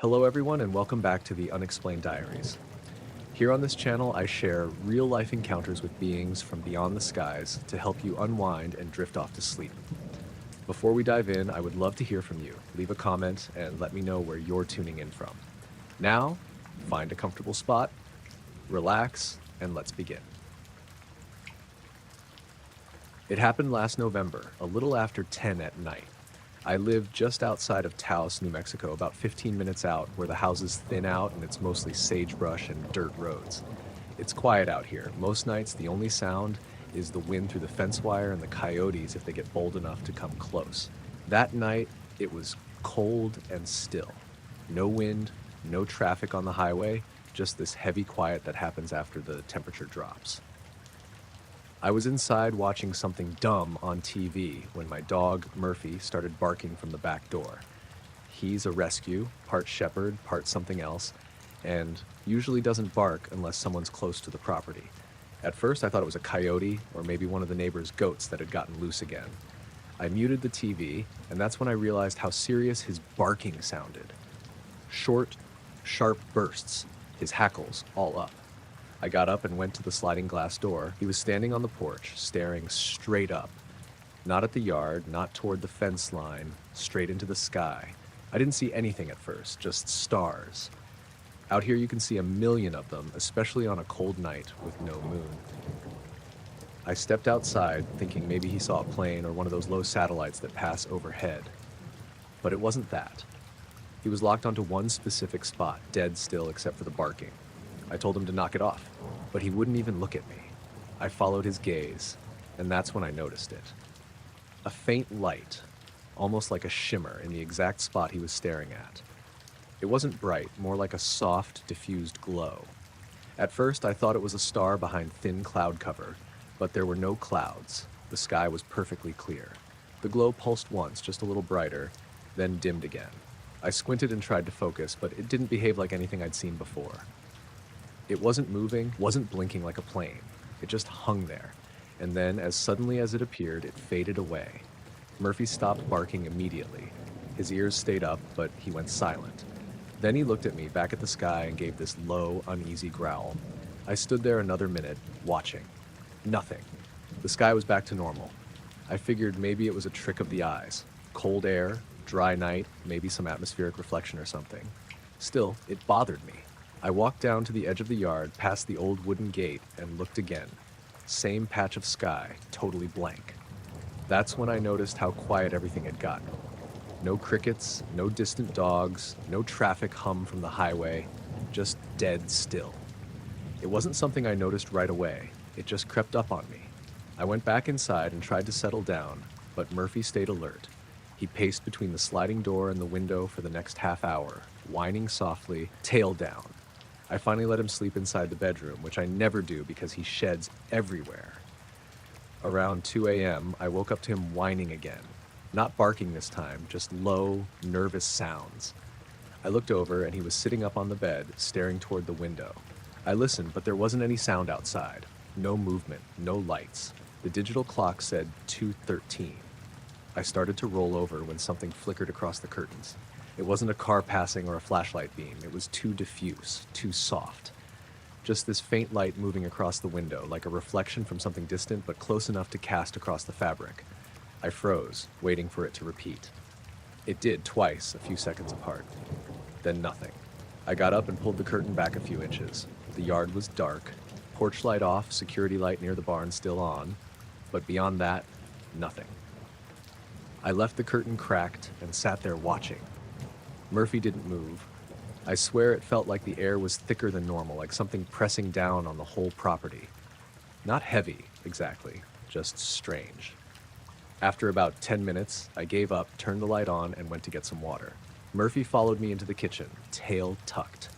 Hello everyone and welcome back to the Unexplained Diaries. Here on this channel I share real-life encounters with beings from beyond the skies to help you unwind and drift off to sleep. Before we dive in, I would love to hear from you. Leave a comment and let me know where you're tuning in from. Now, find a comfortable spot, relax, and let's begin. It happened last November, a little after 10 at night. I live just outside of Taos, New Mexico, about 15 minutes out, where the houses thin out and it's mostly sagebrush and dirt roads. It's quiet out here. Most nights, the only sound is the wind through the fence wire and the coyotes if they get bold enough to come close. That night, it was cold and still. No wind, no traffic on the highway, just this heavy quiet that happens after the temperature drops. I was inside watching something dumb on TV when my dog, Murphy, started barking from the back door. He's a rescue, part shepherd, part something else, and usually doesn't bark unless someone's close to the property. At first, I thought it was a coyote or maybe one of the neighbor's goats that had gotten loose again. I muted the TV, and that's when I realized how serious his barking sounded. Short, sharp bursts, his hackles all up. I got up and went to the sliding glass door. He was standing on the porch, staring straight up. Not at the yard, not toward the fence line, straight into the sky. I didn't see anything at first, just stars. Out here you can see a million of them, especially on a cold night with no moon. I stepped outside, thinking maybe he saw a plane or one of those low satellites that pass overhead. But it wasn't that. He was locked onto one specific spot, dead still except for the barking. I told him to knock it off, but he wouldn't even look at me. I followed his gaze, and that's when I noticed it. A faint light, almost like a shimmer, in the exact spot he was staring at. It wasn't bright, more like a soft, diffused glow. At first, I thought it was a star behind thin cloud cover, but there were no clouds. The sky was perfectly clear. The glow pulsed once, just a little brighter, then dimmed again. I squinted and tried to focus, but it didn't behave like anything I'd seen before. It wasn't moving, wasn't blinking like a plane. It just hung there. And then, as suddenly as it appeared, it faded away. Murphy stopped barking immediately. His ears stayed up, but he went silent. Then he looked at me, back at the sky, and gave this low, uneasy growl. I stood there another minute, watching. Nothing. The sky was back to normal. I figured maybe it was a trick of the eyes. Cold air, dry night, maybe some atmospheric reflection or something. Still, it bothered me. I walked down to the edge of the yard, past the old wooden gate, and looked again. Same patch of sky, totally blank. That's when I noticed how quiet everything had gotten. No crickets, no distant dogs, no traffic hum from the highway, just dead still. It wasn't something I noticed right away, it just crept up on me. I went back inside and tried to settle down, but Murphy stayed alert. He paced between the sliding door and the window for the next half hour, whining softly, tail down. I finally let him sleep inside the bedroom, which I never do because he sheds everywhere. Around 2 a.m., I woke up to him whining again. Not barking this time, just low, nervous sounds. I looked over and he was sitting up on the bed, staring toward the window. I listened, but there wasn't any sound outside. No movement, no lights. The digital clock said 2:13. I started to roll over when something flickered across the curtains. It wasn't a car passing or a flashlight beam. It was too diffuse, too soft. Just this faint light moving across the window, like a reflection from something distant but close enough to cast across the fabric. I froze, waiting for it to repeat. It did twice, a few seconds apart. Then nothing. I got up and pulled the curtain back a few inches. The yard was dark. Porch light off, security light near the barn still on. But beyond that, nothing. I left the curtain cracked and sat there watching. Murphy didn't move. I swear it felt like the air was thicker than normal, like something pressing down on the whole property. Not heavy, exactly, just strange. After about 10 minutes, I gave up, turned the light on, and went to get some water. Murphy followed me into the kitchen, tail tucked.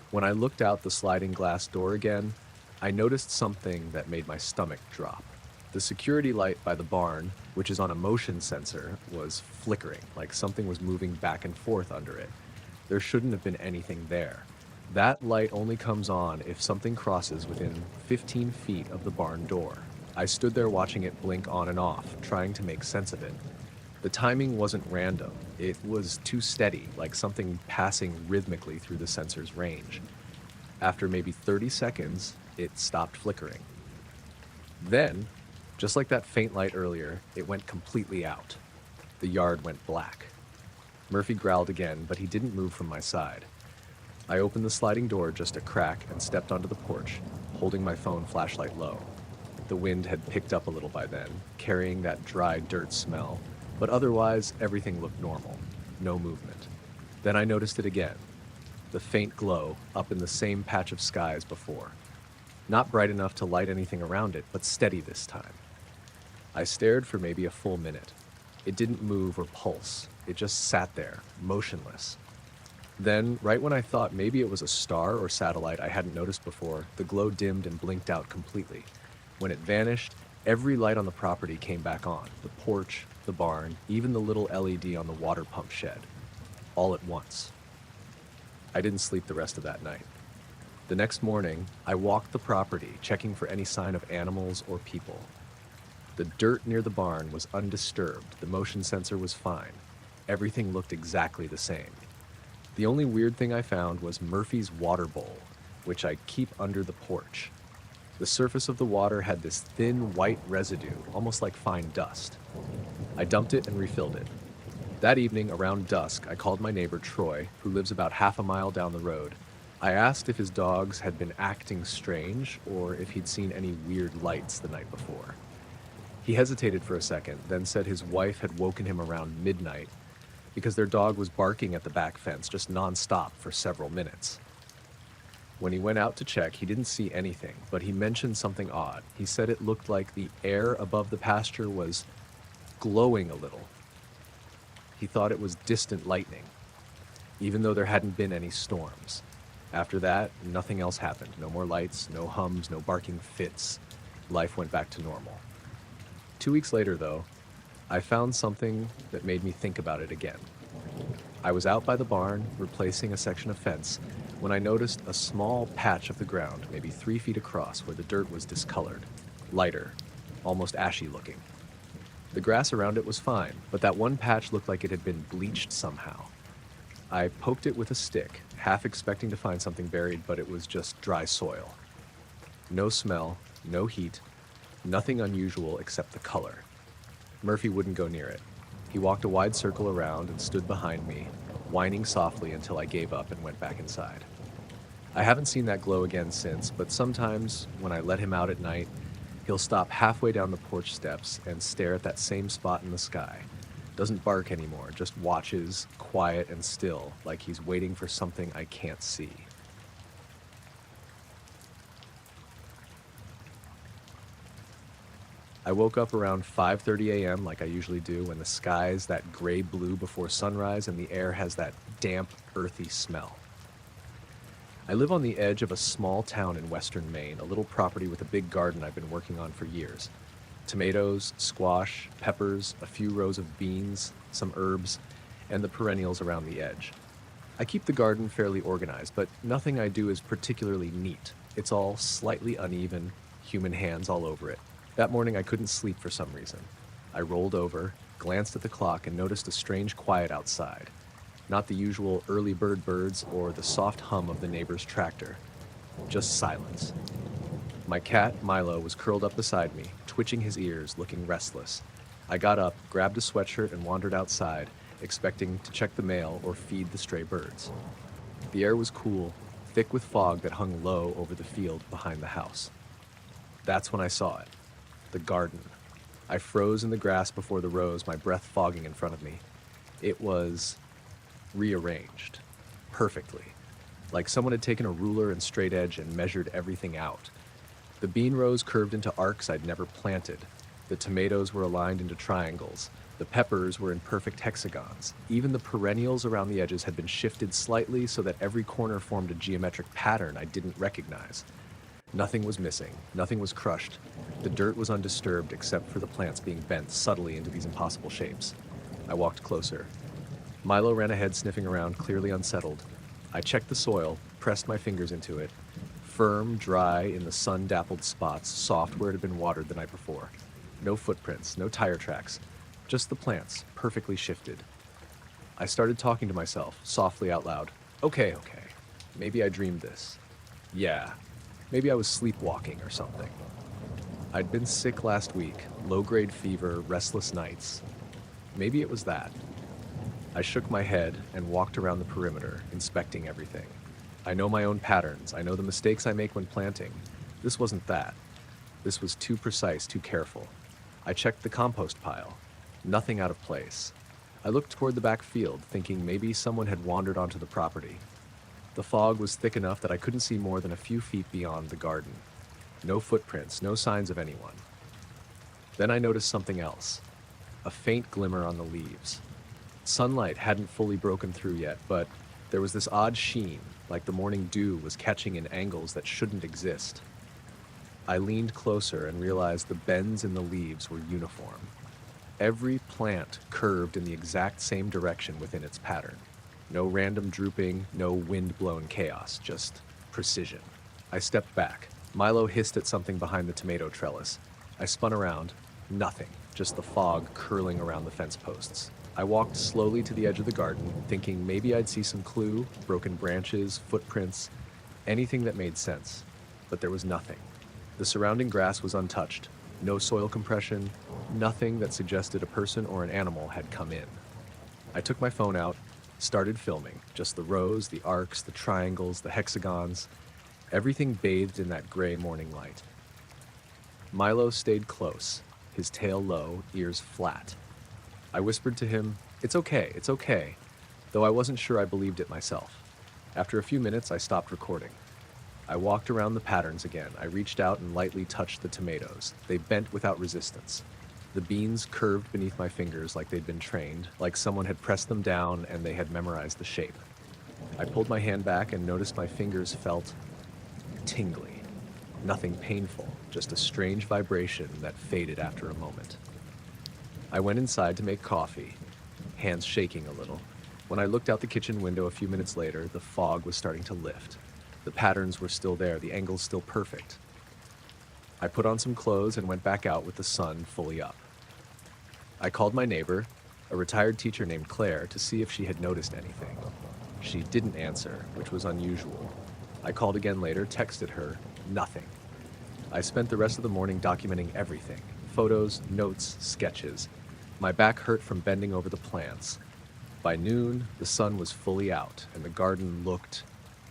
When I looked out the sliding glass door again, I noticed something that made my stomach drop. The security light by the barn, which is on a motion sensor, was flickering, like something was moving back and forth under it. There shouldn't have been anything there. That light only comes on if something crosses within 15 feet of the barn door. I stood there watching it blink on and off, trying to make sense of it. The timing wasn't random. It was too steady, like something passing rhythmically through the sensor's range. After maybe 30 seconds, it stopped flickering. Then, just like that faint light earlier, it went completely out. The yard went black. Murphy growled again, but he didn't move from my side. I opened the sliding door just a crack and stepped onto the porch, holding my phone flashlight low. The wind had picked up a little by then, carrying that dry dirt smell, but otherwise everything looked normal. No movement. Then I noticed it again. The faint glow up in the same patch of sky as before. Not bright enough to light anything around it, but steady this time. I stared for maybe a full minute. It didn't move or pulse. It just sat there, motionless. Then, right when I thought maybe it was a star or satellite I hadn't noticed before, the glow dimmed and blinked out completely. When it vanished, every light on the property came back on. The porch, the barn, even the little LED on the water pump shed. All at once. I didn't sleep the rest of that night. The next morning, I walked the property, checking for any sign of animals or people. The dirt near the barn was undisturbed. The motion sensor was fine. Everything looked exactly the same. The only weird thing I found was Murphy's water bowl, which I keep under the porch. The surface of the water had this thin white residue, almost like fine dust. I dumped it and refilled it. That evening, around dusk, I called my neighbor Troy, who lives about half a mile down the road. I asked if his dogs had been acting strange or if he'd seen any weird lights the night before. He hesitated for a second, then said his wife had woken him around midnight because their dog was barking at the back fence just nonstop for several minutes. When he went out to check, he didn't see anything, but he mentioned something odd. He said it looked like the air above the pasture was glowing a little. He thought it was distant lightning, even though there hadn't been any storms. After that, nothing else happened. No more lights, no hums, no barking fits. Life went back to normal. 2 weeks later, though, I found something that made me think about it again. I was out by the barn, replacing a section of fence, when I noticed a small patch of the ground, maybe 3 feet across, where the dirt was discolored, lighter, almost ashy looking. The grass around it was fine, but that one patch looked like it had been bleached somehow. I poked it with a stick, half expecting to find something buried, but it was just dry soil. No smell, no heat, nothing unusual except the color. Murphy wouldn't go near it. He walked a wide circle around and stood behind me, whining softly until I gave up and went back inside. I haven't seen that glow again since, but sometimes when I let him out at night, he'll stop halfway down the porch steps and stare at that same spot in the sky. Doesn't bark anymore, just watches, quiet and still, like he's waiting for something I can't see. I woke up around 5:30 a.m. like I usually do, when the sky's that gray blue before sunrise and the air has that damp, earthy smell. I live on the edge of a small town in western Maine, a little property with a big garden I've been working on for years. Tomatoes, squash, peppers, a few rows of beans, some herbs, and the perennials around the edge. I keep the garden fairly organized, but nothing I do is particularly neat. It's all slightly uneven, human hands all over it. That morning I couldn't sleep for some reason. I rolled over, glanced at the clock, and noticed a strange quiet outside. Not the usual early bird birds or the soft hum of the neighbor's tractor. Just silence. My cat, Milo, was curled up beside me, twitching his ears, looking restless. I got up, grabbed a sweatshirt, and wandered outside, expecting to check the mail or feed the stray birds. The air was cool, thick with fog that hung low over the field behind the house. That's when I saw it. The garden. I froze in the grass before the rows, my breath fogging in front of me. It was rearranged. Perfectly. Like someone had taken a ruler and straight edge and measured everything out. The bean rows curved into arcs I'd never planted. The tomatoes were aligned into triangles. The peppers were in perfect hexagons. Even the perennials around the edges had been shifted slightly so that every corner formed a geometric pattern I didn't recognize. Nothing was missing. Nothing was crushed. The dirt was undisturbed except for the plants being bent subtly into these impossible shapes. I walked closer. Milo ran ahead, sniffing around, clearly unsettled. I checked the soil, pressed my fingers into it. Firm, dry, in the sun-dappled spots, soft where it had been watered the night before. No footprints, no tire tracks, Just the plants, perfectly shifted. I started talking to myself, softly out loud. Okay. Maybe I dreamed this. Yeah, maybe I was sleepwalking or something. I'd been sick last week, low-grade fever, restless nights. Maybe it was that. I shook my head and walked around the perimeter, inspecting everything. I know my own patterns. I know the mistakes I make when planting. This wasn't that. This was too precise, too careful. I checked the compost pile. Nothing out of place. I looked toward the back field, thinking maybe someone had wandered onto the property. The fog was thick enough that I couldn't see more than a few feet beyond the garden. No footprints, no signs of anyone. Then I noticed something else. A faint glimmer on the leaves. Sunlight hadn't fully broken through yet, but there was this odd sheen, like the morning dew was catching in angles that shouldn't exist. I leaned closer and realized the bends in the leaves were uniform. Every plant curved in the exact same direction within its pattern. No random drooping, no wind-blown chaos, just precision. I stepped back. Milo hissed at something behind the tomato trellis. I spun around. Nothing, just the fog curling around the fence posts. I walked slowly to the edge of the garden, thinking maybe I'd see some clue, broken branches, footprints, anything that made sense. But there was nothing. The surrounding grass was untouched. No soil compression, nothing that suggested a person or an animal had come in. I took my phone out, started filming, just the rows, the arcs, the triangles, the hexagons, everything bathed in that gray morning light. Milo stayed close, his tail low, ears flat. I whispered to him, it's okay, though I wasn't sure I believed it myself. After a few minutes, I stopped recording. I walked around the patterns again. I reached out and lightly touched the tomatoes. They bent without resistance. The beans curved beneath my fingers like they'd been trained, like someone had pressed them down and they had memorized the shape. I pulled my hand back and noticed my fingers felt tingly. Nothing painful, just a strange vibration that faded after a moment. I went inside to make coffee, hands shaking a little. When I looked out the kitchen window a few minutes later, the fog was starting to lift. The patterns were still there, the angles still perfect. I put on some clothes and went back out with the sun fully up. I called my neighbor, a retired teacher named Claire, to see if she had noticed anything. She didn't answer, which was unusual. I called again later, texted her, nothing. I spent the rest of the morning documenting everything, photos, notes, sketches. My back hurt from bending over the plants. By noon, the sun was fully out, and the garden looked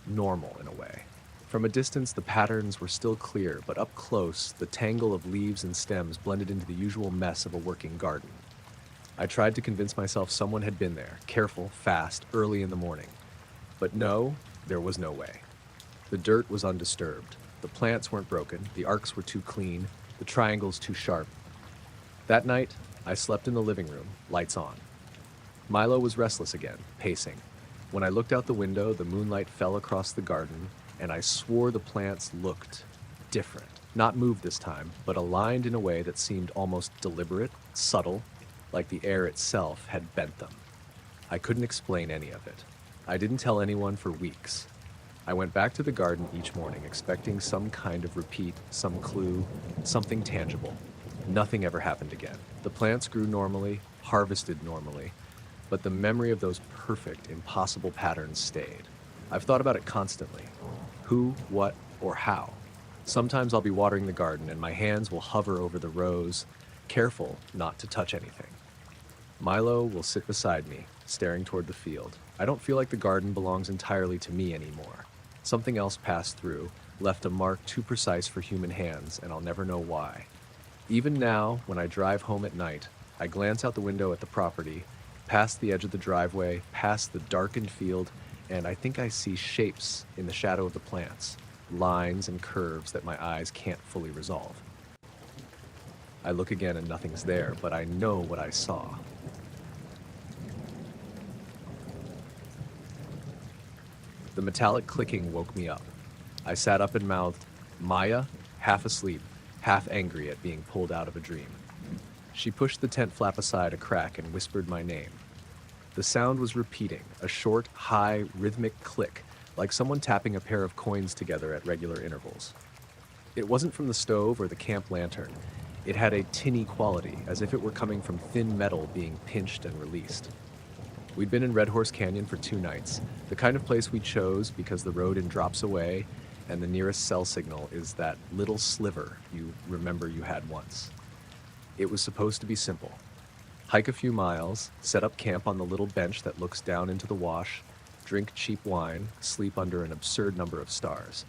normal in a way. From a distance, the patterns were still clear, but up close, the tangle of leaves and stems blended into the usual mess of a working garden. I tried to convince myself someone had been there, careful, fast, early in the morning. But no, there was no way. The dirt was undisturbed. The plants weren't broken, the arcs were too clean, the triangles too sharp. That night, I slept in the living room, lights on. Milo was restless again, pacing. When I looked out the window, the moonlight fell across the garden, and I swore the plants looked different. Not moved this time, but aligned in a way that seemed almost deliberate, subtle, like the air itself had bent them. I couldn't explain any of it. I didn't tell anyone for weeks. I went back to the garden each morning, expecting some kind of repeat, some clue, something tangible. Nothing ever happened again. The plants grew normally, harvested normally, but the memory of those perfect, impossible patterns stayed. I've thought about it constantly. Who, what, or how. Sometimes I'll be watering the garden and my hands will hover over the rows, careful not to touch anything. Milo will sit beside me, staring toward the field. I don't feel like the garden belongs entirely to me anymore. Something else passed through, left a mark too precise for human hands, and I'll never know why. Even now, when I drive home at night, I glance out the window at the property, past the edge of the driveway, past the darkened field, and I think I see shapes in the shadow of the plants, lines and curves that my eyes can't fully resolve. I look again and nothing's there, but I know what I saw. The metallic clicking woke me up. I sat up and mouthed, "Maya?" half asleep, half angry at being pulled out of a dream. She pushed the tent flap aside a crack and whispered my name. The sound was repeating, a short, high, rhythmic click, like someone tapping a pair of coins together at regular intervals. It wasn't from the stove or the camp lantern. It had a tinny quality, as if it were coming from thin metal being pinched and released. We'd been in Red Horse Canyon for 2 nights, the kind of place we chose because the road in drops away, and the nearest cell signal is that little sliver you remember you had once. It was supposed to be simple. Hike a few miles, set up camp on the little bench that looks down into the wash, drink cheap wine, sleep under an absurd number of stars.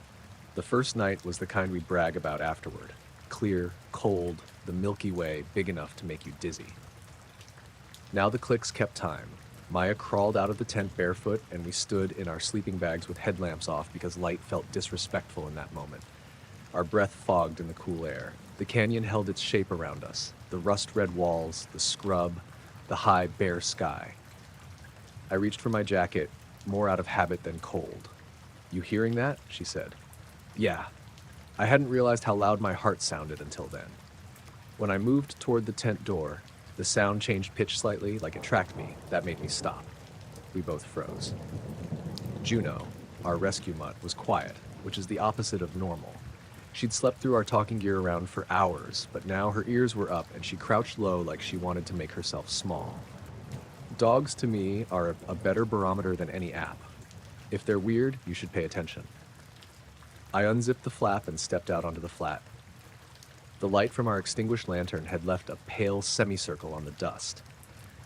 The first night was the kind we brag about afterward. Clear, cold, the Milky Way big enough to make you dizzy. Now the clicks kept time. Maya crawled out of the tent barefoot, and we stood in our sleeping bags with headlamps off because light felt disrespectful in that moment. Our breath fogged in the cool air. The canyon held its shape around us, the rust-red walls, the scrub, the high, bare sky. I reached for my jacket, more out of habit than cold. "You hearing that?" she said. "Yeah." I hadn't realized how loud my heart sounded until then. When I moved toward the tent door, the sound changed pitch slightly, like it tracked me. That made me stop. We both froze. Juno, our rescue mutt, was quiet, which is the opposite of normal. She'd slept through our talking gear around for hours, but now her ears were up and she crouched low like she wanted to make herself small. Dogs, to me, are a better barometer than any app. If they're weird, you should pay attention. I unzipped the flap and stepped out onto the flat. The light from our extinguished lantern had left a pale semicircle on the dust.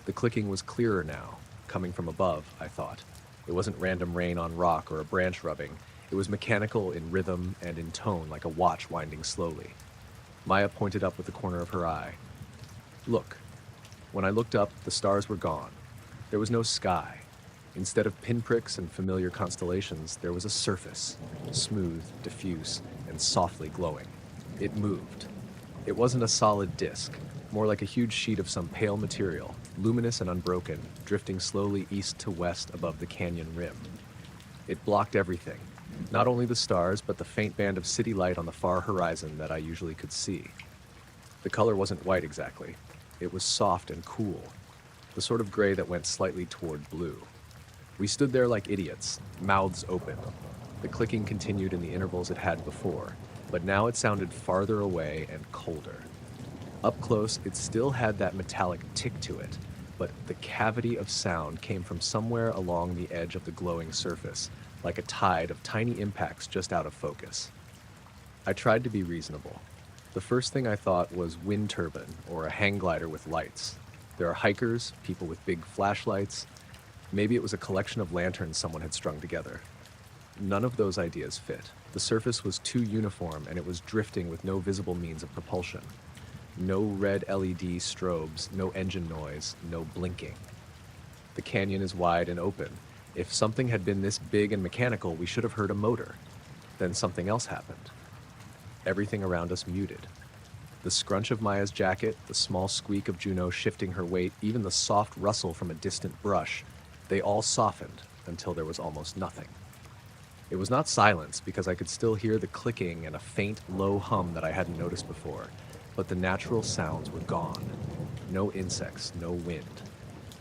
The clicking was clearer now, coming from above, I thought. It wasn't random rain on rock or a branch rubbing. It was mechanical in rhythm and in tone, like a watch winding slowly. Maya pointed up with the corner of her eye. "Look." When I looked up, the stars were gone. There was no sky. Instead of pinpricks and familiar constellations, there was a surface, smooth, diffuse, and softly glowing. It moved. It wasn't a solid disk, more like a huge sheet of some pale material, luminous and unbroken, drifting slowly east to west above the canyon rim. It blocked everything, not only the stars, but the faint band of city light on the far horizon that I usually could see. The color wasn't white exactly. It was soft and cool, the sort of gray that went slightly toward blue. We stood there like idiots, mouths open. The clicking continued in the intervals it had before, but now it sounded farther away and colder. Up close, it still had that metallic tick to it, but the cavity of sound came from somewhere along the edge of the glowing surface, like a tide of tiny impacts just out of focus. I tried to be reasonable. The first thing I thought was wind turbine or a hang glider with lights. There are hikers, people with big flashlights. Maybe it was a collection of lanterns someone had strung together. None of those ideas fit. The surface was too uniform and it was drifting with no visible means of propulsion. No red LED strobes, no engine noise, no blinking. The canyon is wide and open. If something had been this big and mechanical, we should have heard a motor. Then something else happened. Everything around us muted. The scrunch of Maya's jacket, the small squeak of Juno shifting her weight, even the soft rustle from a distant brush, they all softened until there was almost nothing. It was not silence, because I could still hear the clicking and a faint, low hum that I hadn't noticed before, but the natural sounds were gone. No insects, no wind.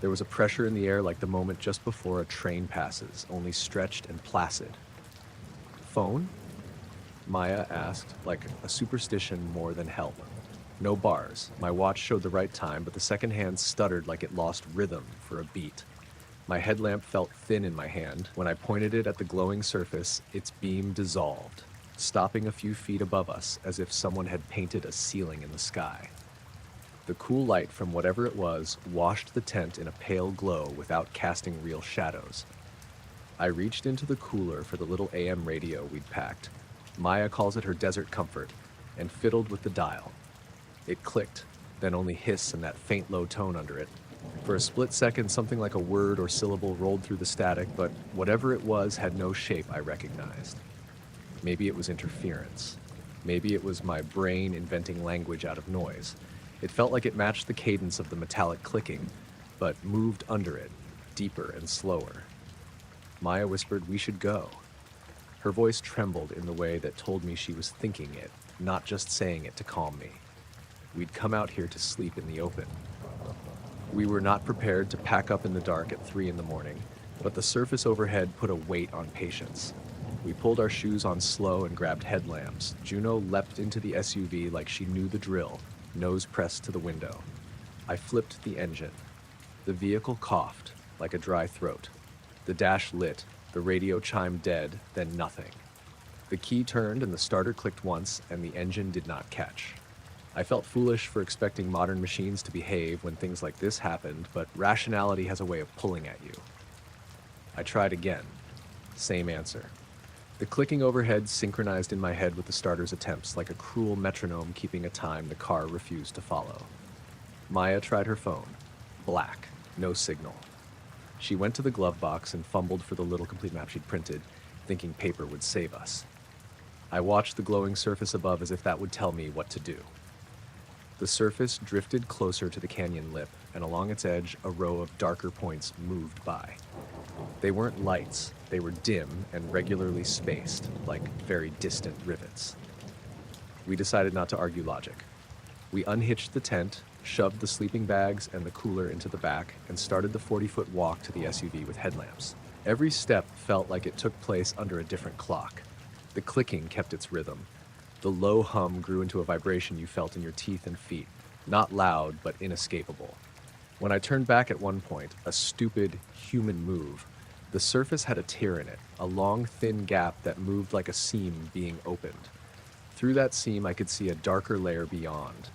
There was a pressure in the air like the moment just before a train passes, only stretched and placid. "Phone?" Maya asked, like a superstition more than help. No bars. My watch showed the right time, but the second hand stuttered like it lost rhythm for a beat. My headlamp felt thin in my hand. When I pointed it at the glowing surface, its beam dissolved, stopping a few feet above us as if someone had painted a ceiling in the sky. The cool light from whatever it was washed the tent in a pale glow without casting real shadows. I reached into the cooler for the little AM radio we'd packed. Maya calls it her desert comfort, and fiddled with the dial. It clicked, then only hiss and that faint low tone under it. For a split second, something like a word or syllable rolled through the static, but whatever it was had no shape I recognized. Maybe it was interference. Maybe it was my brain inventing language out of noise. It felt like it matched the cadence of the metallic clicking, but moved under it, deeper and slower. Maya whispered, "We should go." Her voice trembled in the way that told me she was thinking it, not just saying it to calm me. We'd come out here to sleep in the open. We were not prepared to pack up in the dark at 3 in the morning, but the surface overhead put a weight on patience. We pulled our shoes on slow and grabbed headlamps. Juno leapt into the SUV like she knew the drill. nose pressed to the window. I flipped the engine. The vehicle coughed, like a dry throat. The dash lit, the radio chimed dead, then nothing. The key turned and the starter clicked once, and the engine did not catch. I felt foolish for expecting modern machines to behave when things like this happened, but rationality has a way of pulling at you. I tried again. Same answer. The clicking overhead synchronized in my head with the starter's attempts, like a cruel metronome keeping a time the car refused to follow. Maya tried her phone. Black. No signal. She went to the glove box and fumbled for the little complete map she'd printed, thinking paper would save us. I watched the glowing surface above as if that would tell me what to do. The surface drifted closer to the canyon lip, and along its edge, a row of darker points moved by. They weren't lights, they were dim and regularly spaced, like very distant rivets. We decided not to argue logic. We unhitched the tent, shoved the sleeping bags and the cooler into the back, and started the 40-foot walk to the SUV with headlamps. Every step felt like it took place under a different clock. The clicking kept its rhythm. The low hum grew into a vibration you felt in your teeth and feet, not loud but inescapable. When I turned back at one point, a stupid, human move, the surface had a tear in it, a long, thin gap that moved like a seam being opened. Through that seam, I could see a darker layer beyond.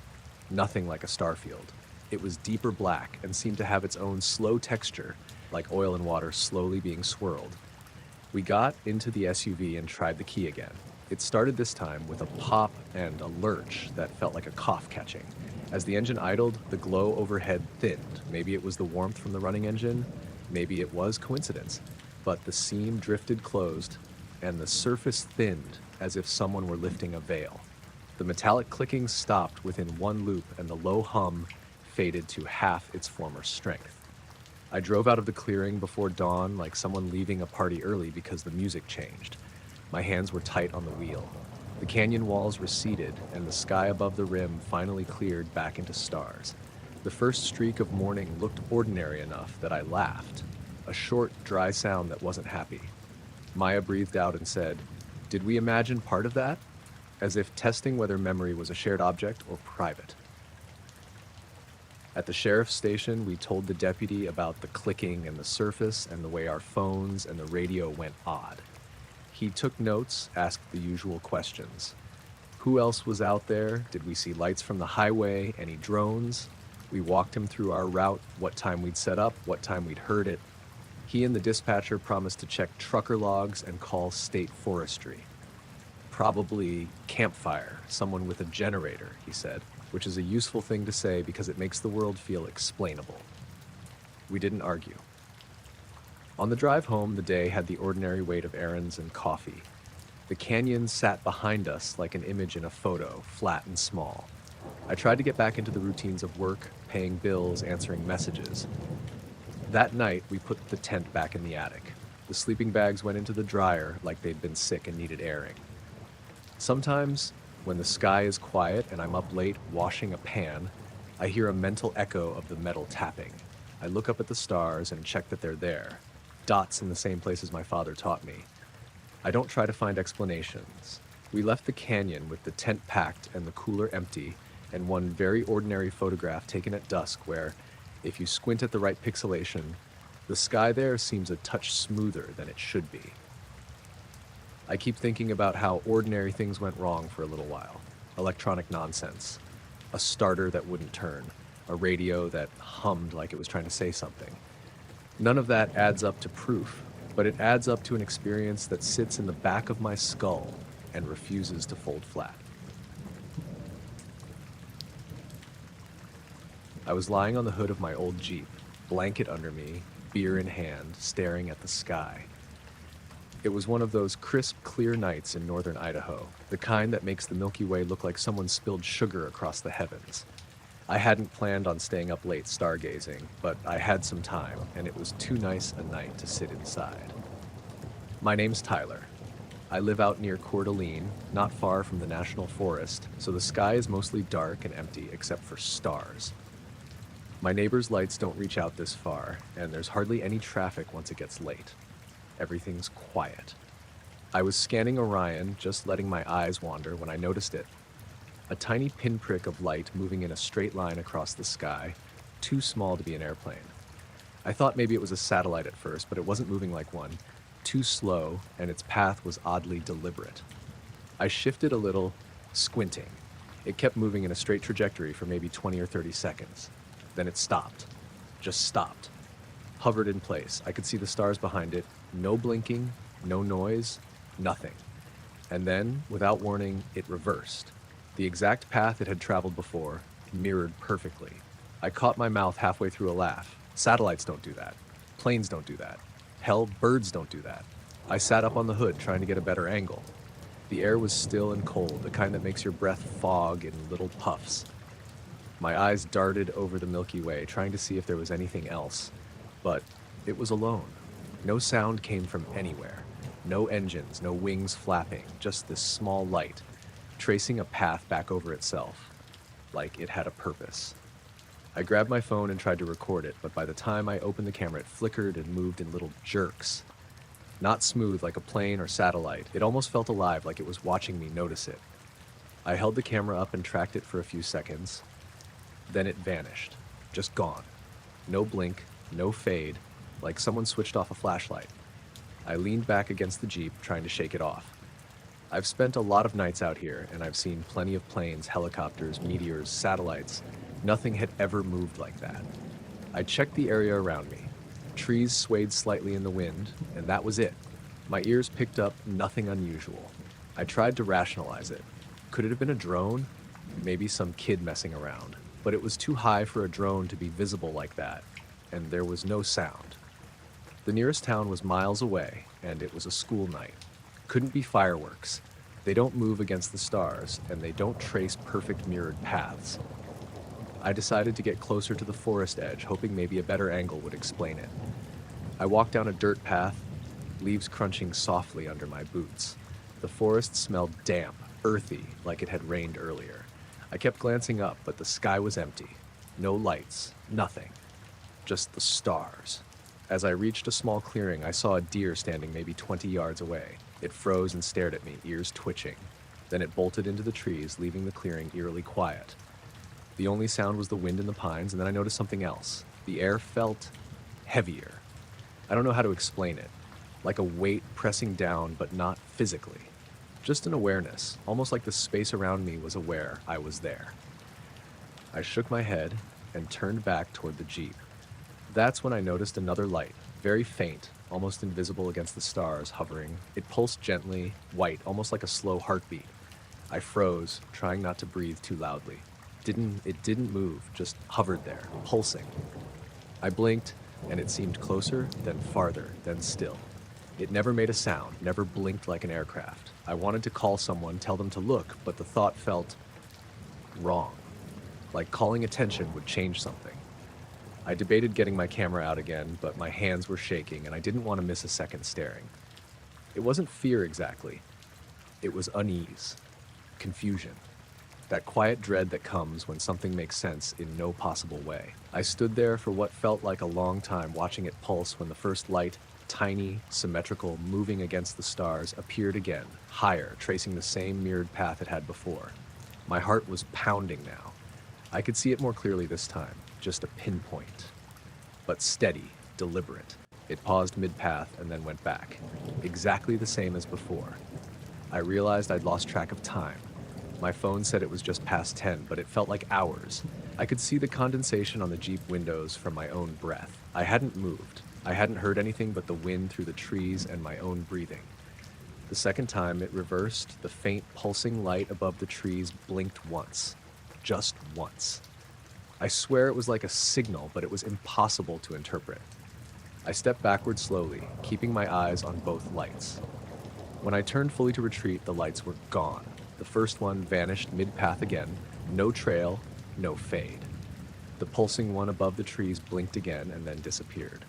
Nothing like a starfield. It was deeper black and seemed to have its own slow texture, like oil and water slowly being swirled. We got into the SUV and tried the key again. It started this time with a pop and a lurch that felt like a cough catching. As the engine idled, the glow overhead thinned. Maybe it was the warmth from the running engine, maybe it was coincidence. But the seam drifted closed, and the surface thinned as if someone were lifting a veil. The metallic clicking stopped within one loop, and the low hum faded to half its former strength. I drove out of the clearing before dawn like someone leaving a party early because the music changed. My hands were tight on the wheel. The canyon walls receded, and the sky above the rim finally cleared back into stars. The first streak of morning looked ordinary enough that I laughed, a short, dry sound that wasn't happy. Maya breathed out and said, "Did we imagine part of that?" As if testing whether memory was a shared object or private. At the sheriff's station, we told the deputy about the clicking and the surface and the way our phones and the radio went odd. He took notes, asked the usual questions. Who else was out there? Did we see lights from the highway? Any drones? We walked him through our route, what time we'd set up, what time we'd heard it. He and the dispatcher promised to check trucker logs and call state forestry. Probably campfire, someone with a generator, he said, which is a useful thing to say because it makes the world feel explainable. We didn't argue. On the drive home, the day had the ordinary weight of errands and coffee. The canyon sat behind us like an image in a photo, flat and small. I tried to get back into the routines of work, paying bills, answering messages. That night, we put the tent back in the attic. The sleeping bags went into the dryer like they'd been sick and needed airing. Sometimes, when the sky is quiet and I'm up late washing a pan, I hear a mental echo of the metal tapping. I look up at the stars and check that they're there, dots in the same places my father taught me. I don't try to find explanations. We left the canyon with the tent packed and the cooler empty, and one very ordinary photograph taken at dusk where, if you squint at the right pixelation, the sky there seems a touch smoother than it should be. I keep thinking about how ordinary things went wrong for a little while. Electronic nonsense. A starter that wouldn't turn. A radio that hummed like it was trying to say something. None of that adds up to proof, but it adds up to an experience that sits in the back of my skull and refuses to fold flat. I was lying on the hood of my old Jeep, blanket under me, beer in hand, staring at the sky. It was one of those crisp, clear nights in northern Idaho, the kind that makes the Milky Way look like someone spilled sugar across the heavens. I hadn't planned on staying up late stargazing, but I had some time, and it was too nice a night to sit inside. My name's Tyler. I live out near Coeur d'Alene, not far from the National Forest, so the sky is mostly dark and empty except for stars. My neighbor's lights don't reach out this far, and there's hardly any traffic once it gets late. Everything's quiet. I was scanning Orion, just letting my eyes wander when I noticed it. A tiny pinprick of light moving in a straight line across the sky, too small to be an airplane. I thought maybe it was a satellite at first, but it wasn't moving like one. Too slow, and its path was oddly deliberate. I shifted a little, squinting. It kept moving in a straight trajectory for maybe 20 or 30 seconds. Then it stopped. Just stopped. Hovered in place. I could see the stars behind it. No blinking, no noise, nothing. And then, without warning, it reversed. The exact path it had traveled before, mirrored perfectly. I caught my mouth halfway through a laugh. Satellites don't do that. Planes don't do that. Hell, birds don't do that. I sat up on the hood trying to get a better angle. The air was still and cold, the kind that makes your breath fog in little puffs. My eyes darted over the Milky Way, trying to see if there was anything else. But it was alone. No sound came from anywhere. No engines, no wings flapping, just this small light, tracing a path back over itself, like it had a purpose. I grabbed my phone and tried to record it, but by the time I opened the camera, it flickered and moved in little jerks. Not smooth like a plane or satellite. It almost felt alive, like it was watching me notice it. I held the camera up and tracked it for a few seconds. Then it vanished. Just gone. No blink, no fade, like someone switched off a flashlight. I leaned back against the Jeep, trying to shake it off. I've spent a lot of nights out here, and I've seen plenty of planes, helicopters, meteors, satellites. Nothing had ever moved like that. I checked the area around me. Trees swayed slightly in the wind, and that was it. My ears picked up nothing unusual. I tried to rationalize it. Could it have been a drone? Maybe some kid messing around. But it was too high for a drone to be visible like that, and there was no sound. The nearest town was miles away, and it was a school night. Couldn't be fireworks. They don't move against the stars, and they don't trace perfect mirrored paths. I decided to get closer to the forest edge, hoping maybe a better angle would explain it. I walked down a dirt path, leaves crunching softly under my boots. The forest smelled damp, earthy, like it had rained earlier. I kept glancing up, but the sky was empty. No lights, nothing. Just the stars. As I reached a small clearing, I saw a deer standing maybe 20 yards away. It froze and stared at me, ears twitching. Then it bolted into the trees, leaving the clearing eerily quiet. The only sound was the wind in the pines, and then I noticed something else. The air felt heavier. I don't know how to explain it. Like a weight pressing down, but not physically. Just an awareness, almost like the space around me was aware I was there. I shook my head and turned back toward the Jeep. That's when I noticed another light, very faint, almost invisible against the stars, hovering. It pulsed gently, white, almost like a slow heartbeat. I froze, trying not to breathe too loudly. It didn't move, just hovered there, pulsing. I blinked, and it seemed closer, then farther, then still. It never made a sound, never blinked like an aircraft. I wanted to call someone, tell them to look, but the thought felt wrong. Like calling attention would change something. I debated getting my camera out again, but my hands were shaking, and I didn't want to miss a second staring. It wasn't fear exactly. It was unease, confusion. That quiet dread that comes when something makes sense in no possible way. I stood there for what felt like a long time, watching it pulse when the first light, tiny, symmetrical, moving against the stars, appeared again, higher, tracing the same mirrored path it had before. My heart was pounding now. I could see it more clearly this time, just a pinpoint. But steady, deliberate. It paused mid-path and then went back. Exactly the same as before. I realized I'd lost track of time. My phone said it was just past 10, but it felt like hours. I could see the condensation on the Jeep windows from my own breath. I hadn't moved. I hadn't heard anything but the wind through the trees and my own breathing. The second time it reversed, the faint pulsing light above the trees blinked once. Just once. I swear it was like a signal, but it was impossible to interpret. I stepped backward slowly, keeping my eyes on both lights. When I turned fully to retreat, the lights were gone. The first one vanished mid-path again. No trail, no fade. The pulsing one above the trees blinked again and then disappeared.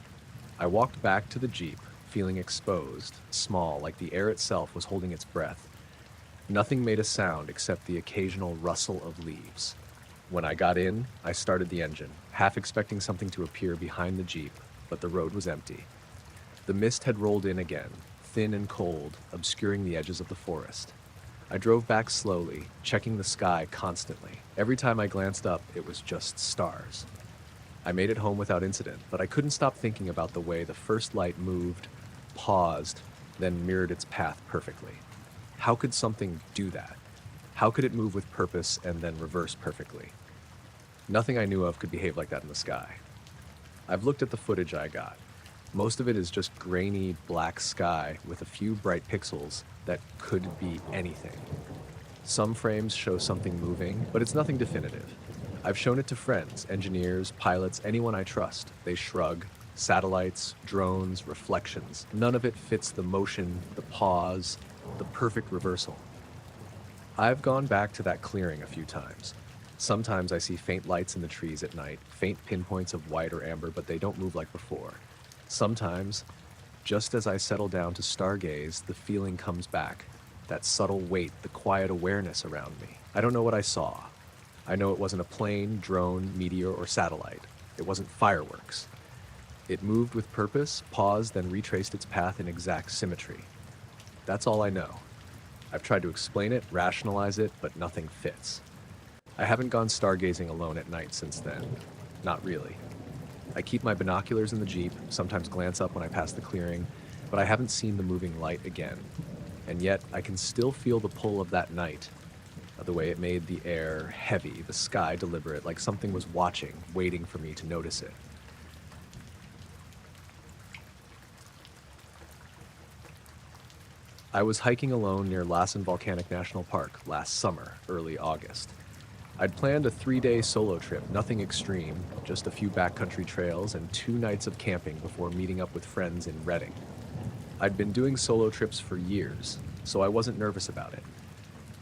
I walked back to the Jeep, feeling exposed, small, like the air itself was holding its breath. Nothing made a sound except the occasional rustle of leaves. When I got in, I started the engine, half expecting something to appear behind the Jeep, but the road was empty. The mist had rolled in again, thin and cold, obscuring the edges of the forest. I drove back slowly, checking the sky constantly. Every time I glanced up, it was just stars. I made it home without incident, but I couldn't stop thinking about the way the first light moved, paused, then mirrored its path perfectly. How could something do that? How could it move with purpose and then reverse perfectly? Nothing I knew of could behave like that in the sky. I've looked at the footage I got. Most of it is just grainy black sky with a few bright pixels that could be anything. Some frames show something moving, but it's nothing definitive. I've shown it to friends, engineers, pilots, anyone I trust. They shrug. Satellites, drones, reflections. None of it fits the motion, the pause, the perfect reversal. I've gone back to that clearing a few times. Sometimes I see faint lights in the trees at night, faint pinpoints of white or amber, but they don't move like before. Sometimes, just as I settle down to stargaze, the feeling comes back. That subtle weight, the quiet awareness around me. I don't know what I saw. I know it wasn't a plane, drone, meteor, or satellite. It wasn't fireworks. It moved with purpose, paused, then retraced its path in exact symmetry. That's all I know. I've tried to explain it, rationalize it, but nothing fits. I haven't gone stargazing alone at night since then. Not really. I keep my binoculars in the Jeep, sometimes glance up when I pass the clearing, but I haven't seen the moving light again. And yet, I can still feel the pull of that night. The way it made the air heavy, the sky deliberate, like something was watching, waiting for me to notice it. I was hiking alone near Lassen Volcanic National Park last summer, early August. I'd planned a 3-day solo trip, nothing extreme, just a few backcountry trails and 2 nights of camping before meeting up with friends in Redding. I'd been doing solo trips for years, so I wasn't nervous about it.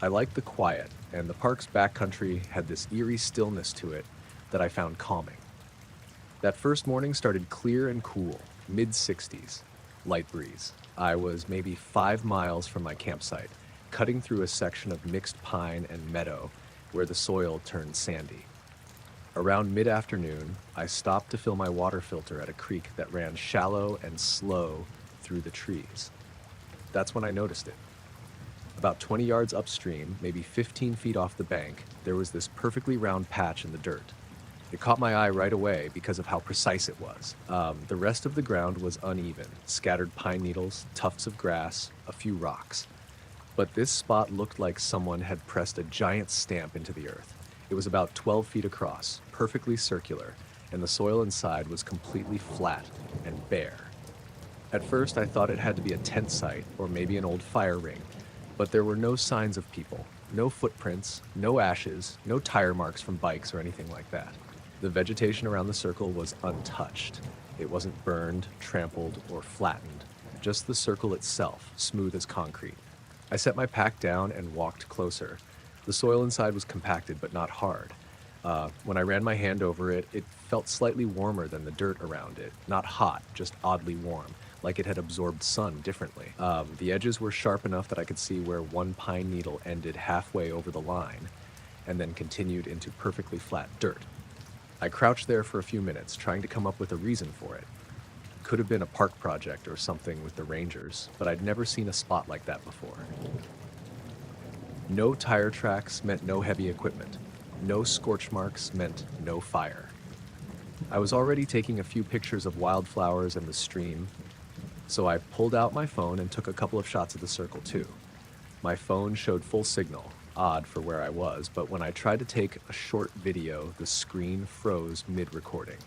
I liked the quiet, and the park's backcountry had this eerie stillness to it that I found calming. That first morning started clear and cool, mid-60s, light breeze. I was maybe 5 miles from my campsite, cutting through a section of mixed pine and meadow where the soil turned sandy. Around mid-afternoon, I stopped to fill my water filter at a creek that ran shallow and slow through the trees. That's when I noticed it. About 20 yards upstream, maybe 15 feet off the bank, there was this perfectly round patch in the dirt. It caught my eye right away because of how precise it was. The rest of the ground was uneven, scattered pine needles, tufts of grass, a few rocks. But this spot looked like someone had pressed a giant stamp into the earth. It was about 12 feet across, perfectly circular, and the soil inside was completely flat and bare. At first, I thought it had to be a tent site or maybe an old fire ring, but there were no signs of people, no footprints, no ashes, no tire marks from bikes or anything like that. The vegetation around the circle was untouched. It wasn't burned, trampled, or flattened, just the circle itself, smooth as concrete. I set my pack down and walked closer. The soil inside was compacted but not hard. When I ran my hand over it, it felt slightly warmer than the dirt around it. Not hot, just oddly warm, like it had absorbed sun differently. The edges were sharp enough that I could see where one pine needle ended halfway over the line and then continued into perfectly flat dirt. I crouched there for a few minutes, trying to come up with a reason for it. Could have been a park project or something with the rangers, but I'd never seen a spot like that before. No tire tracks meant no heavy equipment. No scorch marks meant no fire. I was already taking a few pictures of wildflowers and the stream, so I pulled out my phone and took a couple of shots of the circle too. My phone showed full signal, odd for where I was, but when I tried to take a short video, the screen froze mid-recording.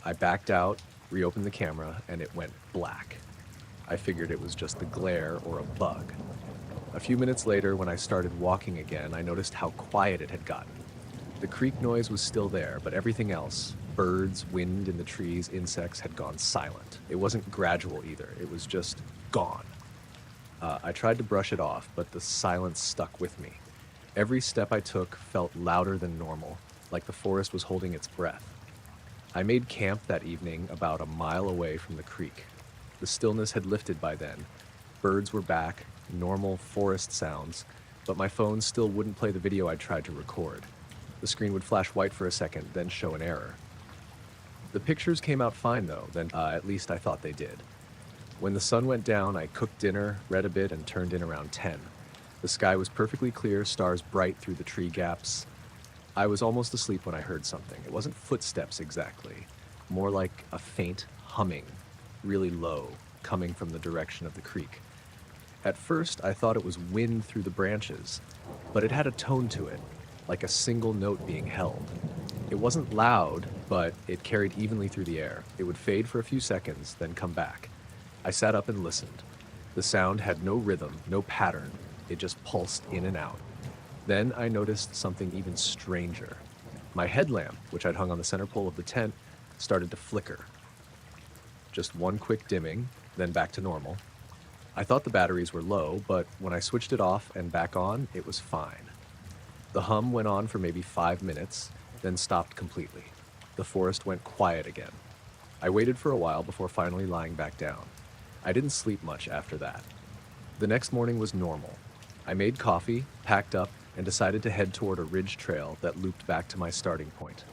I backed out, reopened the camera, and it went black. I figured it was just the glare or a bug. A few minutes later, when I started walking again, I noticed how quiet it had gotten. The creek noise was still there, but everything else, birds, wind in the trees, insects, had gone silent. It wasn't gradual either, it was just gone. I tried to brush it off, but the silence stuck with me. Every step I took felt louder than normal, like the forest was holding its breath. I made camp that evening about a mile away from the creek. The stillness had lifted by then. Birds were back, normal forest sounds, but my phone still wouldn't play the video I'd tried to record. The screen would flash white for a second, then show an error. The pictures came out fine though, at least I thought they did. When the sun went down, I cooked dinner, read a bit, and turned in around 10. The The sky was perfectly clear, stars bright through the tree gaps. I was almost asleep when I heard something. It wasn't footsteps exactly, more like a faint humming, really low, coming from the direction of the creek. At first, I thought it was wind through the branches, but it had a tone to it, like a single note being held. It wasn't loud, but it carried evenly through the air. It would fade for a few seconds, then come back. I sat up and listened. The sound had no rhythm, no pattern. It just pulsed in and out. Then I noticed something even stranger. My headlamp, which I'd hung on the center pole of the tent, started to flicker. Just one quick dimming, then back to normal. I thought the batteries were low, but when I switched it off and back on, it was fine. The hum went on for maybe 5 minutes, then stopped completely. The forest went quiet again. I waited for a while before finally lying back down. I didn't sleep much after that. The next morning was normal. I made coffee, packed up, and decided to head toward a ridge trail that looped back to my starting point.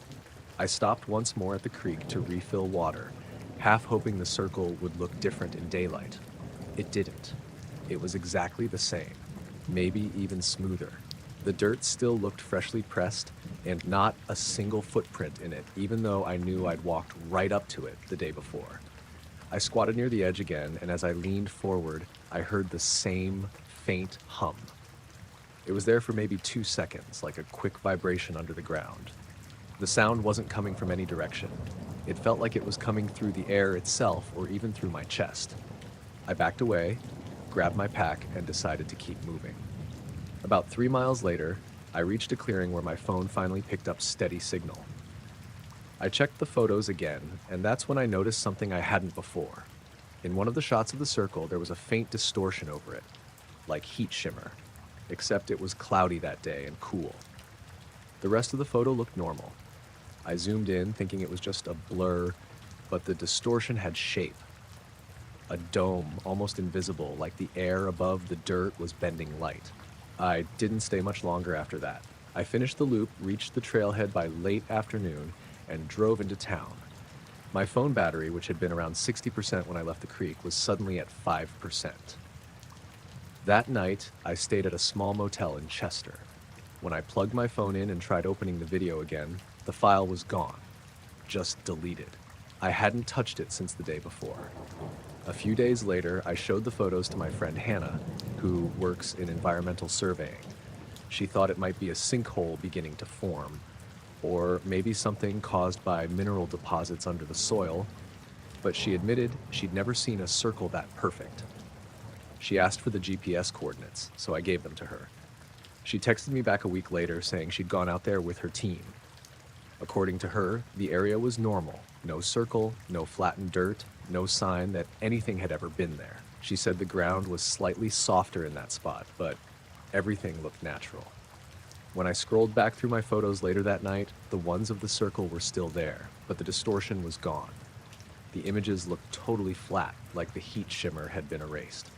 I stopped once more at the creek to refill water, half hoping the circle would look different in daylight. It didn't. It was exactly the same, maybe even smoother. The dirt still looked freshly pressed, and not a single footprint in it, even though I knew I'd walked right up to it the day before. I squatted near the edge again, and as I leaned forward, I heard the same faint hum. It was there for maybe 2 seconds, like a quick vibration under the ground. The sound wasn't coming from any direction. It felt like it was coming through the air itself, or even through my chest. I backed away, grabbed my pack, and decided to keep moving. About 3 miles later, I reached a clearing where my phone finally picked up steady signal. I checked the photos again, and that's when I noticed something I hadn't before. In one of the shots of the circle, there was a faint distortion over it, like heat shimmer, except it was cloudy that day and cool. The rest of the photo looked normal. I zoomed in, thinking it was just a blur, but the distortion had shape. A dome, almost invisible, like the air above the dirt was bending light. I didn't stay much longer after that. I finished the loop, reached the trailhead by late afternoon, and drove into town. My phone battery, which had been around 60% when I left the creek, was suddenly at 5%. That night, I stayed at a small motel in Chester. When I plugged my phone in and tried opening the video again, the file was gone, just deleted. I hadn't touched it since the day before. A few days later, I showed the photos to my friend Hannah, who works in environmental surveying. She thought it might be a sinkhole beginning to form, or maybe something caused by mineral deposits under the soil, but she admitted she'd never seen a circle that perfect. She asked for the GPS coordinates, so I gave them to her. She texted me back a week later saying she'd gone out there with her team. According to her, the area was normal. No circle, no flattened dirt, no sign that anything had ever been there. She said the ground was slightly softer in that spot, but everything looked natural. When I scrolled back through my photos later that night, the ones of the circle were still there, but the distortion was gone. The images looked totally flat, like the heat shimmer had been erased.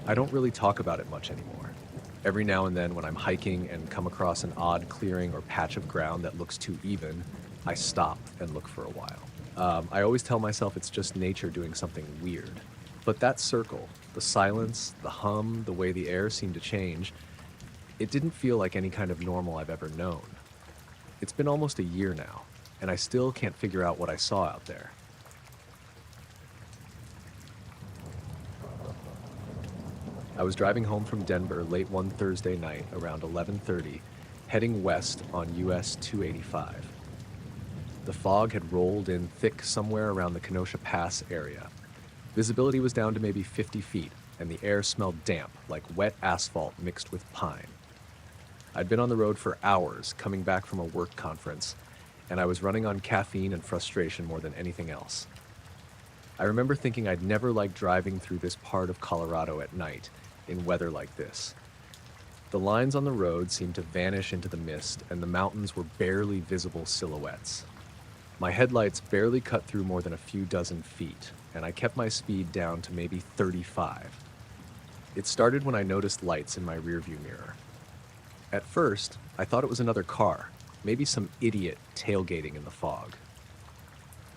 I don't really talk about it much anymore. Every now and then when I'm hiking and come across an odd clearing or patch of ground that looks too even, I stop and look for a while. I always tell myself it's just nature doing something weird. But that circle, the silence, the hum, the way the air seemed to change, it didn't feel like any kind of normal I've ever known. It's been almost a year now, and I still can't figure out what I saw out there. I was driving home from Denver late one Thursday night around 11:30, heading west on US 285. The fog had rolled in thick somewhere around the Kenosha Pass area. Visibility was down to maybe 50 feet, and the air smelled damp, like wet asphalt mixed with pine. I'd been on the road for hours, coming back from a work conference, and I was running on caffeine and frustration more than anything else. I remember thinking I'd never like driving through this part of Colorado at night, in weather like this. The lines on the road seemed to vanish into the mist, and the mountains were barely visible silhouettes. My headlights barely cut through more than a few dozen feet, and I kept my speed down to maybe 35. It started when I noticed lights in my rearview mirror. At first, I thought it was another car, maybe some idiot tailgating in the fog.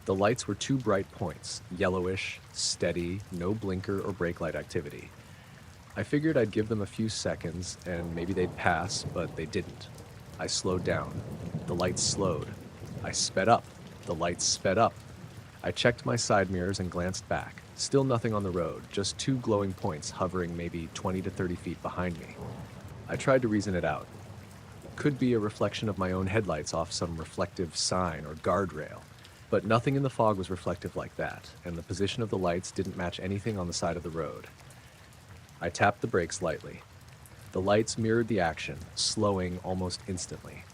The lights were two bright points, yellowish, steady, no blinker or brake light activity. I figured I'd give them a few seconds and maybe they'd pass, but they didn't. I slowed down. The lights slowed. I sped up. The lights sped up. I checked my side mirrors and glanced back. Still nothing on the road, just two glowing points hovering maybe 20 to 30 feet behind me. I tried to reason it out. Could be a reflection of my own headlights off some reflective sign or guardrail. But nothing in the fog was reflective like that, and the position of the lights didn't match anything on the side of the road. I tapped the brakes lightly. The lights mirrored the action, slowing almost instantly.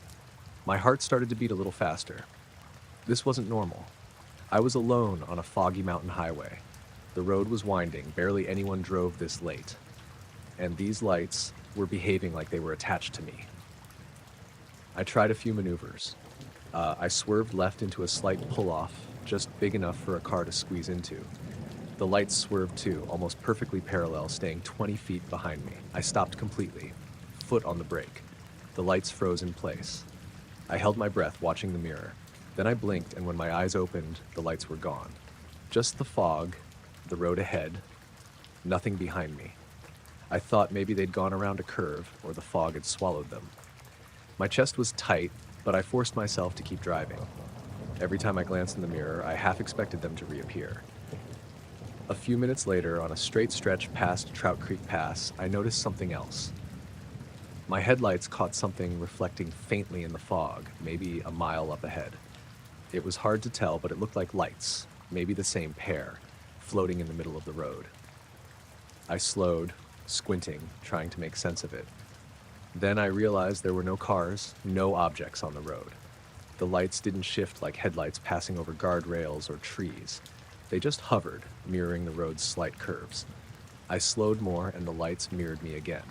My heart started to beat a little faster. This wasn't normal. I was alone on a foggy mountain highway. The road was winding, barely anyone drove this late. And these lights were behaving like they were attached to me. I tried a few maneuvers. I swerved left into a slight pull-off, just big enough for a car to squeeze into. The lights swerved too, almost perfectly parallel, staying 20 feet behind me. I stopped completely, foot on the brake. The lights froze in place. I held my breath, watching the mirror. Then I blinked, and when my eyes opened, the lights were gone. Just the fog, the road ahead, nothing behind me. I thought maybe they'd gone around a curve, or the fog had swallowed them. My chest was tight, but I forced myself to keep driving. Every time I glanced in the mirror, I half expected them to reappear. A few minutes later, on a straight stretch past Trout Creek Pass, I noticed something else. My headlights caught something reflecting faintly in the fog, maybe a mile up ahead. It was hard to tell, but it looked like lights, maybe the same pair, floating in the middle of the road. I slowed, squinting, trying to make sense of it. Then I realized there were no cars, no objects on the road. The lights didn't shift like headlights passing over guardrails or trees. They just hovered, mirroring the road's slight curves. I slowed more and the lights mirrored me again.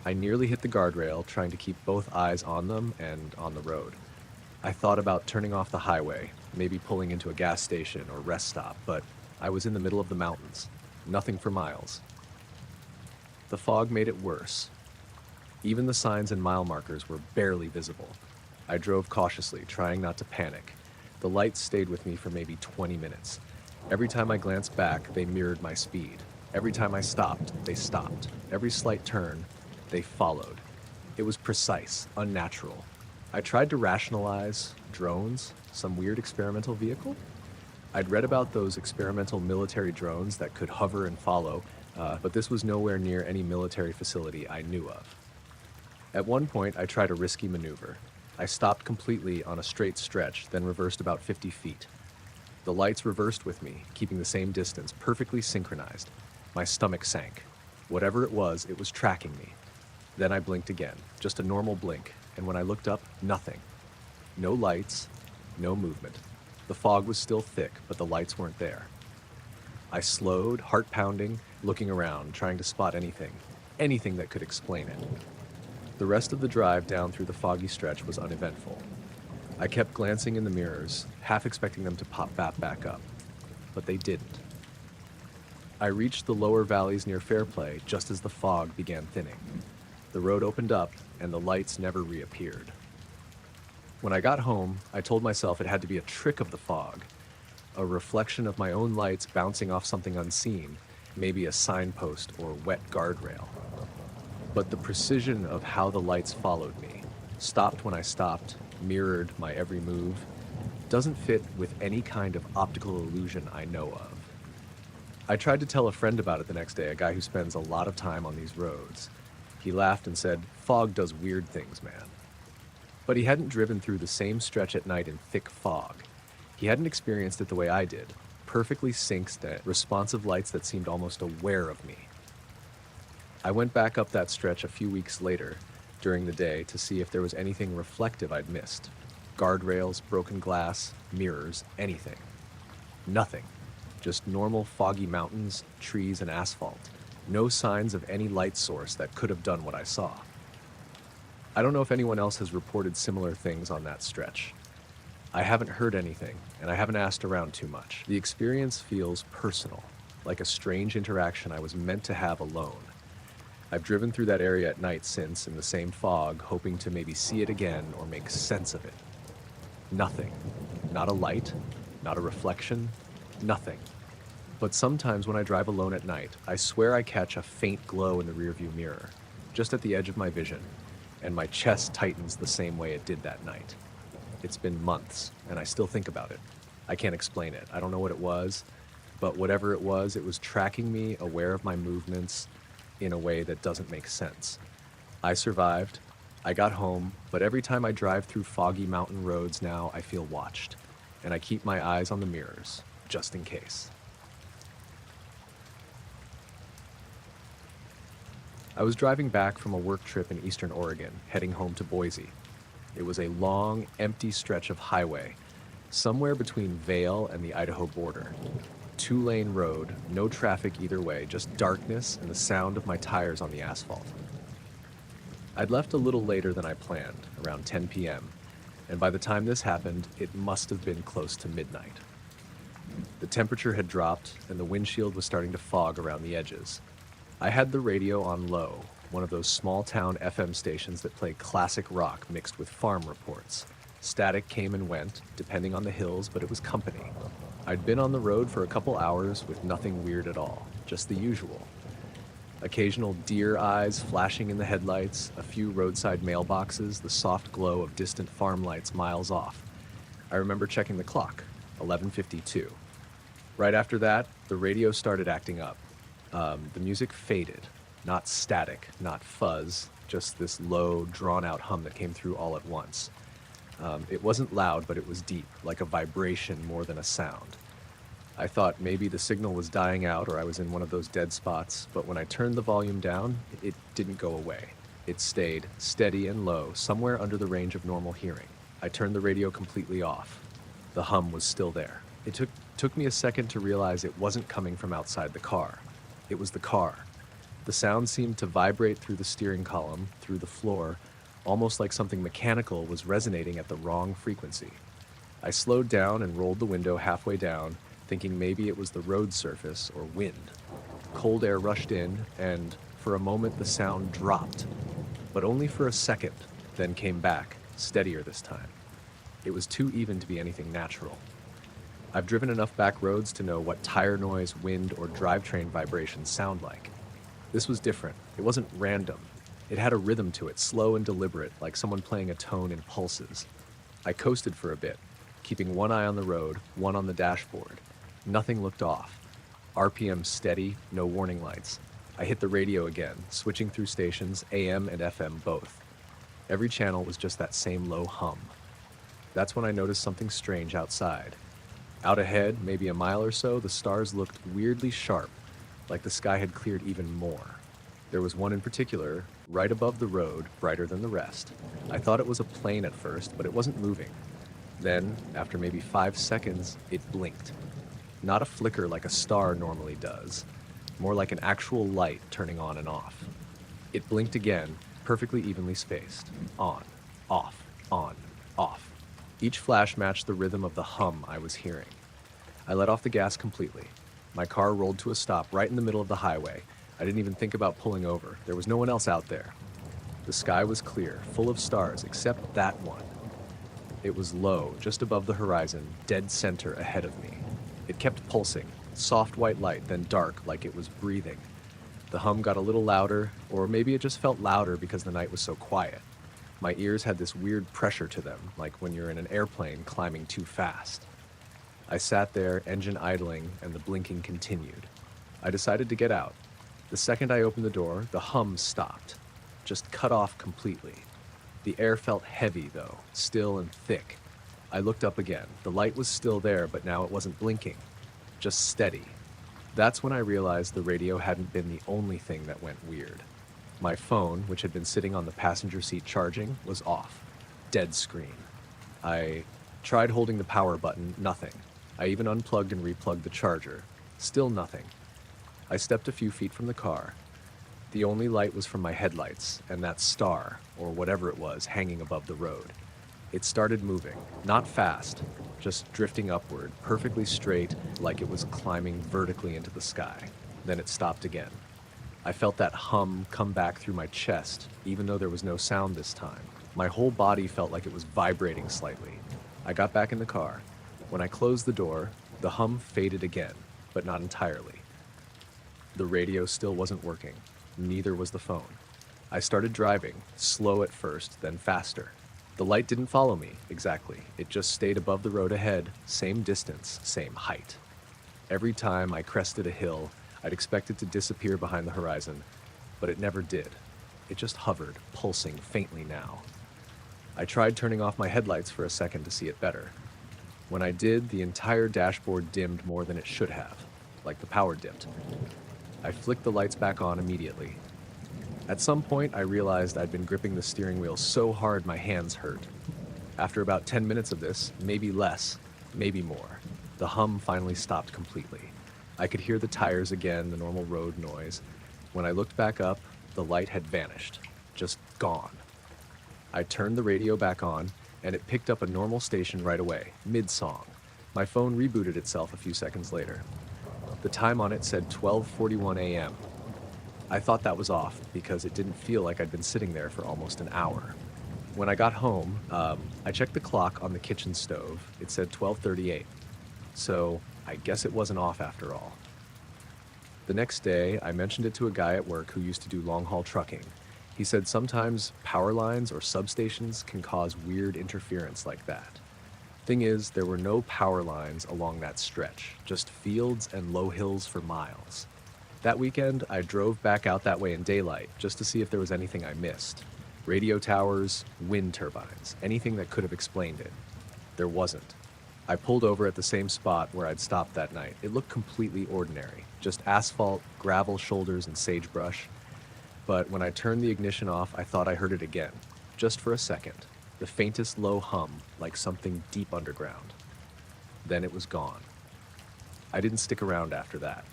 I nearly hit the guardrail, trying to keep both eyes on them and on the road. I thought about turning off the highway, maybe pulling into a gas station or rest stop, but I was in the middle of the mountains, nothing for miles. The fog made it worse. Even the signs and mile markers were barely visible. I drove cautiously, trying not to panic. The lights stayed with me for maybe 20 minutes. Every time I glanced back, they mirrored my speed. Every time I stopped, they stopped. Every slight turn, they followed. It was precise, unnatural. I tried to rationalize drones, some weird experimental vehicle. I'd read about those experimental military drones that could hover and follow, but this was nowhere near any military facility I knew of. At one point, I tried a risky maneuver. I stopped completely on a straight stretch, then reversed about 50 feet. The lights reversed with me, keeping the same distance, perfectly synchronized. My stomach sank. Whatever it was tracking me. Then I blinked again, just a normal blink, and when I looked up, nothing. No lights, no movement. The fog was still thick, but the lights weren't there. I slowed, heart pounding, looking around, trying to spot anything that could explain it. The rest of the drive down through the foggy stretch was uneventful. I kept glancing in the mirrors, half expecting them to pop back up, but they didn't. I reached the lower valleys near Fairplay just as the fog began thinning. The road opened up, and the lights never reappeared. When I got home, I told myself it had to be a trick of the fog, a reflection of my own lights bouncing off something unseen, maybe a signpost or wet guardrail. But the precision of how the lights followed me, stopped when I stopped, mirrored my every move, doesn't fit with any kind of optical illusion I know of. I tried to tell a friend about it the next day, a guy who spends a lot of time on these roads. He laughed and said, "Fog does weird things, man." But he hadn't driven through the same stretch at night in thick fog. He hadn't experienced it the way I did, perfectly synced, responsive lights that seemed almost aware of me. I went back up that stretch a few weeks later, during the day, to see if there was anything reflective I'd missed. Guardrails, broken glass, mirrors, anything. Nothing. Just normal foggy mountains, trees, and asphalt. No signs of any light source that could have done what I saw. I don't know if anyone else has reported similar things on that stretch. I haven't heard anything, and I haven't asked around too much. The experience feels personal, like a strange interaction I was meant to have alone. I've driven through that area at night since, in the same fog, hoping to maybe see it again or make sense of it. Nothing. Not a light, not a reflection, nothing. But sometimes when I drive alone at night, I swear I catch a faint glow in the rearview mirror, just at the edge of my vision, and my chest tightens the same way it did that night. It's been months, and I still think about it. I can't explain it. I don't know what it was, but whatever it was tracking me, aware of my movements in a way that doesn't make sense. I survived. I got home, but every time I drive through foggy mountain roads now, I feel watched, and I keep my eyes on the mirrors, just in case. I was driving back from a work trip in eastern Oregon, heading home to Boise. It was a long, empty stretch of highway, somewhere between Vail and the Idaho border. Two-lane road, no traffic either way, just darkness and the sound of my tires on the asphalt. I'd left a little later than I planned, around 10 p.m., and by the time this happened, it must have been close to midnight. The temperature had dropped, and the windshield was starting to fog around the edges. I had the radio on low, one of those small-town FM stations that play classic rock mixed with farm reports. Static came and went, depending on the hills, but it was company. I'd been on the road for a couple hours with nothing weird at all, just the usual. Occasional deer eyes flashing in the headlights, a few roadside mailboxes, the soft glow of distant farm lights miles off. I remember checking the clock, 11:52. Right after that, the radio started acting up. The music faded, not static, not fuzz, just this low, drawn-out hum that came through all at once. It wasn't loud, but it was deep, like a vibration more than a sound. I thought maybe the signal was dying out or I was in one of those dead spots, but when I turned the volume down, it didn't go away. It stayed steady and low, somewhere under the range of normal hearing. I turned the radio completely off. The hum was still there. It took me a second to realize it wasn't coming from outside the car. It was the car. The sound seemed to vibrate through the steering column, through the floor, almost like something mechanical was resonating at the wrong frequency. I slowed down and rolled the window halfway down, thinking maybe it was the road surface or wind. Cold air rushed in, and for a moment the sound dropped, but only for a second, then came back, steadier this time. It was too even to be anything natural. I've driven enough back roads to know what tire noise, wind, or drivetrain vibrations sound like. This was different. It wasn't random. It had a rhythm to it, slow and deliberate, like someone playing a tone in pulses. I coasted for a bit, keeping one eye on the road, one on the dashboard. Nothing looked off. RPM steady, no warning lights. I hit the radio again, switching through stations, AM and FM both. Every channel was just that same low hum. That's when I noticed something strange outside. Out ahead, maybe a mile or so, the stars looked weirdly sharp, like the sky had cleared even more. There was one in particular, right above the road, brighter than the rest. I thought it was a plane at first, but it wasn't moving. Then, after maybe 5 seconds, it blinked. Not a flicker like a star normally does, more like an actual light turning on and off. It blinked again, perfectly evenly spaced. On, off, on, off. Each flash matched the rhythm of the hum I was hearing. I let off the gas completely. My car rolled to a stop right in the middle of the highway. I didn't even think about pulling over. There was no one else out there. The sky was clear, full of stars, except that one. It was low, just above the horizon, dead center ahead of me. It kept pulsing, soft white light, then dark, like it was breathing. The hum got a little louder, or maybe it just felt louder because the night was so quiet. My ears had this weird pressure to them, like when you're in an airplane climbing too fast. I sat there, engine idling, and the blinking continued. I decided to get out. The second I opened the door, the hum stopped, just cut off completely. The air felt heavy, though, still and thick. I looked up again. The light was still there, but now it wasn't blinking, just steady. That's when I realized the radio hadn't been the only thing that went weird. My phone, which had been sitting on the passenger seat charging, was off. Dead screen. I tried holding the power button, nothing. I even unplugged and replugged the charger. Still nothing. I stepped a few feet from the car. The only light was from my headlights, and that star, or whatever it was, hanging above the road. It started moving, not fast, just drifting upward, perfectly straight, like it was climbing vertically into the sky. Then it stopped again. I felt that hum come back through my chest, even though there was no sound this time. My whole body felt like it was vibrating slightly. I got back in the car. When I closed the door, the hum faded again, but not entirely. The radio still wasn't working. Neither was the phone. I started driving, slow at first, then faster. The light didn't follow me, exactly. It just stayed above the road ahead, same distance, same height. Every time I crested a hill, I'd expect it to disappear behind the horizon, but it never did. It just hovered, pulsing faintly now. I tried turning off my headlights for a second to see it better. When I did, the entire dashboard dimmed more than it should have, like the power dipped. I flicked the lights back on immediately. At some point, I realized I'd been gripping the steering wheel so hard my hands hurt. After about 10 minutes of this, maybe less, maybe more, the hum finally stopped completely. I could hear the tires again, the normal road noise. When I looked back up, the light had vanished, just gone. I turned the radio back on, and it picked up a normal station right away, mid-song. My phone rebooted itself a few seconds later. The time on it said 12:41 a.m. I thought that was off because it didn't feel like I'd been sitting there for almost an hour. When I got home, I checked the clock on the kitchen stove. It said 12:38. So I guess it wasn't off after all. The next day, I mentioned it to a guy at work who used to do long-haul trucking. He said sometimes power lines or substations can cause weird interference like that. Thing is, there were no power lines along that stretch, just fields and low hills for miles. That weekend, I drove back out that way in daylight just to see if there was anything I missed. Radio towers, wind turbines, anything that could have explained it. There wasn't. I pulled over at the same spot where I'd stopped that night. It looked completely ordinary, just asphalt, gravel shoulders, and sagebrush. But when I turned the ignition off, I thought I heard it again, just for a second. The faintest low hum, like something deep underground. Then it was gone. I didn't stick around after that.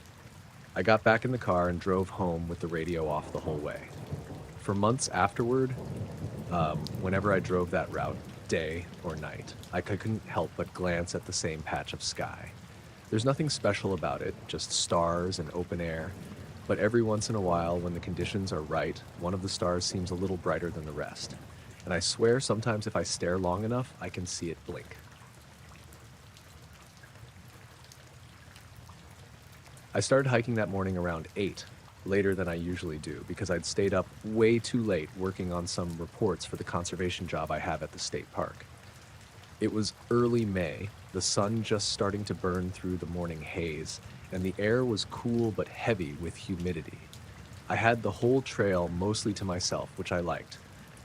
I got back in the car and drove home with the radio off the whole way. For months afterward, whenever I drove that route, day or night, I couldn't help but glance at the same patch of sky. There's nothing special about it, just stars and open air, but every once in a while, when the conditions are right, one of the stars seems a little brighter than the rest. And I swear sometimes if I stare long enough, I can see it blink. I started hiking that morning around 8, later than I usually do, because I'd stayed up way too late working on some reports for the conservation job I have at the state park. It was early May, the sun just starting to burn through the morning haze, and the air was cool but heavy with humidity. I had the whole trail mostly to myself, which I liked.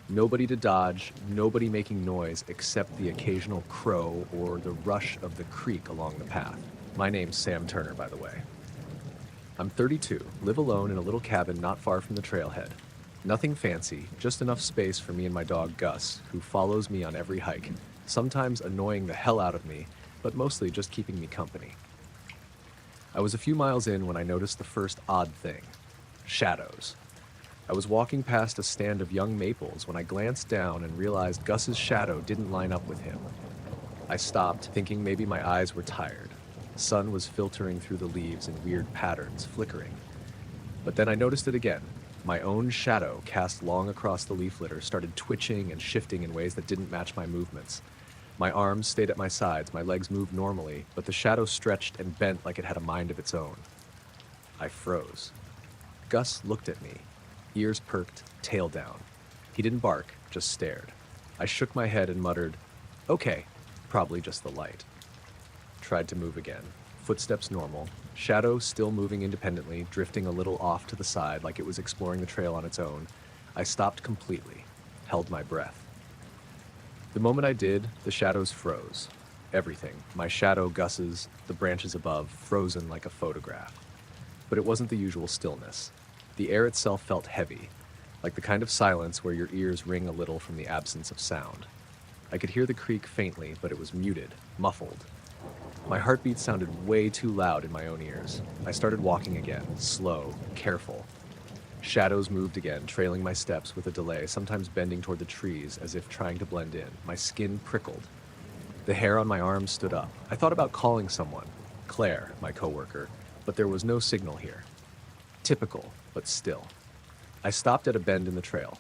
Nobody to dodge, nobody making noise except the occasional crow or the rush of the creek along the path. My name's Sam Turner, by the way. I'm 32, live alone in a little cabin not far from the trailhead. Nothing fancy, just enough space for me and my dog Gus, who follows me on every hike, sometimes annoying the hell out of me, but mostly just keeping me company. I was a few miles in when I noticed the first odd thing: shadows. I was walking past a stand of young maples when I glanced down and realized Gus's shadow didn't line up with him. I stopped, thinking maybe my eyes were tired. Sun was filtering through the leaves in weird patterns, flickering. But then I noticed it again. My own shadow, cast long across the leaf litter, started twitching and shifting in ways that didn't match my movements. My arms stayed at my sides, my legs moved normally, but the shadow stretched and bent like it had a mind of its own. I froze. Gus looked at me, ears perked, tail down. He didn't bark, just stared. I shook my head and muttered, "Okay, probably just the light." Tried to move again. Footsteps normal. Shadow still moving independently, drifting a little off to the side like it was exploring the trail on its own. I stopped completely, held my breath. The moment I did, the shadows froze. Everything, my shadow, Gus's, the branches above, frozen like a photograph. But it wasn't the usual stillness. The air itself felt heavy, like the kind of silence where your ears ring a little from the absence of sound. I could hear the creek faintly, but it was muted, muffled. My heartbeat sounded way too loud in my own ears. I started walking again, slow, careful. Shadows moved again, trailing my steps with a delay, sometimes bending toward the trees as if trying to blend in. My skin prickled. The hair on my arms stood up. I thought about calling someone, Claire, my coworker, but there was no signal here. Typical, but still. I stopped at a bend in the trail.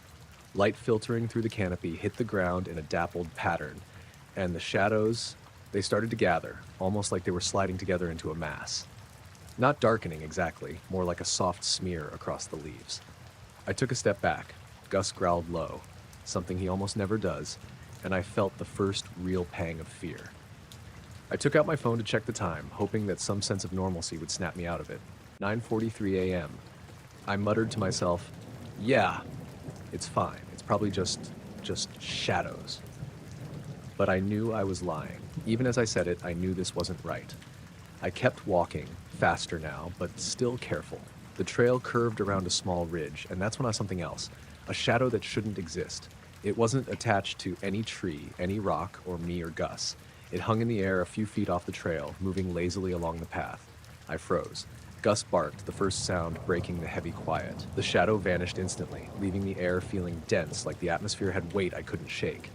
Light filtering through the canopy hit the ground in a dappled pattern, and the They started to gather, almost like they were sliding together into a mass. Not darkening exactly, more like a soft smear across the leaves. I took a step back. Gus growled low, something he almost never does, and I felt the first real pang of fear. I took out my phone to check the time, hoping that some sense of normalcy would snap me out of it. 9:43 a.m. I muttered to myself, yeah, it's fine. It's probably just shadows. But I knew I was lying. Even as I said it, I knew this wasn't right. I kept walking, faster now, but still careful. The trail curved around a small ridge, and that's when I saw something else. A shadow that shouldn't exist. It wasn't attached to any tree, any rock, or me or Gus. It hung in the air a few feet off the trail, moving lazily along the path. I froze. Gus barked, the first sound breaking the heavy quiet. The shadow vanished instantly, leaving the air feeling dense, like the atmosphere had weight I couldn't shake.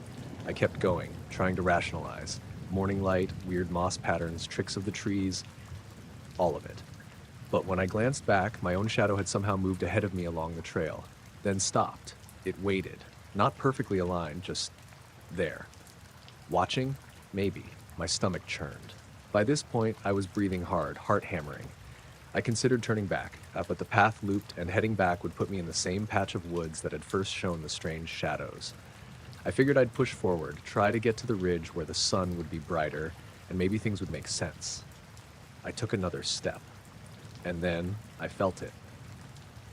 I kept going, trying to rationalize. Morning light, weird moss patterns, tricks of the trees, all of it. But when I glanced back, my own shadow had somehow moved ahead of me along the trail, then stopped. It waited, not perfectly aligned, just there. Watching? Maybe. My stomach churned. By this point, I was breathing hard, heart hammering. I considered turning back, but the path looped, and heading back would put me in the same patch of woods that had first shown the strange shadows. I figured I'd push forward, try to get to the ridge where the sun would be brighter, and maybe things would make sense. I took another step, and then I felt it.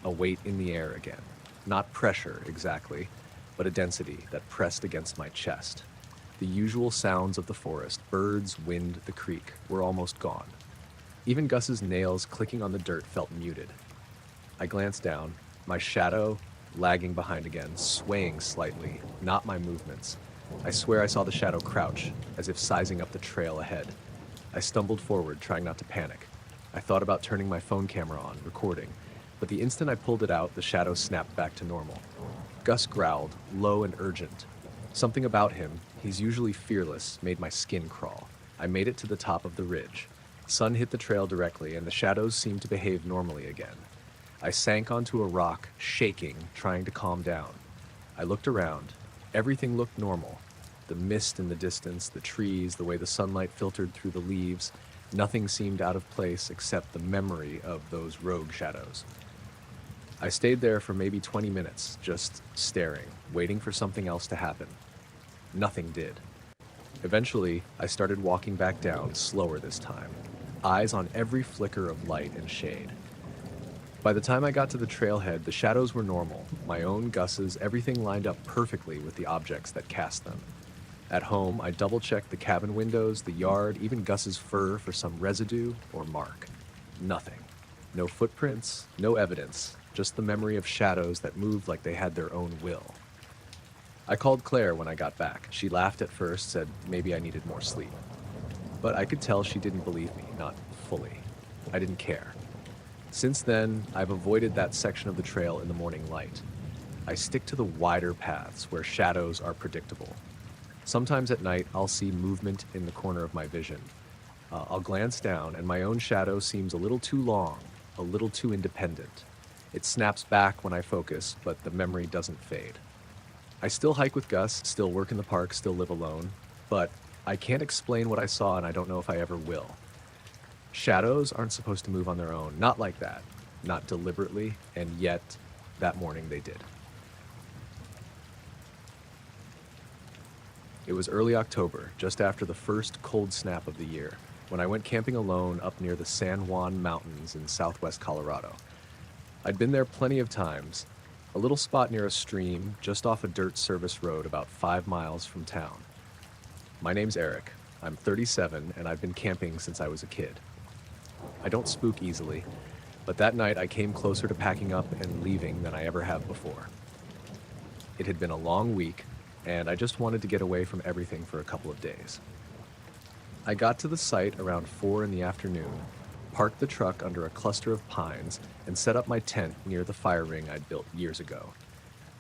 A weight in the air again. Not pressure, exactly, but a density that pressed against my chest. The usual sounds of the forest, birds, wind, the creek, were almost gone. Even Gus's nails clicking on the dirt felt muted. I glanced down, my shadow lagging behind again, swaying slightly, not my movements. I swear I saw the shadow crouch, as if sizing up the trail ahead. I stumbled forward, trying not to panic. I thought about turning my phone camera on, recording, but the instant I pulled it out, the shadow snapped back to normal. Gus growled, low and urgent. Something about him, he's usually fearless, made my skin crawl. I made it to the top of the ridge. Sun hit the trail directly, and the shadows seemed to behave normally again. I sank onto a rock, shaking, trying to calm down. I looked around. Everything looked normal. The mist in the distance, the trees, the way the sunlight filtered through the leaves. Nothing seemed out of place except the memory of those rogue shadows. I stayed there for maybe 20 minutes, just staring, waiting for something else to happen. Nothing did. Eventually, I started walking back down, slower this time, eyes on every flicker of light and shade. By the time I got to the trailhead, the shadows were normal, my own, Gus's, everything lined up perfectly with the objects that cast them. At home, I double-checked the cabin windows, the yard, even Gus's fur for some residue or mark. Nothing. No footprints, no evidence, just the memory of shadows that moved like they had their own will. I called Claire when I got back. She laughed at first, said maybe I needed more sleep. But I could tell she didn't believe me, not fully. I didn't care. Since then, I've avoided that section of the trail in the morning light. I stick to the wider paths where shadows are predictable. Sometimes at night, I'll see movement in the corner of my vision. I'll glance down, and my own shadow seems a little too long, a little too independent. It snaps back when I focus, but the memory doesn't fade. I still hike with Gus, still work in the park, still live alone, but I can't explain what I saw, and I don't know if I ever will. Shadows aren't supposed to move on their own, not like that, not deliberately, and yet, that morning they did. It was early October, just after the first cold snap of the year, when I went camping alone up near the San Juan Mountains in southwest Colorado. I'd been there plenty of times, a little spot near a stream just off a dirt service road about 5 miles from town. My name's Eric. I'm 37, and I've been camping since I was a kid. I don't spook easily, but that night I came closer to packing up and leaving than I ever have before. It had been a long week, and I just wanted to get away from everything for a couple of days. I got to the site around 4 in the afternoon, parked the truck under a cluster of pines, and set up my tent near the fire ring I'd built years ago.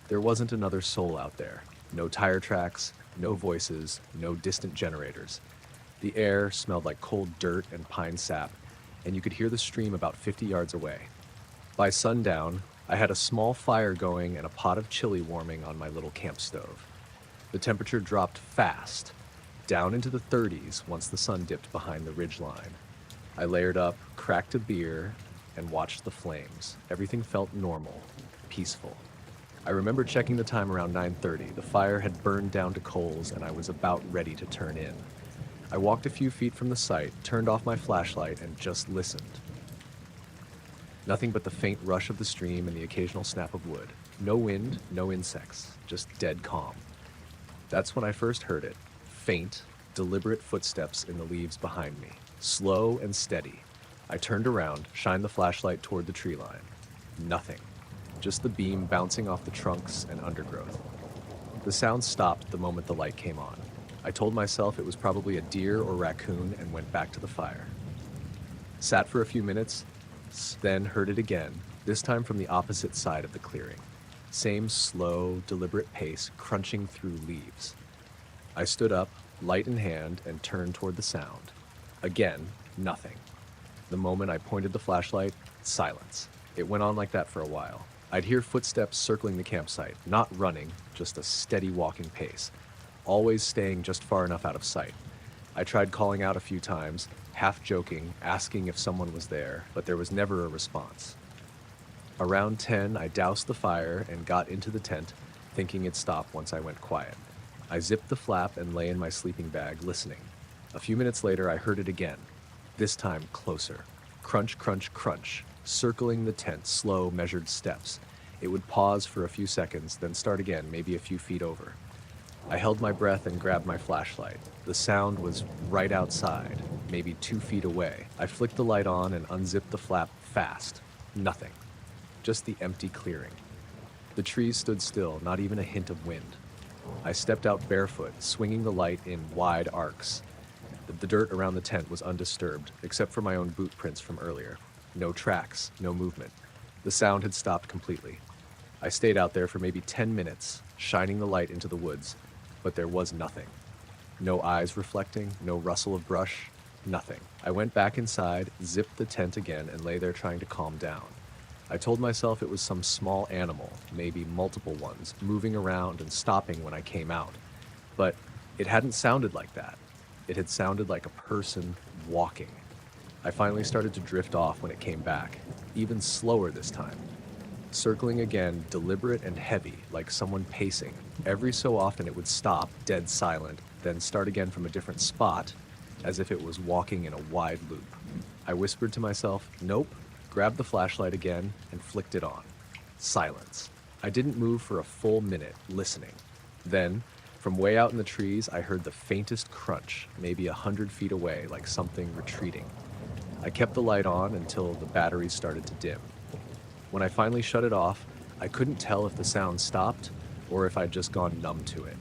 There wasn't another soul out there. No tire tracks, no voices, no distant generators. The air smelled like cold dirt and pine sap, and you could hear the stream about 50 yards away. By sundown, I had a small fire going and a pot of chili warming on my little camp stove. The temperature dropped fast, down into the 30s once the sun dipped behind the ridgeline. I layered up, cracked a beer, and watched the flames. Everything felt normal, peaceful. I remember checking the time around 9:30. The fire had burned down to coals, and I was about ready to turn in. I walked a few feet from the site, turned off my flashlight, and just listened. Nothing but the faint rush of the stream and the occasional snap of wood. No wind, no insects, just dead calm. That's when I first heard it. Faint, deliberate footsteps in the leaves behind me. Slow and steady. I turned around, shined the flashlight toward the tree line. Nothing. Just the beam bouncing off the trunks and undergrowth. The sound stopped the moment the light came on. I told myself it was probably a deer or raccoon and went back to the fire. Sat for a few minutes, then heard it again, this time from the opposite side of the clearing. Same slow, deliberate pace, crunching through leaves. I stood up, light in hand, and turned toward the sound. Again, nothing. The moment I pointed the flashlight, silence. It went on like that for a while. I'd hear footsteps circling the campsite, not running, just a steady walking pace, always staying just far enough out of sight. I tried calling out a few times, half joking, asking if someone was there, but there was never a response. Around 10, I doused the fire and got into the tent, thinking it'd stop once I went quiet. I zipped the flap and lay in my sleeping bag, listening. A few minutes later, I heard it again, this time closer. Crunch, crunch, crunch, circling the tent, slow, measured steps. It would pause for a few seconds, then start again, maybe a few feet over. I held my breath and grabbed my flashlight. The sound was right outside, maybe 2 feet away. I flicked the light on and unzipped the flap fast. Nothing. Just the empty clearing. The trees stood still, not even a hint of wind. I stepped out barefoot, swinging the light in wide arcs. The dirt around the tent was undisturbed, except for my own boot prints from earlier. No tracks, no movement. The sound had stopped completely. I stayed out there for maybe 10 minutes, shining the light into the woods, but there was nothing. No eyes reflecting, no rustle of brush, nothing. I went back inside, zipped the tent again, and lay there trying to calm down. I told myself it was some small animal, maybe multiple ones, moving around and stopping when I came out. But it hadn't sounded like that. It had sounded like a person walking. I finally started to drift off when it came back, even slower this time. Circling again, deliberate and heavy, like someone pacing. Every so often it would stop, dead silent, then start again from a different spot, as if it was walking in a wide loop. I whispered to myself, nope, grabbed the flashlight again, and flicked it on. Silence. I didn't move for a full minute, listening. Then, from way out in the trees, I heard the faintest crunch, maybe 100 feet away, like something retreating. I kept the light on until the batteries started to dim. When I finally shut it off, I couldn't tell if the sound stopped or if I'd just gone numb to it.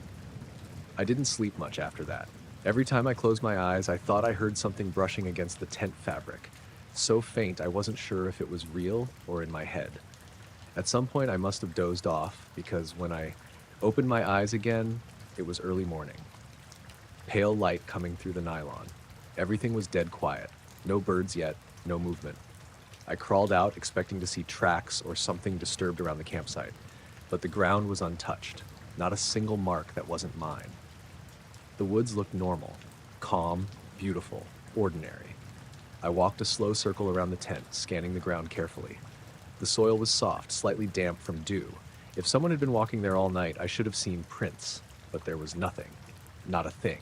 I didn't sleep much after that. Every time I closed my eyes, I thought I heard something brushing against the tent fabric. So faint, I wasn't sure if it was real or in my head. At some point, I must have dozed off because when I opened my eyes again, it was early morning. Pale light coming through the nylon. Everything was dead quiet. No birds yet, no movement. I crawled out, expecting to see tracks or something disturbed around the campsite, but the ground was untouched, not a single mark that wasn't mine. The woods looked normal, calm, beautiful, ordinary. I walked a slow circle around the tent, scanning the ground carefully. The soil was soft, slightly damp from dew. If someone had been walking there all night, I should have seen prints, but there was nothing, not a thing.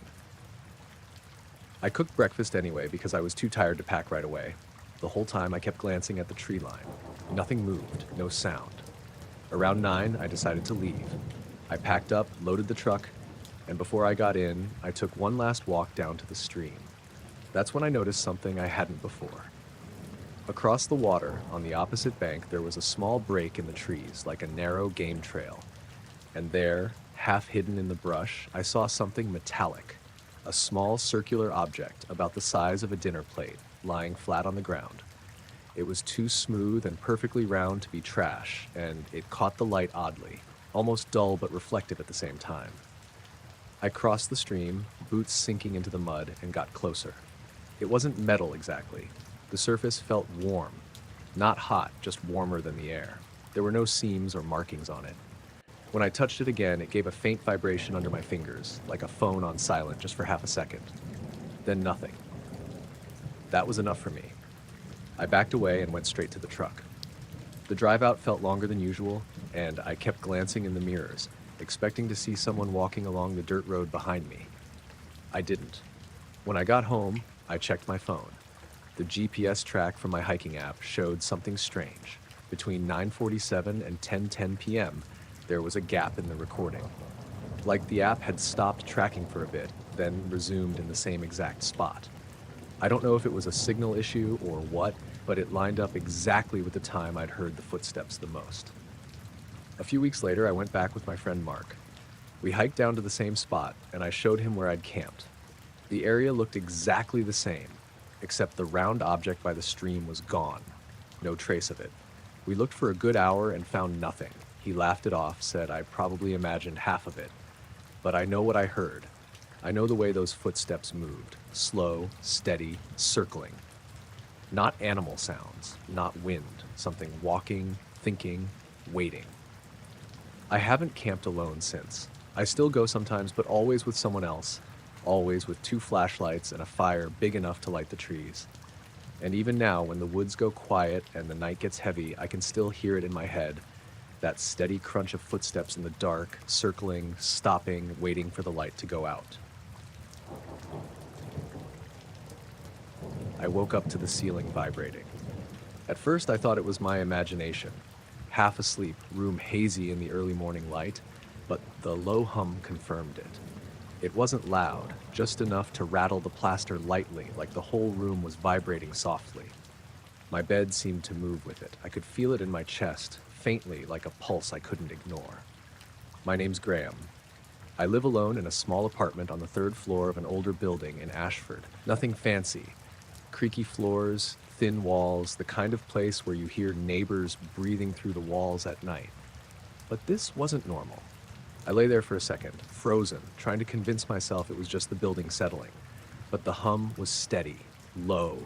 I cooked breakfast anyway because I was too tired to pack right away. The whole time I kept glancing at the tree line. Nothing moved, no sound. Around 9, I decided to leave. I packed up, loaded the truck, and before I got in, I took one last walk down to the stream. That's when I noticed something I hadn't before. Across the water, on the opposite bank, there was a small break in the trees, like a narrow game trail. And there, half hidden in the brush, I saw something metallic, a small circular object about the size of a dinner plate, lying flat on the ground. It was too smooth and perfectly round to be trash, and it caught the light oddly, almost dull but reflective at the same time. I crossed the stream, boots sinking into the mud, and got closer. It wasn't metal exactly. The surface felt warm. Not hot, just warmer than the air. There were no seams or markings on it. When I touched it again, it gave a faint vibration under my fingers, like a phone on silent just for half a second. Then nothing. That was enough for me. I backed away and went straight to the truck. The drive out felt longer than usual, and I kept glancing in the mirrors, expecting to see someone walking along the dirt road behind me. I didn't. When I got home, I checked my phone. The GPS track from my hiking app showed something strange. Between 9:47 and 10:10 p.m., there was a gap in the recording. Like the app had stopped tracking for a bit, then resumed in the same exact spot. I don't know if it was a signal issue or what, but it lined up exactly with the time I'd heard the footsteps the most. A few weeks later, I went back with my friend Mark. We hiked down to the same spot, and I showed him where I'd camped. The area looked exactly the same, except the round object by the stream was gone. No trace of it. We looked for a good hour and found nothing. He laughed it off, said I probably imagined half of it. But I know what I heard. I know the way those footsteps moved. Slow, steady, circling. Not animal sounds, not wind. Something walking, thinking, waiting. I haven't camped alone since. I still go sometimes, but always with someone else. Always with 2 flashlights and a fire big enough to light the trees. And even now, when the woods go quiet and the night gets heavy, I can still hear it in my head. That steady crunch of footsteps in the dark, circling, stopping, waiting for the light to go out. I woke up to the ceiling vibrating. At first, I thought it was my imagination. Half asleep, room hazy in the early morning light, but the low hum confirmed it. It wasn't loud, just enough to rattle the plaster lightly, like the whole room was vibrating softly. My bed seemed to move with it. I could feel it in my chest, faintly, like a pulse I couldn't ignore. My name's Graham. I live alone in a small apartment on the 3rd floor of an older building in Ashford. Nothing fancy. Creaky floors, thin walls, the kind of place where you hear neighbors breathing through the walls at night. But this wasn't normal. I lay there for a second, frozen, trying to convince myself it was just the building settling. But the hum was steady, low,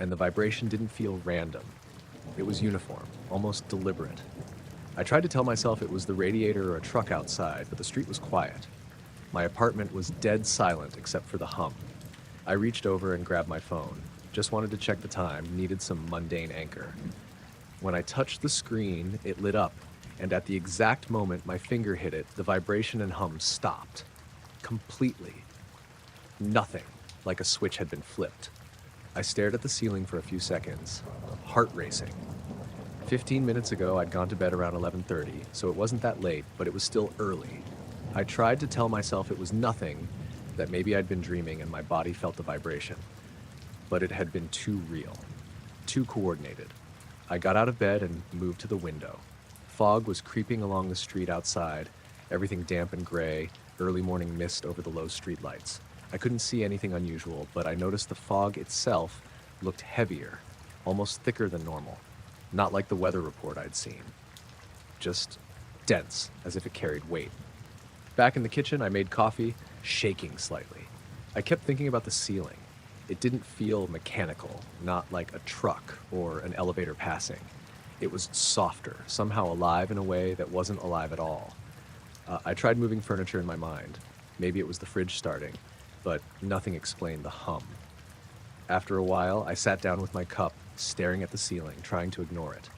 and the vibration didn't feel random. It was uniform, almost deliberate. I tried to tell myself it was the radiator or a truck outside, but the street was quiet. My apartment was dead silent except for the hum. I reached over and grabbed my phone. Just wanted to check the time, needed some mundane anchor. When I touched the screen, it lit up, and at the exact moment my finger hit it, the vibration and hum stopped. Completely. Nothing, like a switch had been flipped. I stared at the ceiling for a few seconds, heart racing. 15 minutes ago, I'd gone to bed around 11:30, so it wasn't that late, but it was still early. I tried to tell myself it was nothing, that maybe I'd been dreaming and my body felt the vibration. But it had been too real, too coordinated. I got out of bed and moved to the window. Fog was creeping along the street outside, everything damp and gray, early morning mist over the low streetlights. I couldn't see anything unusual, but I noticed the fog itself looked heavier, almost thicker than normal. Not like the weather report I'd seen. Just dense, as if it carried weight. Back in the kitchen, I made coffee, shaking slightly. I kept thinking about the ceiling. It didn't feel mechanical, not like a truck or an elevator passing. It was softer, somehow alive in a way that wasn't alive at all. I tried moving furniture in my mind. Maybe it was the fridge starting, but nothing explained the hum. After a while, I sat down with my cup, staring at the ceiling, trying to ignore it.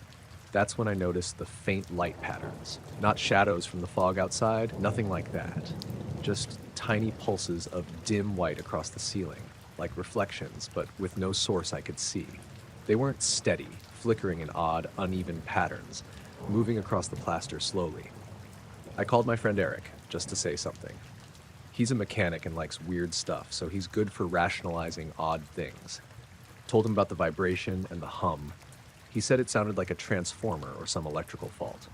That's when I noticed the faint light patterns. Not shadows from the fog outside, nothing like that. Just tiny pulses of dim white across the ceiling, like reflections, but with no source I could see. They weren't steady, flickering in odd, uneven patterns, moving across the plaster slowly. I called my friend Eric, just to say something. He's a mechanic and likes weird stuff, so he's good for rationalizing odd things. Told him about the vibration and the hum. He said it sounded like a transformer or some electrical fault.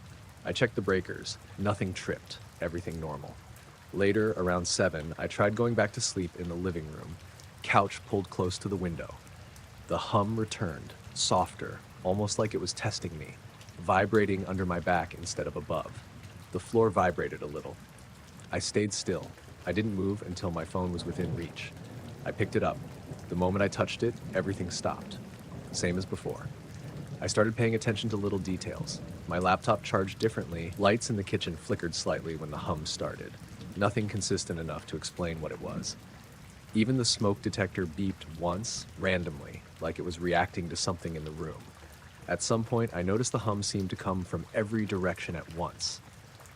I checked the breakers. Nothing tripped. Everything normal. Later, around 7, I tried going back to sleep in the living room. Couch pulled close to the window. The hum returned, softer, almost like it was testing me, vibrating under my back instead of above. The floor vibrated a little. I stayed still. I didn't move until my phone was within reach. I picked it up. The moment I touched it, everything stopped. Same as before. I started paying attention to little details. My laptop charged differently, lights in the kitchen flickered slightly when the hum started. Nothing consistent enough to explain what it was. Even the smoke detector beeped once, randomly, like it was reacting to something in the room. At some point, I noticed the hum seemed to come from every direction at once.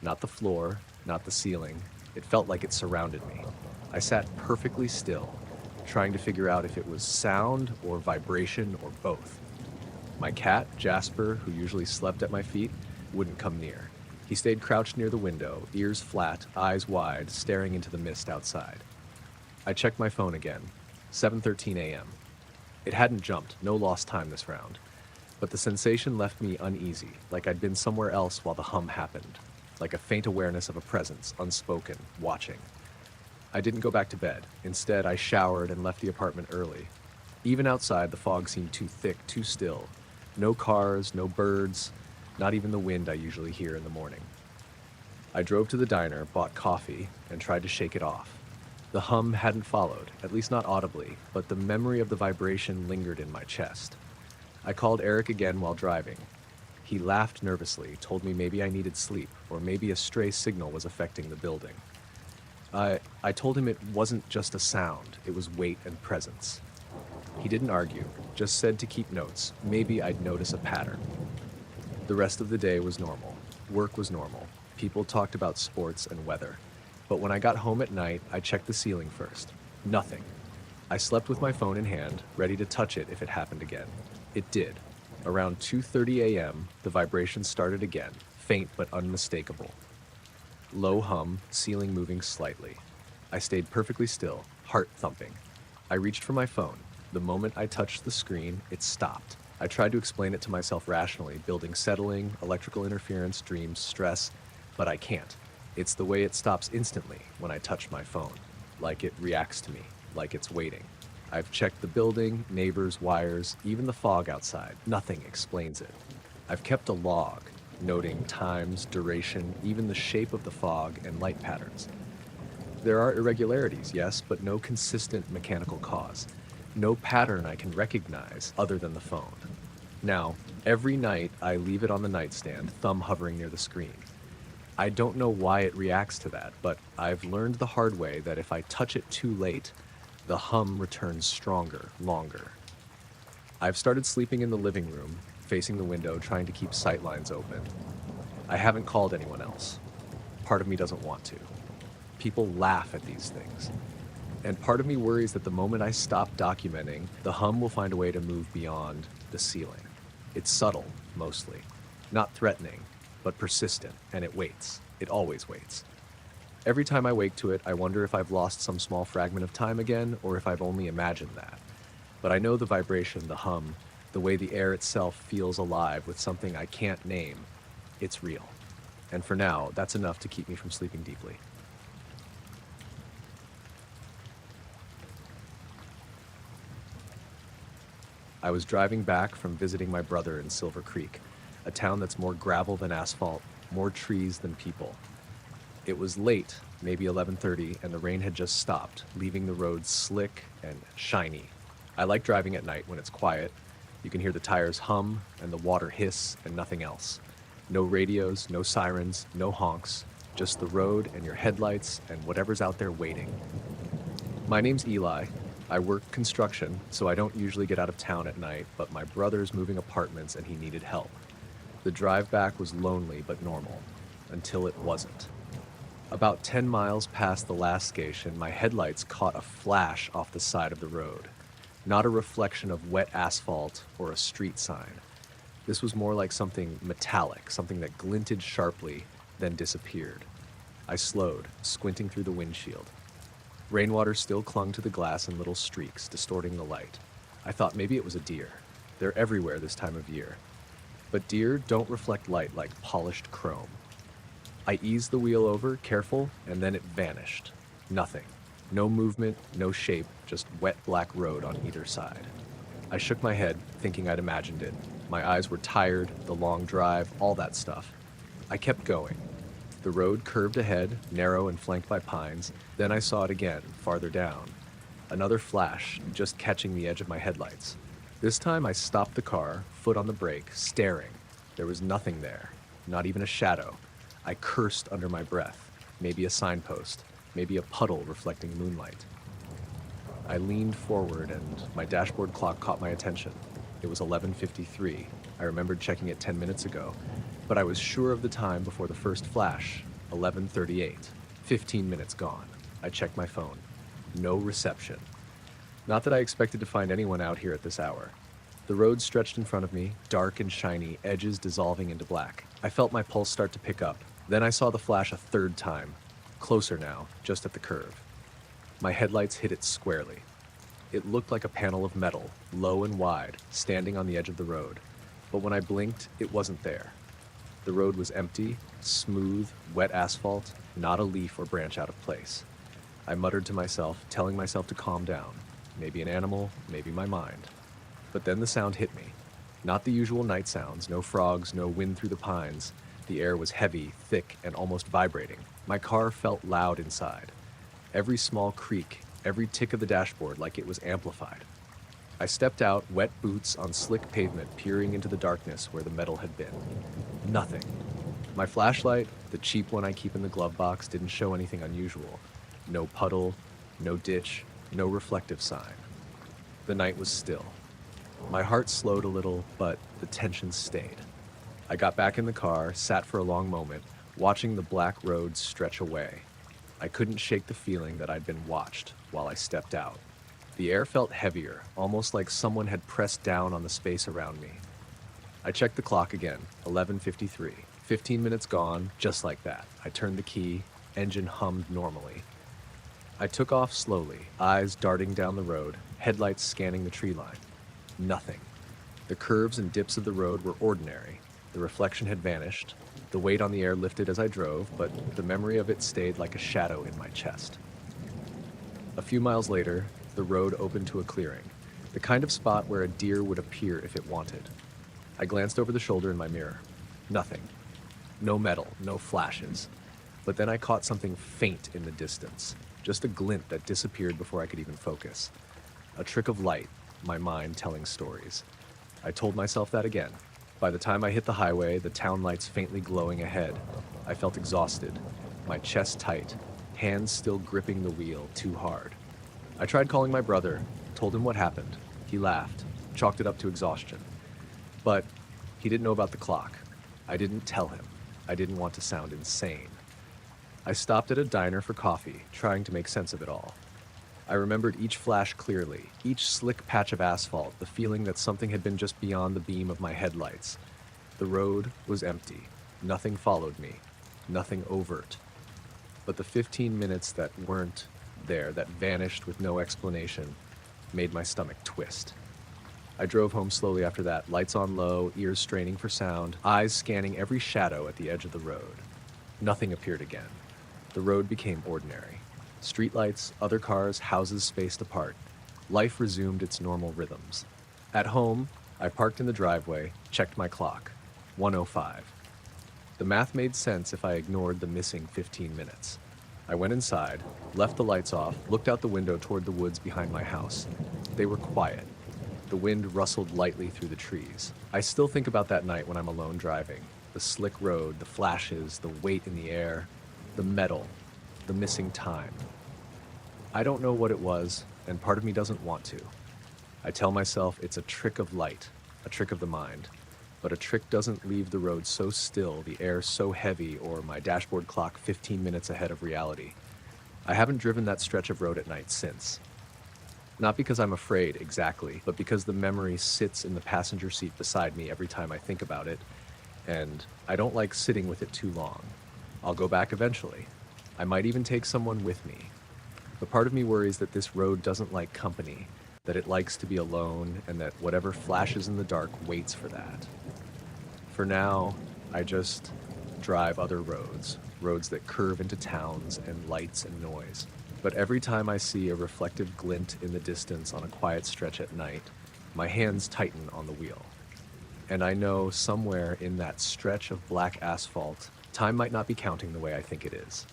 Not the floor, not the ceiling. It felt like it surrounded me. I sat perfectly still, trying to figure out if it was sound or vibration or both. My cat, Jasper, who usually slept at my feet, wouldn't come near. He stayed crouched near the window, ears flat, eyes wide, staring into the mist outside. I checked my phone again. 7:13 a.m. It hadn't jumped, no lost time this round. But the sensation left me uneasy, like I'd been somewhere else while the hum happened, like a faint awareness of a presence, unspoken, watching. I didn't go back to bed. Instead, I showered and left the apartment early. Even outside, the fog seemed too thick, too still. No cars, no birds, not even the wind I usually hear in the morning. I drove to the diner, bought coffee, and tried to shake it off. The hum hadn't followed, at least not audibly, but the memory of the vibration lingered in my chest. I called Eric again while driving. He laughed nervously, told me maybe I needed sleep, or maybe a stray signal was affecting the building. I told him it wasn't just a sound, it was weight and presence. He didn't argue, just said to keep notes. Maybe I'd notice a pattern. The rest of the day was normal. Work was normal. People talked about sports and weather. But when I got home at night, I checked the ceiling first. Nothing. I slept with my phone in hand, ready to touch it if it happened again. It did. Around 2:30 a.m., the vibration started again, faint but unmistakable. Low hum, ceiling moving slightly. I stayed perfectly still, heart thumping. I reached for my phone. The moment I touched the screen, it stopped. I tried to explain it to myself rationally, building settling, electrical interference, dreams, stress, but I can't. It's the way it stops instantly when I touch my phone, like it reacts to me, like it's waiting. I've checked the building, neighbors, wires, even the fog outside. Nothing explains it. I've kept a log, noting times, duration, even the shape of the fog and light patterns. There are irregularities, yes, but no consistent mechanical cause. No pattern I can recognize other than the phone. Now, every night I leave it on the nightstand, thumb hovering near the screen. I don't know why it reacts to that, but I've learned the hard way that if I touch it too late, the hum returns stronger, longer. I've started sleeping in the living room, facing the window, trying to keep sightlines open. I haven't called anyone else. Part of me doesn't want to. People laugh at these things. And part of me worries that the moment I stop documenting, the hum will find a way to move beyond the ceiling. It's subtle, mostly. Not threatening, but persistent, and it waits. It always waits. Every time I wake to it, I wonder if I've lost some small fragment of time again, or if I've only imagined that. But I know the vibration, the hum, the way the air itself feels alive with something I can't name, it's real. And for now, that's enough to keep me from sleeping deeply. I was driving back from visiting my brother in Silver Creek, a town that's more gravel than asphalt, more trees than people. It was late, maybe 11:30, and the rain had just stopped, leaving the roads slick and shiny. I like driving at night when it's quiet. You can hear the tires hum and the water hiss and nothing else. No radios, no sirens, no honks, just the road and your headlights and whatever's out there waiting. My name's Eli. I work construction, so I don't usually get out of town at night, but my brother's moving apartments and he needed help. The drive back was lonely but normal, until it wasn't. About 10 miles past the last station, my headlights caught a flash off the side of the road. Not a reflection of wet asphalt or a street sign. This was more like something metallic, something that glinted sharply, then disappeared. I slowed, squinting through the windshield. Rainwater still clung to the glass in little streaks, distorting the light. I thought maybe it was a deer. They're everywhere this time of year. But deer don't reflect light like polished chrome. I eased the wheel over, careful, and then it vanished. Nothing. No movement, no shape, just wet black road on either side. I shook my head, thinking I'd imagined it. My eyes were tired, the long drive, all that stuff. I kept going. The road curved ahead, narrow and flanked by pines. Then I saw it again, farther down. Another flash, just catching the edge of my headlights. This time I stopped the car, foot on the brake, staring. There was nothing there, not even a shadow. I cursed under my breath. Maybe a signpost, maybe a puddle reflecting moonlight. I leaned forward and my dashboard clock caught my attention. It was 11:53. I remembered checking it 10 minutes ago, but I was sure of the time before the first flash, 11:38. 15 minutes gone. I checked my phone. No reception. Not that I expected to find anyone out here at this hour. The road stretched in front of me, dark and shiny, edges dissolving into black. I felt my pulse start to pick up. Then I saw the flash a third time. Closer now, just at the curve. My headlights hit it squarely. It looked like a panel of metal, low and wide, standing on the edge of the road. But when I blinked, it wasn't there. The road was empty, smooth, wet asphalt, not a leaf or branch out of place. I muttered to myself, telling myself to calm down. Maybe an animal, maybe my mind. But then the sound hit me. Not the usual night sounds, no frogs, no wind through the pines. The air was heavy, thick, and almost vibrating. My car felt loud inside. Every small creak, every tick of the dashboard like it was amplified. I stepped out, wet boots on slick pavement, peering into the darkness where the metal had been. Nothing. My flashlight, the cheap one I keep in the glove box, didn't show anything unusual. No puddle, no ditch, no reflective sign. The night was still. My heart slowed a little, but the tension stayed. I got back in the car, sat for a long moment, watching the black road stretch away. I couldn't shake the feeling that I'd been watched while I stepped out. The air felt heavier, almost like someone had pressed down on the space around me. I checked the clock again, 11:53. 15 minutes gone, just like that. I turned the key, engine hummed normally. I took off slowly, eyes darting down the road, headlights scanning the tree line. Nothing. The curves and dips of the road were ordinary. The reflection had vanished. The weight on the air lifted as I drove, but the memory of it stayed like a shadow in my chest. A few miles later, the road opened to a clearing, the kind of spot where a deer would appear if it wanted. I glanced over the shoulder in my mirror. Nothing. No metal, no flashes. But then I caught something faint in the distance, just a glint that disappeared before I could even focus. A trick of light, my mind telling stories. I told myself that again. By the time I hit the highway, the town lights faintly glowing ahead, I felt exhausted, my chest tight, hands still gripping the wheel too hard. I tried calling my brother, told him what happened. He laughed, chalked it up to exhaustion. But he didn't know about the clock. I didn't tell him. I didn't want to sound insane. I stopped at a diner for coffee, trying to make sense of it all. I remembered each flash clearly, each slick patch of asphalt, the feeling that something had been just beyond the beam of my headlights. The road was empty. Nothing followed me. Nothing overt. But the 15 minutes that weren't there, that vanished with no explanation, made my stomach twist. I drove home slowly after that, lights on low, ears straining for sound, eyes scanning every shadow at the edge of the road. Nothing appeared again. The road became ordinary. Streetlights, other cars, houses spaced apart. Life resumed its normal rhythms. At home, I parked in the driveway, checked my clock. 1:05. The math made sense if I ignored the missing 15 minutes. I went inside, left the lights off, looked out the window toward the woods behind my house. They were quiet. The wind rustled lightly through the trees. I still think about that night when I'm alone driving. The slick road, the flashes, the weight in the air, the metal, the missing time. I don't know what it was, and part of me doesn't want to. I tell myself it's a trick of light, a trick of the mind. But a trick doesn't leave the road so still, the air so heavy, or my dashboard clock 15 minutes ahead of reality. I haven't driven that stretch of road at night since. Not because I'm afraid, exactly, but because the memory sits in the passenger seat beside me every time I think about it, and I don't like sitting with it too long. I'll go back eventually. I might even take someone with me. But part of me worries that this road doesn't like company, that it likes to be alone, and that whatever flashes in the dark waits for that. For now, I just drive other roads, roads that curve into towns and lights and noise. But every time I see a reflective glint in the distance on a quiet stretch at night, my hands tighten on the wheel. And I know somewhere in that stretch of black asphalt, time might not be counting the way I think it is.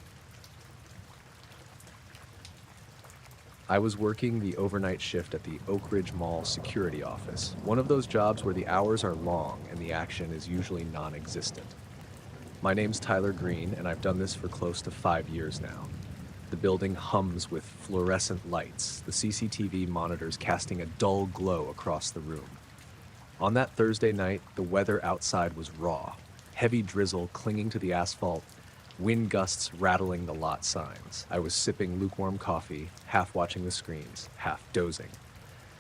I was working the overnight shift at the Oak Ridge Mall security office, one of those jobs where the hours are long and the action is usually non-existent. My name's Tyler Green, and I've done this for close to 5 years now. The building hums with fluorescent lights, the CCTV monitors casting a dull glow across the room. On that Thursday night, the weather outside was raw, heavy drizzle clinging to the asphalt, wind gusts rattling the lot signs. I was sipping lukewarm coffee, half watching the screens, half dozing.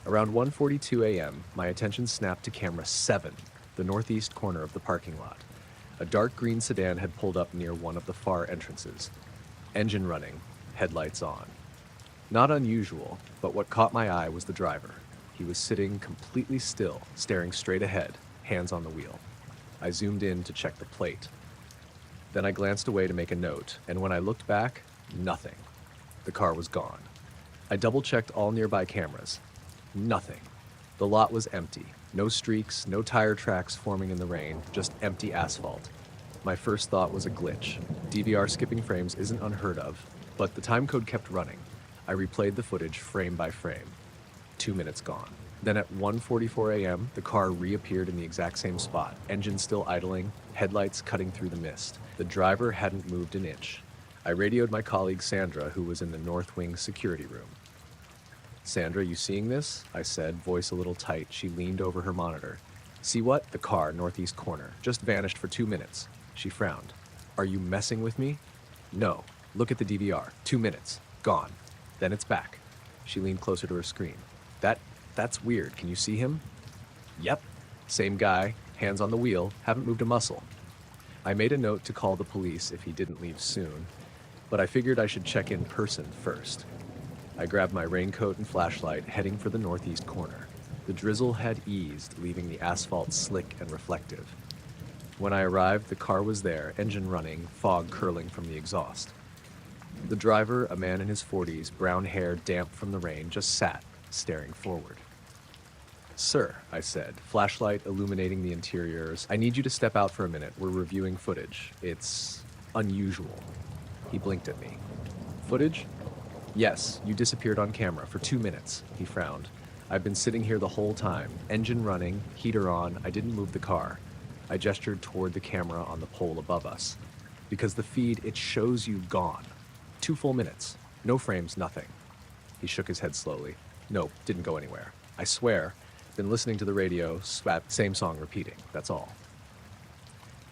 Around 1:42 a.m., my attention snapped to camera 7, the northeast corner of the parking lot. A dark green sedan had pulled up near one of the far entrances. Engine running, headlights on. Not unusual, but what caught my eye was the driver. He was sitting completely still, staring straight ahead, hands on the wheel. I zoomed in to check the plate. Then I glanced away to make a note, and when I looked back, nothing. The car was gone. I double-checked all nearby cameras. Nothing. The lot was empty. No streaks, no tire tracks forming in the rain, just empty asphalt. My first thought was a glitch. DVR skipping frames isn't unheard of, but the timecode kept running. I replayed the footage frame by frame. 2 minutes gone. Then at 1:44 a.m., the car reappeared in the exact same spot, engine still idling, headlights cutting through the mist. The driver hadn't moved an inch. I radioed my colleague Sandra, who was in the North Wing security room. "Sandra, you seeing this?" I said, voice a little tight. She leaned over her monitor. "See what? The car, northeast corner. Just vanished for 2 minutes." She frowned. "Are you messing with me?" "No. Look at the DVR. 2 minutes. Gone. Then it's back." She leaned closer to her screen. That's weird. Can you see him?" "Yep. Same guy, hands on the wheel, haven't moved a muscle." I made a note to call the police if he didn't leave soon, but I figured I should check in person first. I grabbed my raincoat and flashlight, heading for the northeast corner. The drizzle had eased, leaving the asphalt slick and reflective. When I arrived, the car was there, engine running, fog curling from the exhaust. The driver, a man in his 40s, brown hair damp from the rain, just sat, staring forward. "Sir," I said, flashlight illuminating the interiors, "I need you to step out for a minute. We're reviewing footage. It's unusual." He blinked at me. "Footage?" "Yes, you disappeared on camera for 2 minutes." He frowned. "I've been sitting here the whole time. Engine running, heater on. I didn't move the car." I gestured toward the camera on the pole above us. "Because the feed, it shows you gone. 2 full minutes. No frames, nothing." He shook his head slowly. "Nope, didn't go anywhere. I swear. Been listening to the radio, same song repeating. That's all."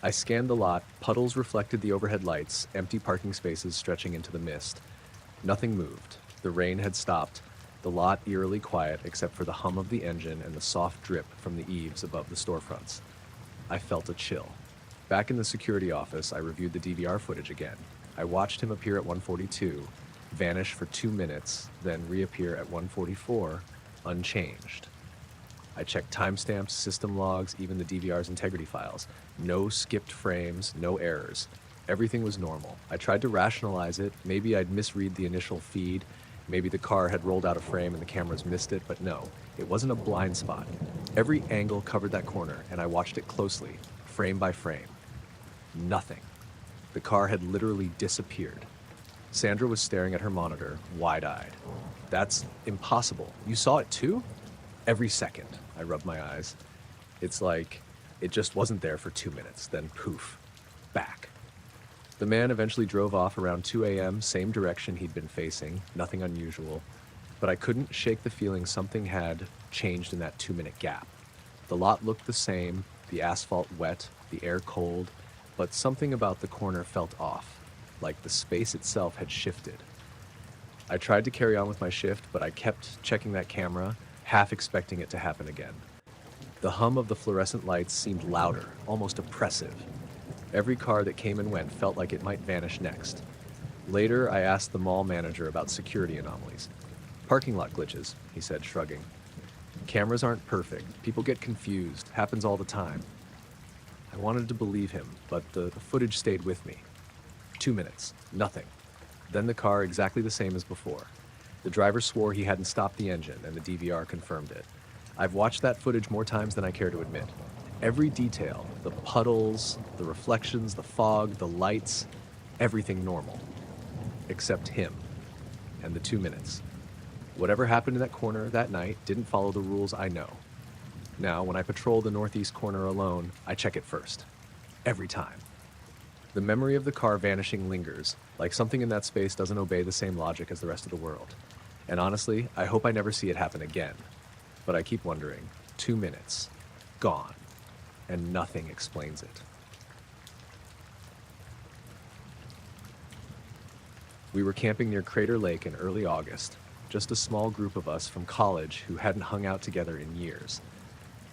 I scanned the lot. Puddles reflected the overhead lights, empty parking spaces stretching into the mist. Nothing moved. The rain had stopped. The lot eerily quiet except for the hum of the engine and the soft drip from the eaves above the storefronts. I felt a chill. Back in the security office, I reviewed the DVR footage again. I watched him appear at 1:42, vanish for 2 minutes, then reappear at 1:44, unchanged. I checked timestamps, system logs, even the DVR's integrity files. No skipped frames, no errors. Everything was normal. I tried to rationalize it. Maybe I'd misread the initial feed. Maybe the car had rolled out a frame and the cameras missed it, but no, it wasn't a blind spot. Every angle covered that corner, and I watched it closely, frame by frame. Nothing. The car had literally disappeared. Sandra was staring at her monitor, wide-eyed. "That's impossible. You saw it too?" "Every second." I rubbed my eyes. "It's like it just wasn't there for 2 minutes, then poof, back." The man eventually drove off around 2 a.m., same direction he'd been facing, nothing unusual. But I couldn't shake the feeling something had changed in that 2-minute gap. The lot looked the same, the asphalt wet, the air cold, but something about the corner felt off, like the space itself had shifted. I tried to carry on with my shift, but I kept checking that camera, half expecting it to happen again. The hum of the fluorescent lights seemed louder, almost oppressive. Every car that came and went felt like it might vanish next. Later, I asked the mall manager about security anomalies. "Parking lot glitches," he said, shrugging. "Cameras aren't perfect. People get confused. Happens all the time." I wanted to believe him, but the footage stayed with me. 2 minutes. Nothing. Then the car exactly the same as before. The driver swore he hadn't stopped the engine, and the DVR confirmed it. I've watched that footage more times than I care to admit. Every detail, the puddles, the reflections, the fog, the lights, everything normal. Except him. And the 2 minutes. Whatever happened in that corner that night didn't follow the rules I know. Now, when I patrol the northeast corner alone, I check it first. Every time. The memory of the car vanishing lingers, like something in that space doesn't obey the same logic as the rest of the world. And honestly, I hope I never see it happen again. But I keep wondering, 2 minutes, gone, and nothing explains it. We were camping near Crater Lake in early August, just a small group of us from college who hadn't hung out together in years.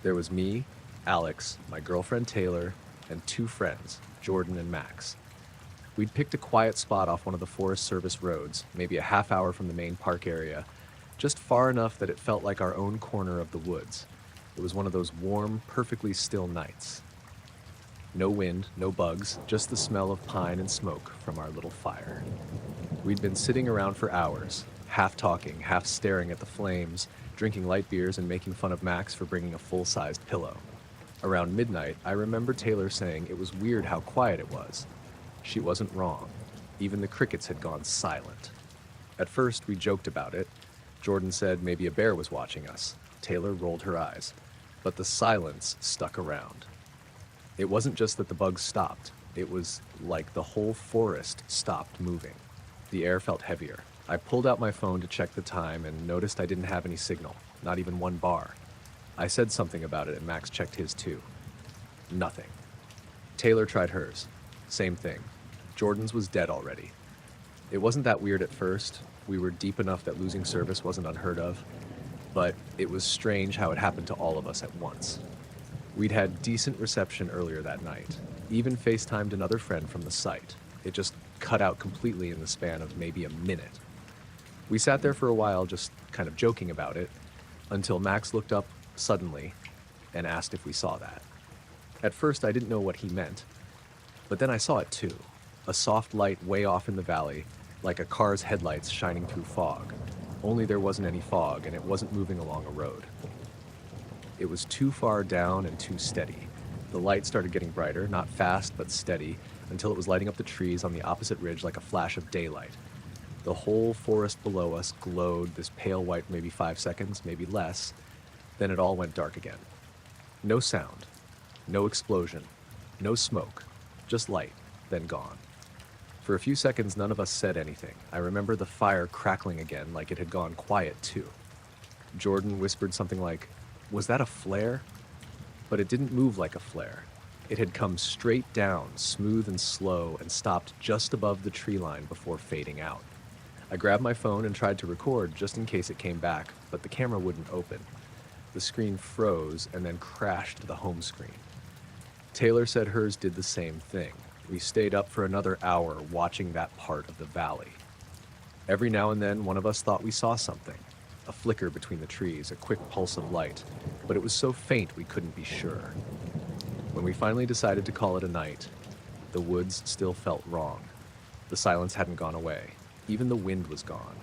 There was me, Alex, my girlfriend Taylor, and 2 friends, Jordan and Max. We'd picked a quiet spot off one of the Forest Service roads, maybe a half hour from the main park area, just far enough that it felt like our own corner of the woods. It was one of those warm, perfectly still nights. No wind, no bugs, just the smell of pine and smoke from our little fire. We'd been sitting around for hours, half talking, half staring at the flames, drinking light beers and making fun of Max for bringing a full-sized pillow. Around midnight, I remember Taylor saying it was weird how quiet it was. She wasn't wrong. Even the crickets had gone silent. At first, we joked about it. Jordan said maybe a bear was watching us. Taylor rolled her eyes. But the silence stuck around. It wasn't just that the bugs stopped. It was like the whole forest stopped moving. The air felt heavier. I pulled out my phone to check the time and noticed I didn't have any signal, not even one bar. I said something about it and Max checked his too. Nothing. Taylor tried hers. Same thing. Jordan's was dead already. It wasn't that weird at first. We were deep enough that losing service wasn't unheard of. But it was strange how it happened to all of us at once. We'd had decent reception earlier that night. Even FaceTimed another friend from the site. It just cut out completely in the span of maybe a minute. We sat there for a while just kind of joking about it, until Max looked up suddenly and asked if we saw that. At first I didn't know what he meant, but then I saw it too. A soft light way off in the valley, like a car's headlights shining through fog. Only there wasn't any fog and it wasn't moving along a road. It was too far down and too steady. The light started getting brighter, not fast but steady, until it was lighting up the trees on the opposite ridge like a flash of daylight. The whole forest below us glowed this pale white, maybe 5 seconds, maybe less. Then it all went dark again. No sound, no explosion, no smoke, just light, then gone. For a few seconds, none of us said anything. I remember the fire crackling again, like it had gone quiet too. Jordan whispered something like, "Was that a flare?" But it didn't move like a flare. It had come straight down, smooth and slow, and stopped just above the tree line before fading out. I grabbed my phone and tried to record just in case it came back, but the camera wouldn't open. The screen froze and then crashed to the home screen. Taylor said hers did the same thing. We stayed up for another hour watching that part of the valley. Every now and then, one of us thought we saw something. A flicker between the trees, a quick pulse of light, but it was so faint we couldn't be sure. When we finally decided to call it a night, the woods still felt wrong. The silence hadn't gone away. Even the wind was gone.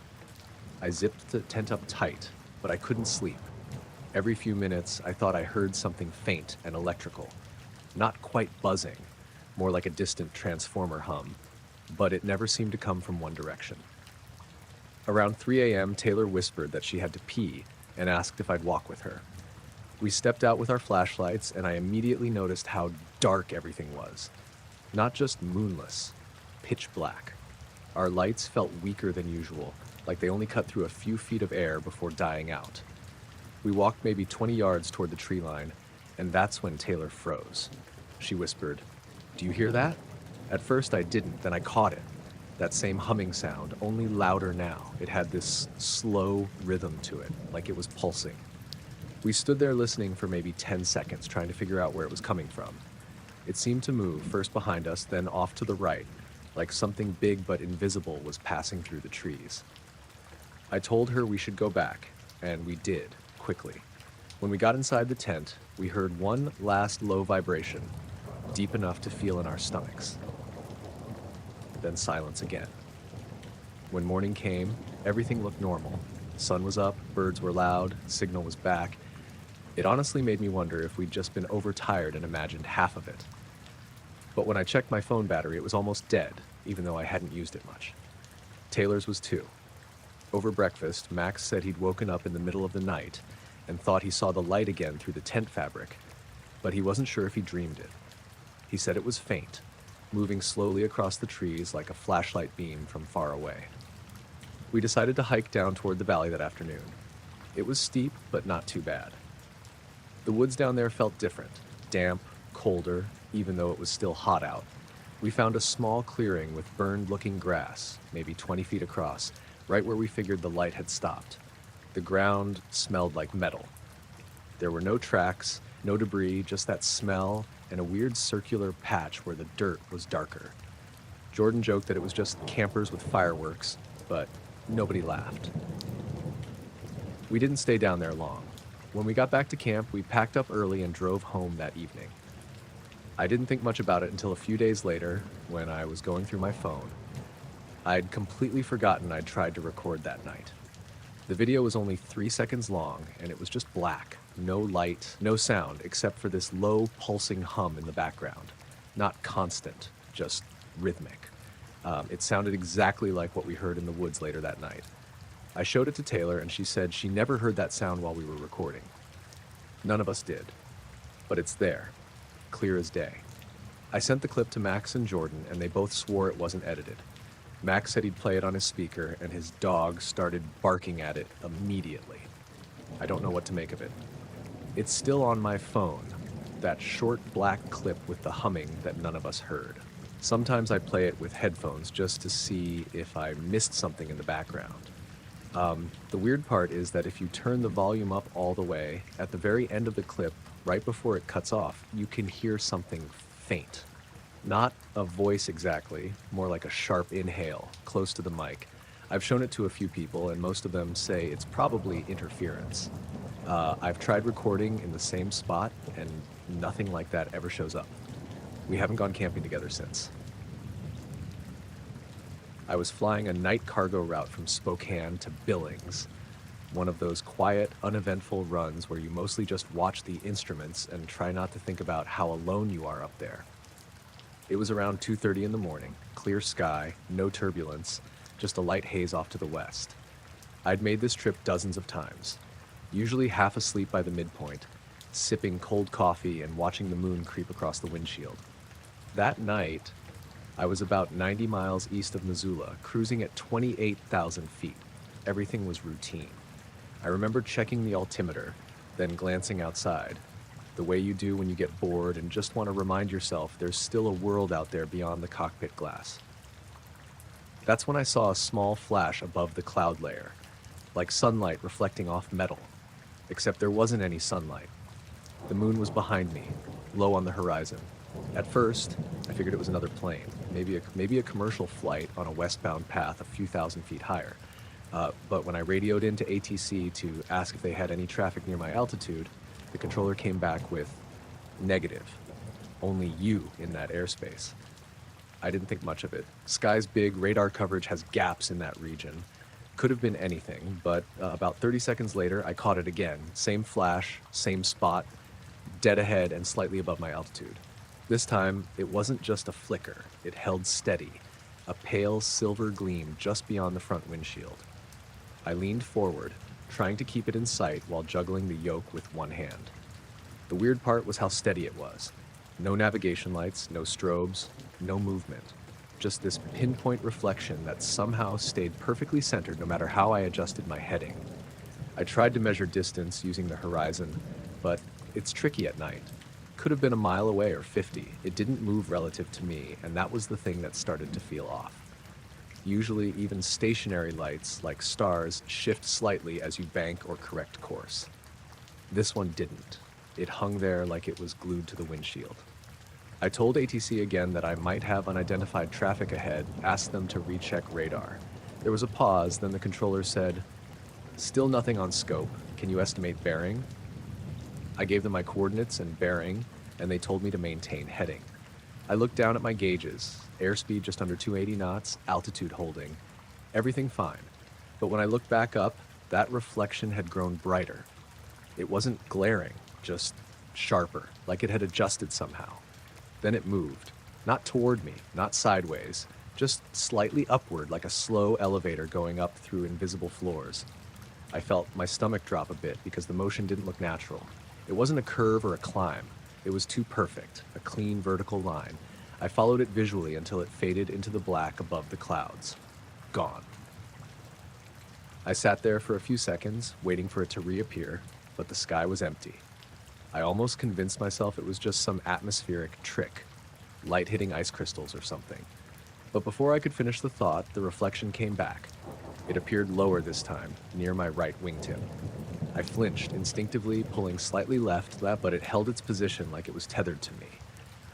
I zipped the tent up tight, but I couldn't sleep. Every few minutes, I thought I heard something faint and electrical. Not quite buzzing, more like a distant transformer hum, but it never seemed to come from one direction. Around 3 a.m., Taylor whispered that she had to pee and asked if I'd walk with her. We stepped out with our flashlights, and I immediately noticed how dark everything was. Not just moonless, pitch black. Our lights felt weaker than usual, like they only cut through a few feet of air before dying out. We walked maybe 20 yards toward the tree line, and that's when Taylor froze. She whispered, "Do you hear that?" At first I didn't, then I caught it. That same humming sound, only louder now. It had this slow rhythm to it, like it was pulsing. We stood there listening for maybe 10 seconds, trying to figure out where it was coming from. It seemed to move, first behind us, then off to the right, like something big but invisible was passing through the trees. I told her we should go back, and we did, quickly. When we got inside the tent, we heard one last low vibration, deep enough to feel in our stomachs. Then silence again. When morning came, everything looked normal. Sun was up, birds were loud, signal was back. It honestly made me wonder if we'd just been overtired and imagined half of it. But when I checked my phone battery, it was almost dead, even though I hadn't used it much. Taylor's was too. Over breakfast, Max said he'd woken up in the middle of the night and thought he saw the light again through the tent fabric, but he wasn't sure if he dreamed it. He said it was faint, moving slowly across the trees like a flashlight beam from far away. We decided to hike down toward the valley that afternoon. It was steep, but not too bad. The woods down there felt different, damp, colder, even though it was still hot out. We found a small clearing with burned-looking grass, maybe 20 feet across, right where we figured the light had stopped. The ground smelled like metal. There were no tracks, no debris, just that smell and a weird circular patch where the dirt was darker. Jordan joked that it was just campers with fireworks, but nobody laughed. We didn't stay down there long. When we got back to camp, we packed up early and drove home that evening. I didn't think much about it until a few days later when I was going through my phone. I'd completely forgotten I'd tried to record that night. The video was only 3 seconds long, and it was just black. No light, no sound, except for this low, pulsing hum in the background. Not constant, just rhythmic. It sounded exactly like what we heard in the woods later that night. I showed it to Taylor, and she said she never heard that sound while we were recording. None of us did. But it's there, clear as day. I sent the clip to Max and Jordan, and they both swore it wasn't edited. Max said he'd play it on his speaker, and his dog started barking at it immediately. I don't know what to make of it. It's still on my phone, that short black clip with the humming that none of us heard. Sometimes I play it with headphones just to see if I missed something in the background. The weird part is that if you turn the volume up all the way, at the very end of the clip, right before it cuts off, you can hear something faint. Not a voice exactly, more like a sharp inhale, close to the mic. I've shown it to a few people, and most of them say it's probably interference. I've tried recording in the same spot, and nothing like that ever shows up. We haven't gone camping together since. I was flying a night cargo route from Spokane to Billings, one of those quiet, uneventful runs where you mostly just watch the instruments and try not to think about how alone you are up there. It was around 2:30 in the morning, clear sky, no turbulence, just a light haze off to the west. I'd made this trip dozens of times, usually half asleep by the midpoint, sipping cold coffee and watching the moon creep across the windshield. That night, I was about 90 miles east of Missoula, cruising at 28,000 feet. Everything was routine. I remember checking the altimeter, then glancing outside, the way you do when you get bored and just want to remind yourself there's still a world out there beyond the cockpit glass. That's when I saw a small flash above the cloud layer, like sunlight reflecting off metal, except there wasn't any sunlight. The moon was behind me, low on the horizon. At first, I figured it was another plane, maybe a commercial flight on a westbound path a few thousand feet higher. But when I radioed into ATC to ask if they had any traffic near my altitude, the controller came back with negative. Only you in that airspace. I didn't think much of it. Sky's big, radar coverage has gaps in that region. Could have been anything, but about 30 seconds later, I caught it again. Same flash, same spot, dead ahead and slightly above my altitude. This time, it wasn't just a flicker. It held steady, a pale silver gleam just beyond the front windshield. I leaned forward, trying to keep it in sight while juggling the yoke with one hand. The weird part was how steady it was. No navigation lights, no strobes, no movement. Just this pinpoint reflection that somehow stayed perfectly centered no matter how I adjusted my heading. I tried to measure distance using the horizon, but it's tricky at night. Could have been a mile away or 50. It didn't move relative to me, and that was the thing that started to feel off. Usually, even stationary lights, like stars, shift slightly as you bank or correct course. This one didn't. It hung there like it was glued to the windshield. I told ATC again that I might have unidentified traffic ahead, asked them to recheck radar. There was a pause, then the controller said, "Still nothing on scope. Can you estimate bearing?" I gave them my coordinates and bearing, and they told me to maintain heading. I looked down at my gauges, airspeed just under 280 knots, altitude holding, everything fine. But when I looked back up, that reflection had grown brighter. It wasn't glaring, just sharper, like it had adjusted somehow. Then it moved, not toward me, not sideways, just slightly upward like a slow elevator going up through invisible floors. I felt my stomach drop a bit because the motion didn't look natural. It wasn't a curve or a climb. It was too perfect, a clean vertical line. I followed it visually until it faded into the black above the clouds. Gone. I sat there for a few seconds, waiting for it to reappear, but the sky was empty. I almost convinced myself it was just some atmospheric trick, light hitting ice crystals or something. But before I could finish the thought, the reflection came back. It appeared lower this time, near my right wingtip. I flinched, instinctively pulling slightly left, but it held its position like it was tethered to me.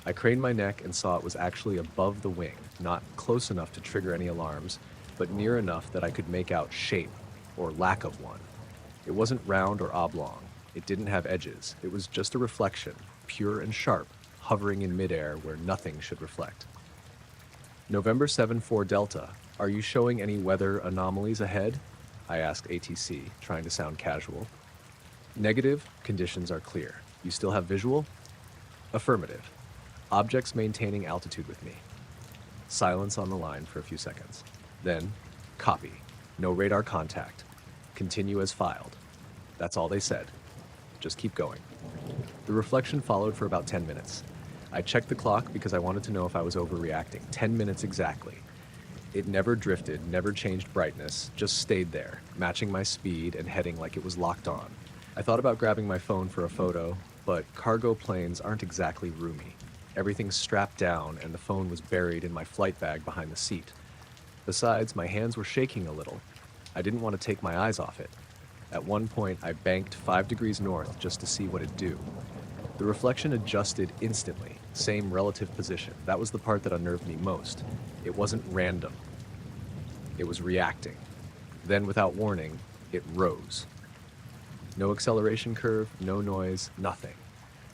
I craned my neck and saw it was actually above the wing, not close enough to trigger any alarms, but near enough that I could make out shape, or lack of one. It wasn't round or oblong. It didn't have edges. It was just a reflection, pure and sharp, hovering in midair where nothing should reflect. November 7-4 Delta, are you showing any weather anomalies ahead? I asked ATC, trying to sound casual. Negative, conditions are clear. You still have visual? Affirmative. Objects maintaining altitude with me. Silence on the line for a few seconds. Then, copy. No radar contact. Continue as filed. That's all they said. Just keep going. The reflection followed for about 10 minutes. I checked the clock because I wanted to know if I was overreacting. 10 minutes exactly. It never drifted, never changed brightness, just stayed there, matching my speed and heading like it was locked on. I thought about grabbing my phone for a photo, but cargo planes aren't exactly roomy. Everything's strapped down and the phone was buried in my flight bag behind the seat. Besides, my hands were shaking a little. I didn't want to take my eyes off it. At one point, I banked 5 degrees north just to see what it'd do. The reflection adjusted instantly, same relative position. That was the part that unnerved me most. It wasn't random. It was reacting. Then, without warning, it rose. No acceleration curve, no noise, nothing.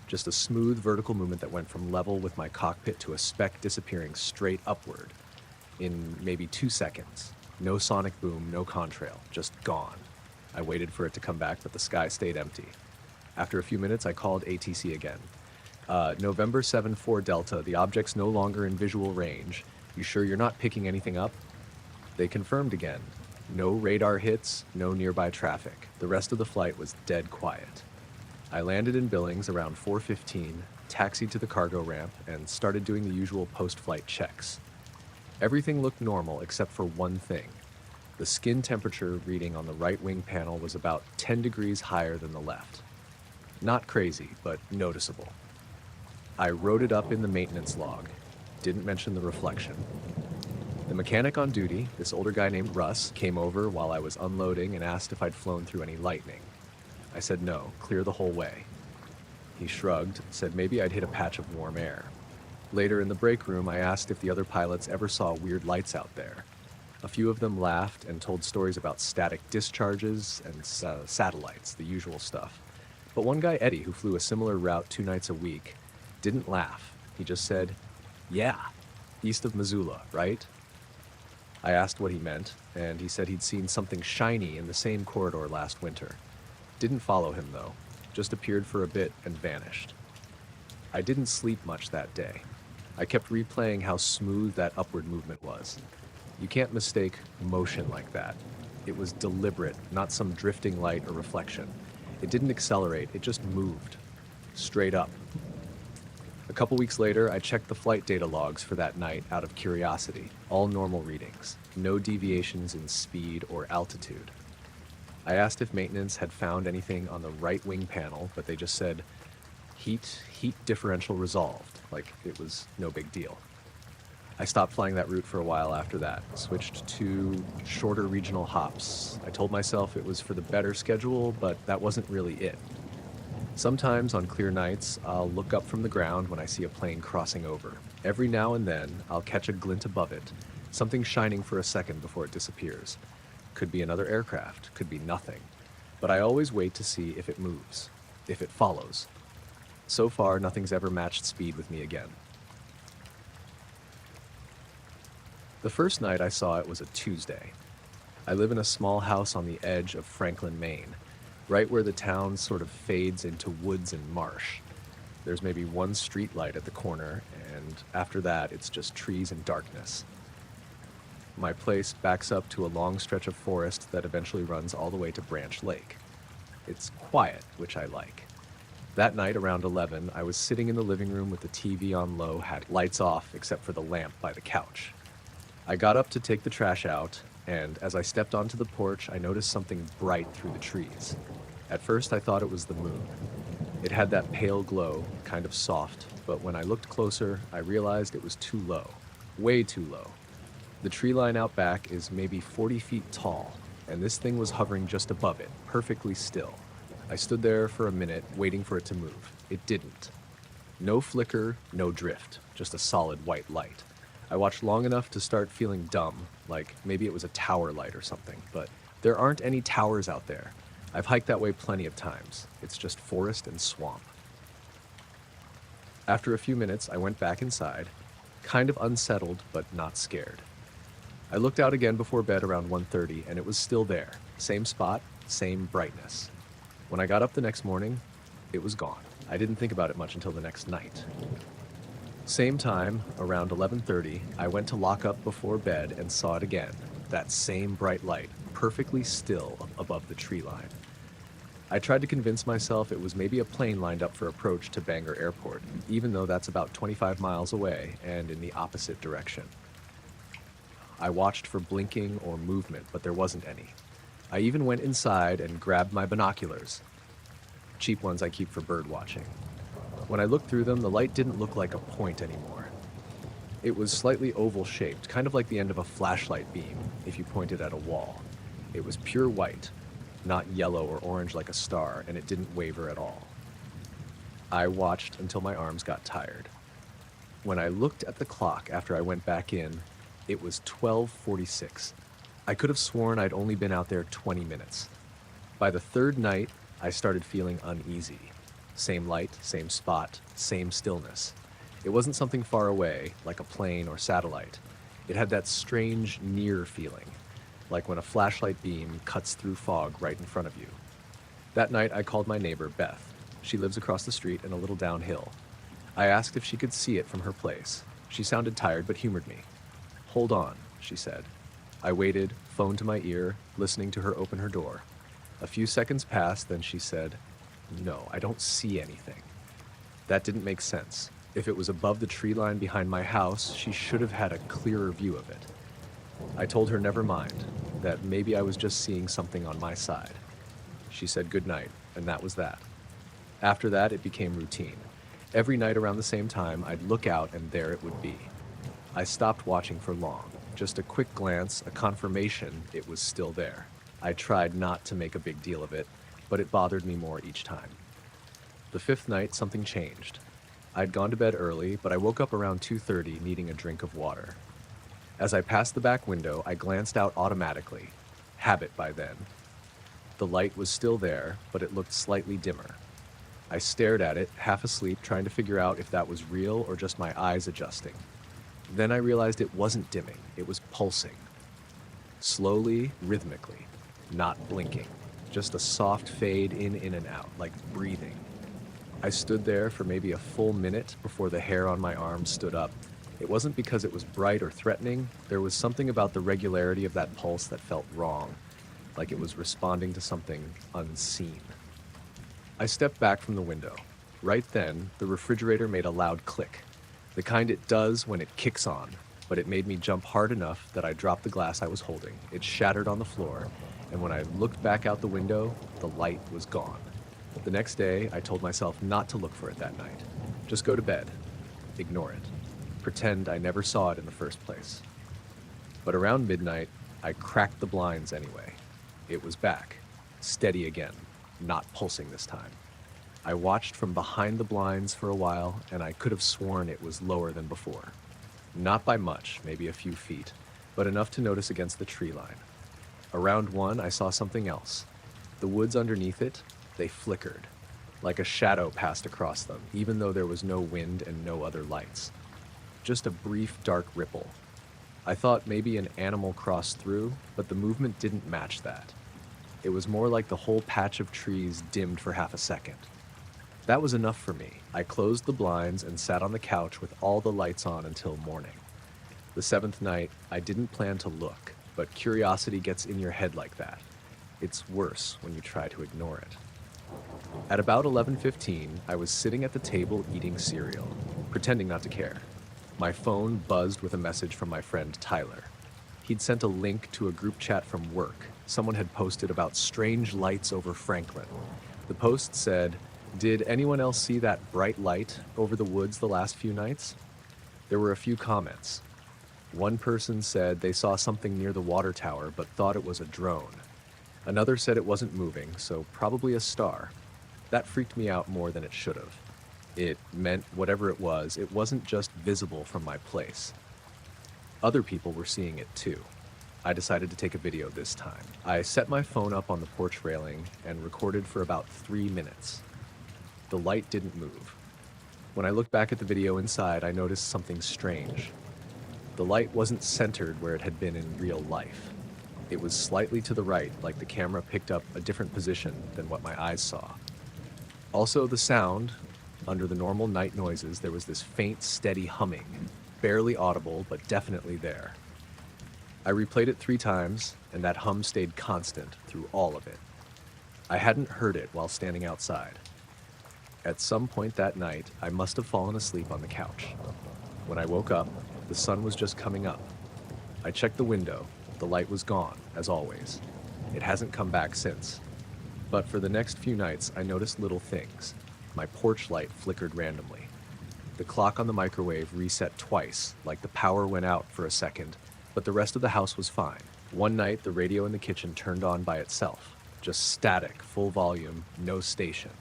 Just a smooth vertical movement that went from level with my cockpit to a speck disappearing straight upward in maybe 2 seconds. No sonic boom, no contrail, just gone. I waited for it to come back, but the sky stayed empty. After a few minutes, I called ATC again. November 7-4 Delta, the object's no longer in visual range. You sure you're not picking anything up? They confirmed again. No radar hits, no nearby traffic. The rest of the flight was dead quiet. I landed in Billings around 4:15, taxied to the cargo ramp, and started doing the usual post-flight checks. Everything looked normal except for one thing. The skin temperature reading on the right wing panel was about 10 degrees higher than the left. Not crazy, but noticeable. I wrote it up in the maintenance log. Didn't mention the reflection. The mechanic on duty, this older guy named Russ, came over while I was unloading and asked if I'd flown through any lightning. I said no, clear the whole way. He shrugged, said maybe I'd hit a patch of warm air. Later in the break room, I asked if the other pilots ever saw weird lights out there. A few of them laughed and told stories about static discharges and satellites, the usual stuff. But one guy, Eddie, who flew a similar route 2 nights a week, didn't laugh. He just said, "Yeah, east of Missoula, right?" I asked what he meant, and he said he'd seen something shiny in the same corridor last winter. Didn't follow him, though. Just appeared for a bit and vanished. I didn't sleep much that day. I kept replaying how smooth that upward movement was. You can't mistake motion like that. It was deliberate, not some drifting light or reflection. It didn't accelerate, it just moved. Straight up. A couple weeks later, I checked the flight data logs for that night out of curiosity. All normal readings. No deviations in speed or altitude. I asked if maintenance had found anything on the right wing panel, but they just said, heat differential resolved, like it was no big deal. I stopped flying that route for a while after that, switched to shorter regional hops. I told myself it was for the better schedule, but that wasn't really it. Sometimes on clear nights, I'll look up from the ground when I see a plane crossing over. Every now and then, I'll catch a glint above it, something shining for a second before it disappears. Could be another aircraft, could be nothing. But I always wait to see if it moves, if it follows. So far, nothing's ever matched speed with me again. The first night I saw it was a Tuesday. I live in a small house on the edge of Franklin, Maine, right where the town sort of fades into woods and marsh. There's maybe one street light at the corner, and after that it's just trees and darkness. My place backs up to a long stretch of forest that eventually runs all the way to Branch Lake. It's quiet, which I like. That night around 11, I was sitting in the living room with the TV on low, had lights off except for the lamp by the couch. I got up to take the trash out, and as I stepped onto the porch, I noticed something bright through the trees. At first, I thought it was the moon. It had that pale glow, kind of soft, but when I looked closer, I realized it was too low. Way too low. The tree line out back is maybe 40 feet tall, and this thing was hovering just above it, perfectly still. I stood there for a minute, waiting for it to move. It didn't. No flicker, no drift, just a solid white light. I watched long enough to start feeling dumb, like maybe it was a tower light or something, but there aren't any towers out there. I've hiked that way plenty of times. It's just forest and swamp. After a few minutes, I went back inside, kind of unsettled, but not scared. I looked out again before bed around 1:30, and it was still there. Same spot, same brightness. When I got up the next morning, it was gone. I didn't think about it much until the next night. Same time, around 11:30, I went to lock up before bed and saw it again. That same bright light, perfectly still above the tree line. I tried to convince myself it was maybe a plane lined up for approach to Bangor Airport, even though that's about 25 miles away and in the opposite direction. I watched for blinking or movement, but there wasn't any. I even went inside and grabbed my binoculars. Cheap ones I keep for bird watching. When I looked through them, the light didn't look like a point anymore. It was slightly oval-shaped, kind of like the end of a flashlight beam if you pointed at a wall. It was pure white, not yellow or orange like a star, and it didn't waver at all. I watched until my arms got tired. When I looked at the clock after I went back in, it was 12:46. I could have sworn I'd only been out there 20 minutes. By the third night, I started feeling uneasy. Same light, same spot, same stillness. It wasn't something far away, like a plane or satellite. It had that strange, near feeling, like when a flashlight beam cuts through fog right in front of you. That night, I called my neighbor, Beth. She lives across the street and a little downhill. I asked if she could see it from her place. She sounded tired, but humored me. "Hold on," she said. I waited, phone to my ear, listening to her open her door. A few seconds passed, then she said, "No, I don't see anything." That didn't make sense. If it was above the tree line behind my house, she should have had a clearer view of it. I told her never mind, that maybe I was just seeing something on my side. She said good night, and that was that. After that, it became routine. Every night around the same time, I'd look out and there it would be. I stopped watching for long. Just a quick glance, a confirmation it was still there. I tried not to make a big deal of it, but it bothered me more each time. The fifth night, something changed. I'd gone to bed early, but I woke up around 2:30 needing a drink of water. As I passed the back window, I glanced out automatically. Habit by then. The light was still there, but it looked slightly dimmer. I stared at it, half asleep, trying to figure out if that was real or just my eyes adjusting. Then I realized it wasn't dimming, it was pulsing. Slowly, rhythmically, not blinking. Just a soft fade in and out, like breathing. I stood there for maybe a full minute before the hair on my arm stood up. It wasn't because it was bright or threatening. There was something about the regularity of that pulse that felt wrong, like it was responding to something unseen. I stepped back from the window. Right then, the refrigerator made a loud click. The kind it does when it kicks on, but it made me jump hard enough that I dropped the glass I was holding. It shattered on the floor, and when I looked back out the window, the light was gone. The next day, I told myself not to look for it that night. Just go to bed. Ignore it. Pretend I never saw it in the first place. But around midnight, I cracked the blinds anyway. It was back, steady again, not pulsing this time. I watched from behind the blinds for a while, and I could have sworn it was lower than before. Not by much, maybe a few feet, but enough to notice against the tree line. Around one, I saw something else. The woods underneath it, they flickered, like a shadow passed across them, even though there was no wind and no other lights. Just a brief dark ripple. I thought maybe an animal crossed through, but the movement didn't match that. It was more like the whole patch of trees dimmed for half a second. That was enough for me. I closed the blinds and sat on the couch with all the lights on until morning. The seventh night, I didn't plan to look, but curiosity gets in your head like that. It's worse when you try to ignore it. At about 11:15, I was sitting at the table eating cereal, pretending not to care. My phone buzzed with a message from my friend Tyler. He'd sent a link to a group chat from work. Someone had posted about strange lights over Franklin. The post said, "Did anyone else see that bright light over the woods the last few nights?" There were a few comments. One person said they saw something near the water tower but thought it was a drone. Another said it wasn't moving, so probably a star. That freaked me out more than it should have. It meant whatever it wasn't just visible from my place. Other people were seeing it too. I decided to take a video this time. I set my phone up on the porch railing and recorded for about 3 minutes. The light didn't move. When I looked back at the video inside, I noticed something strange. The light wasn't centered where it had been in real life. It was slightly to the right, like the camera picked up a different position than what my eyes saw. Also, the sound, under the normal night noises, there was this faint, steady humming, barely audible, but definitely there. I replayed it 3 times, and that hum stayed constant through all of it. I hadn't heard it while standing outside. At some point that night, I must have fallen asleep on the couch. When I woke up, the sun was just coming up. I checked the window. The light was gone, as always. It hasn't come back since. But for the next few nights, I noticed little things. My porch light flickered randomly. The clock on the microwave reset twice, like the power went out for a second, but the rest of the house was fine. One night, the radio in the kitchen turned on by itself. Just static, full volume, no station.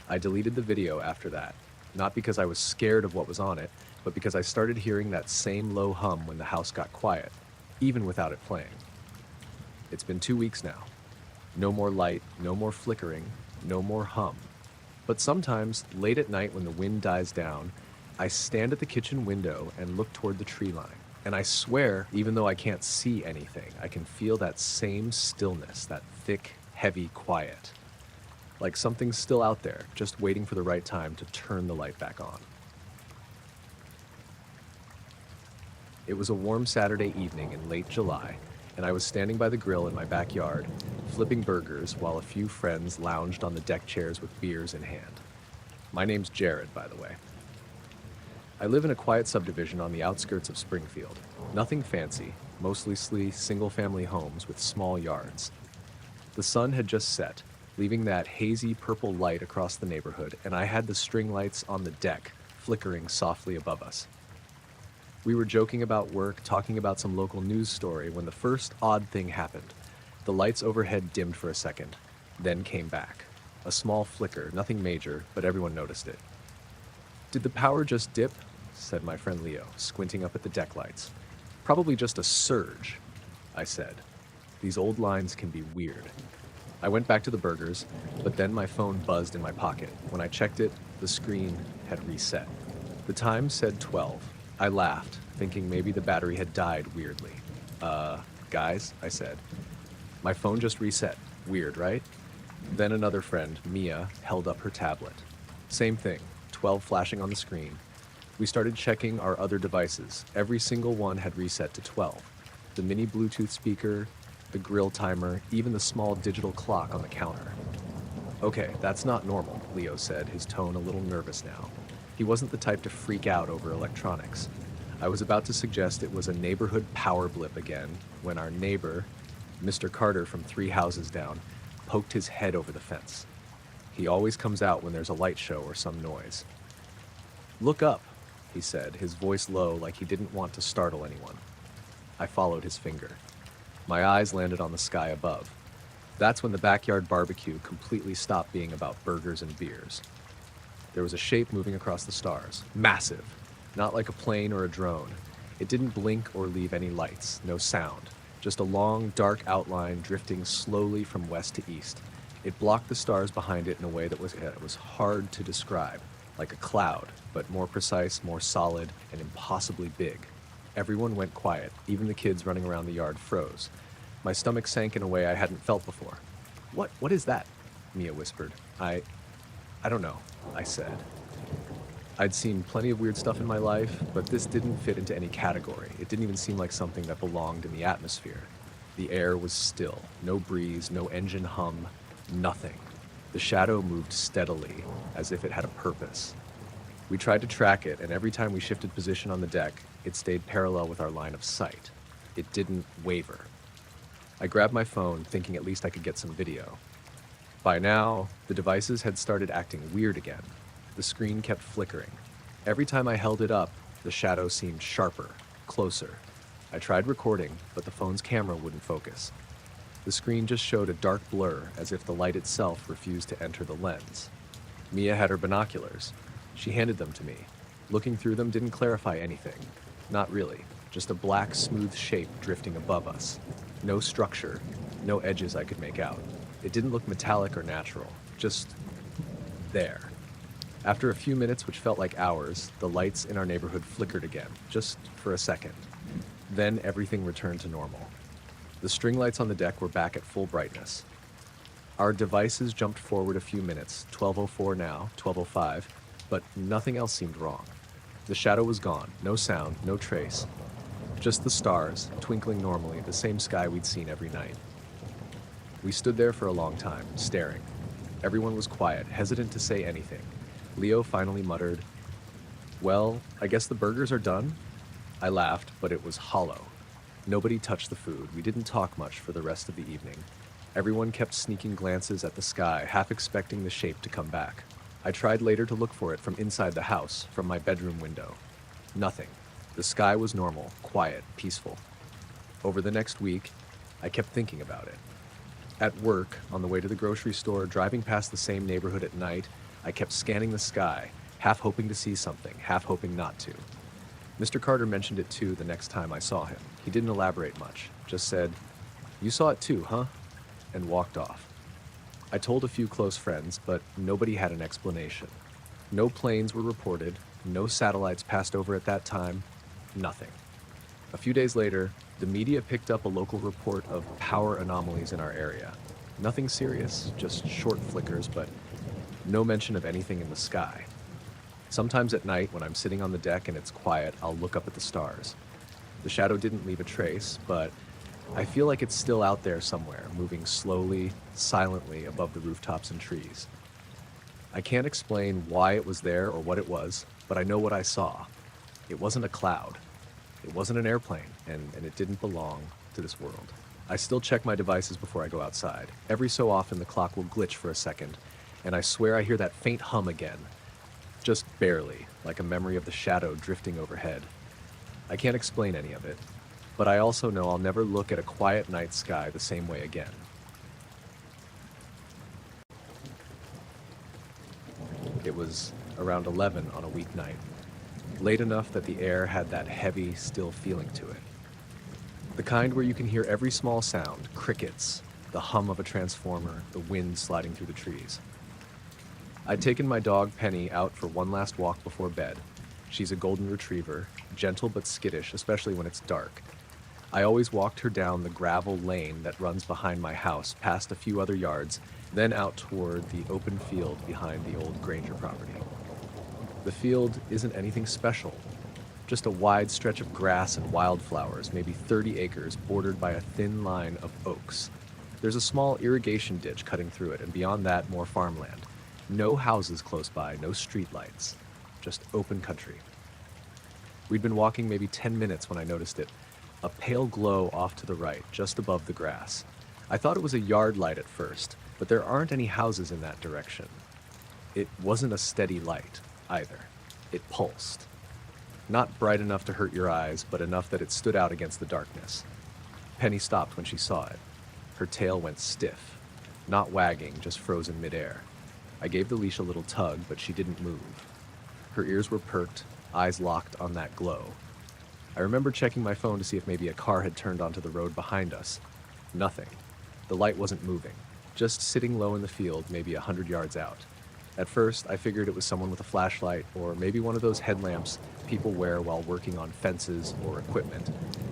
I deleted the video after that, not because I was scared of what was on it, but because I started hearing that same low hum when the house got quiet, even without it playing. It's been 2 weeks now. No more light, no more flickering, no more hum. But sometimes, late at night when the wind dies down, I stand at the kitchen window and look toward the tree line. And I swear, even though I can't see anything, I can feel that same stillness, that thick, heavy quiet. Like something's still out there, just waiting for the right time to turn the light back on. It was a warm Saturday evening in late July, and I was standing by the grill in my backyard, flipping burgers while a few friends lounged on the deck chairs with beers in hand. My name's Jared, by the way. I live in a quiet subdivision on the outskirts of Springfield. Nothing fancy, mostly single-family homes with small yards. The sun had just set, leaving that hazy purple light across the neighborhood, and I had the string lights on the deck flickering softly above us. We were joking about work, talking about some local news story, when the first odd thing happened. The lights overhead dimmed for a second, then came back. A small flicker, nothing major, but everyone noticed it. "Did the power just dip?" said my friend Leo, squinting up at the deck lights. "Probably just a surge," I said. These old lines can be weird. I went back to the burgers, but then my phone buzzed in my pocket. When I checked it, the screen had reset. The time said 12. I laughed, thinking maybe the battery had died weirdly. Guys," I said. "My phone just reset. Weird, right?" Then another friend, Mia, held up her tablet. Same thing, 12 flashing on the screen. We started checking our other devices. Every single one had reset to 12. The mini Bluetooth speaker, the grill timer, even the small digital clock on the counter. "Okay, that's not normal," Leo said, his tone a little nervous now. He wasn't the type to freak out over electronics. I was about to suggest it was a neighborhood power blip again when our neighbor, Mr. Carter from 3 houses down, poked his head over the fence. He always comes out when there's a light show or some noise. "Look up," he said, his voice low like he didn't want to startle anyone. I followed his finger. My eyes landed on the sky above. That's when the backyard barbecue completely stopped being about burgers and beers. There was a shape moving across the stars. Massive. Not like a plane or a drone. It didn't blink or leave any lights. No sound. Just a long, dark outline drifting slowly from west to east. It blocked the stars behind it in a way that was hard to describe. Like a cloud, but more precise, more solid, and impossibly big. Everyone went quiet. Even the kids running around the yard froze. My stomach sank in a way I hadn't felt before. What is that?" Mia whispered. I don't know," I said. I'd seen plenty of weird stuff in my life, but this didn't fit into any category. It didn't even seem like something that belonged in the atmosphere. The air was still, no breeze, no engine hum, nothing. The shadow moved steadily, as if it had a purpose. We tried to track it, and every time we shifted position on the deck, it stayed parallel with our line of sight. It didn't waver. I grabbed my phone, thinking at least I could get some video. By now, the devices had started acting weird again. The screen kept flickering. Every time I held it up, the shadow seemed sharper, closer. I tried recording, but the phone's camera wouldn't focus. The screen just showed a dark blur, as if the light itself refused to enter the lens. Mia had her binoculars. She handed them to me. Looking through them didn't clarify anything. Not really. Just a black, smooth shape drifting above us. No structure, no edges I could make out. It didn't look metallic or natural. Just there. After a few minutes, which felt like hours, the lights in our neighborhood flickered again, just for a second. Then everything returned to normal. The string lights on the deck were back at full brightness. Our devices jumped forward a few minutes, 12:04 now, 12:05, but nothing else seemed wrong. The shadow was gone, no sound, no trace. Just the stars, twinkling normally, the same sky we'd seen every night. We stood there for a long time, staring. Everyone was quiet, hesitant to say anything. Leo finally muttered, "Well, I guess the burgers are done?" I laughed, but it was hollow. Nobody touched the food. We didn't talk much for the rest of the evening. Everyone kept sneaking glances at the sky, half expecting the shape to come back. I tried later to look for it from inside the house, from my bedroom window. Nothing. The sky was normal, quiet, peaceful. Over the next week, I kept thinking about it. At work, on the way to the grocery store, driving past the same neighborhood at night, I kept scanning the sky, half hoping to see something, half hoping not to. Mr. Carter mentioned it too the next time I saw him. He didn't elaborate much, just said, "You saw it too, huh?" and walked off. I told a few close friends, but nobody had an explanation. No planes were reported, no satellites passed over at that time, nothing. A few days later, the media picked up a local report of power anomalies in our area. Nothing serious, just short flickers, but no mention of anything in the sky. Sometimes at night, when I'm sitting on the deck and it's quiet, I'll look up at the stars. The shadow didn't leave a trace, but I feel like it's still out there somewhere, moving slowly, silently above the rooftops and trees. I can't explain why it was there or what it was, but I know what I saw. It wasn't a cloud. It wasn't an airplane, and it didn't belong to this world. I still check my devices before I go outside. Every so often, the clock will glitch for a second, and I swear I hear that faint hum again. Just barely, like a memory of the shadow drifting overhead. I can't explain any of it, but I also know I'll never look at a quiet night sky the same way again. It was around 11 on a weeknight, late enough that the air had that heavy, still feeling to it. The kind where you can hear every small sound, crickets, the hum of a transformer, the wind sliding through the trees. I'd taken my dog Penny out for one last walk before bed. She's a golden retriever, gentle but skittish, especially when it's dark. I always walked her down the gravel lane that runs behind my house, past a few other yards, then out toward the open field behind the old Granger property. The field isn't anything special, just a wide stretch of grass and wildflowers, maybe 30 acres, bordered by a thin line of oaks. There's a small irrigation ditch cutting through it, and beyond that, more farmland. No houses close by, no streetlights, just open country. We'd been walking maybe 10 minutes when I noticed it, a pale glow off to the right, just above the grass. I thought it was a yard light at first, but there aren't any houses in that direction. It wasn't a steady light, either. It pulsed. Not bright enough to hurt your eyes, but enough that it stood out against the darkness. Penny stopped when she saw it. Her tail went stiff, not wagging, just frozen midair. I gave the leash a little tug, but she didn't move. Her ears were perked, eyes locked on that glow. I remember checking my phone to see if maybe a car had turned onto the road behind us. Nothing. The light wasn't moving, just sitting low in the field, maybe 100 yards out. At first, I figured it was someone with a flashlight, or maybe one of those headlamps people wear while working on fences or equipment.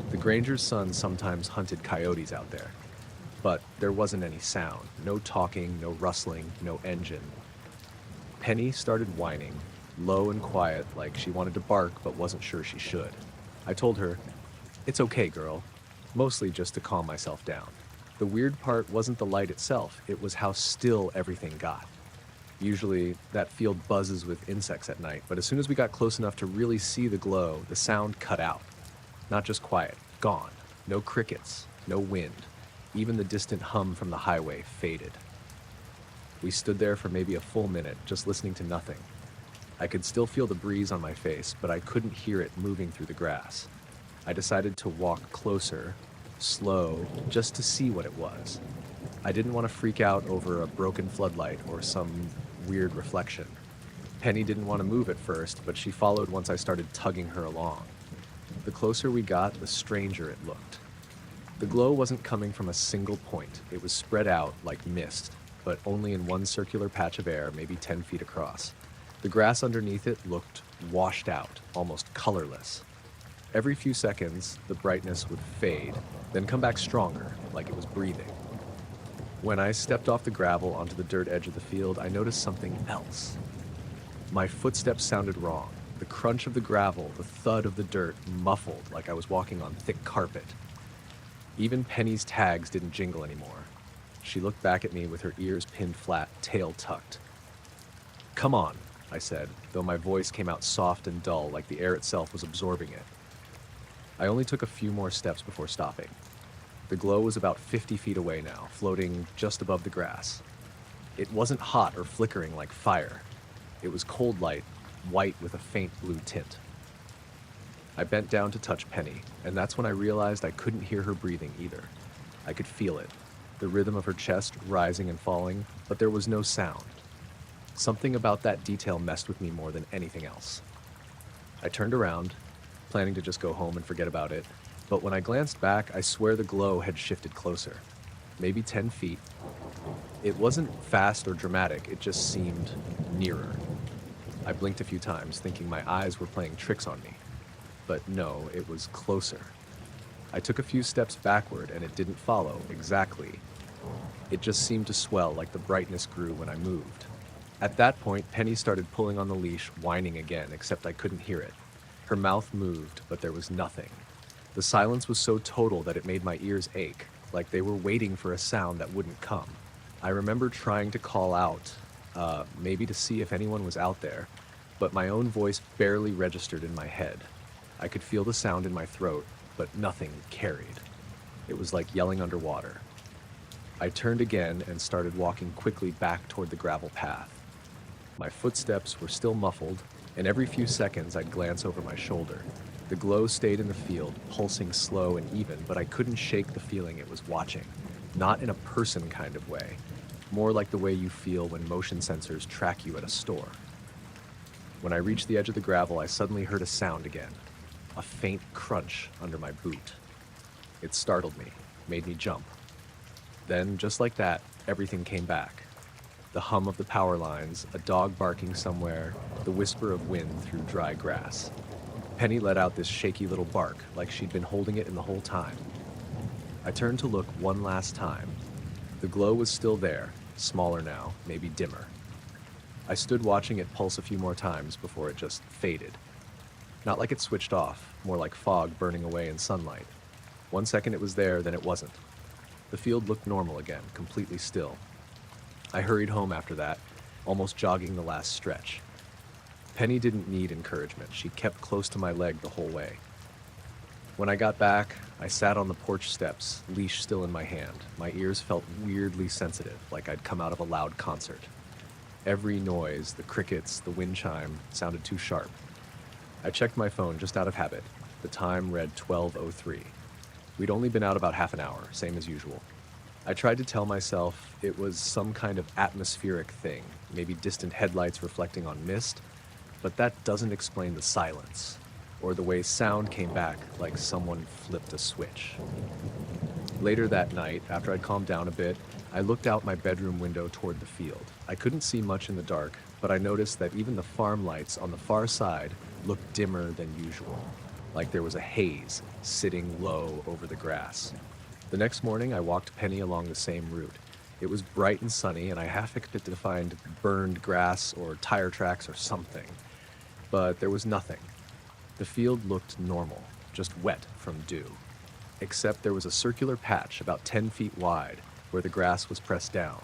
The Granger's son sometimes hunted coyotes out there. But there wasn't any sound, no talking, no rustling, no engine. Penny started whining, low and quiet, like she wanted to bark but wasn't sure she should. I told her, "It's okay, girl," mostly just to calm myself down. The weird part wasn't the light itself, it was how still everything got. Usually, that field buzzes with insects at night, but as soon as we got close enough to really see the glow, the sound cut out. Not just quiet, gone. No crickets, no wind. Even the distant hum from the highway faded. We stood there for maybe a full minute, just listening to nothing. I could still feel the breeze on my face, but I couldn't hear it moving through the grass. I decided to walk closer, slow, just to see what it was. I didn't want to freak out over a broken floodlight or some weird reflection. Penny didn't want to move at first, but she followed once I started tugging her along. The closer we got, the stranger it looked. The glow wasn't coming from a single point. It was spread out like mist, but only in one circular patch of air, maybe 10 feet across. The grass underneath it looked washed out, almost colorless. Every few seconds, the brightness would fade, then come back stronger, like it was breathing. When I stepped off the gravel onto the dirt edge of the field, I noticed something else. My footsteps sounded wrong. The crunch of the gravel, the thud of the dirt, muffled like I was walking on thick carpet. Even Penny's tags didn't jingle anymore. She looked back at me with her ears pinned flat, tail tucked. "Come on," I said, though my voice came out soft and dull like the air itself was absorbing it. I only took a few more steps before stopping. The glow was about 50 feet away now, floating just above the grass. It wasn't hot or flickering like fire. It was cold light, white with a faint blue tint. I bent down to touch Penny, and that's when I realized I couldn't hear her breathing either. I could feel it, the rhythm of her chest rising and falling, but there was no sound. Something about that detail messed with me more than anything else. I turned around, planning to just go home and forget about it, but when I glanced back, I swear the glow had shifted closer, maybe 10 feet. It wasn't fast or dramatic, it just seemed nearer. I blinked a few times, thinking my eyes were playing tricks on me. But no, it was closer. I took a few steps backward and it didn't follow exactly. It just seemed to swell like the brightness grew when I moved. At that point, Penny started pulling on the leash, whining again, except I couldn't hear it. Her mouth moved, but there was nothing. The silence was so total that it made my ears ache, like they were waiting for a sound that wouldn't come. I remember trying to call out, maybe to see if anyone was out there, but my own voice barely registered in my head. I could feel the sound in my throat, but nothing carried. It was like yelling underwater. I turned again and started walking quickly back toward the gravel path. My footsteps were still muffled, and every few seconds I'd glance over my shoulder. The glow stayed in the field, pulsing slow and even, but I couldn't shake the feeling it was watching. Not in a person kind of way, more like the way you feel when motion sensors track you at a store. When I reached the edge of the gravel, I suddenly heard a sound again, a faint crunch under my boot. It startled me, made me jump. Then, just like that, everything came back. The hum of the power lines, a dog barking somewhere, the whisper of wind through dry grass. Penny let out this shaky little bark, like she'd been holding it in the whole time. I turned to look one last time. The glow was still there, smaller now, maybe dimmer. I stood watching it pulse a few more times before it just faded. Not like it switched off, more like fog burning away in sunlight. 1 second it was there, then it wasn't. The field looked normal again, completely still. I hurried home after that, almost jogging the last stretch. Penny didn't need encouragement. She kept close to my leg the whole way. When I got back, I sat on the porch steps, leash still in my hand. My ears felt weirdly sensitive, like I'd come out of a loud concert. Every noise, the crickets, the wind chime, sounded too sharp. I checked my phone just out of habit. The time read 12:03. We'd only been out about half an hour, same as usual. I tried to tell myself it was some kind of atmospheric thing, maybe distant headlights reflecting on mist, but that doesn't explain the silence, or the way sound came back like someone flipped a switch. Later that night, after I'd calmed down a bit, I looked out my bedroom window toward the field. I couldn't see much in the dark, but I noticed that even the farm lights on the far side looked dimmer than usual, like there was a haze sitting low over the grass. The next morning, I walked Penny along the same route. It was bright and sunny, and I half expected to find burned grass or tire tracks or something. But there was nothing. The field looked normal, just wet from dew. Except there was a circular patch about 10 feet wide where the grass was pressed down.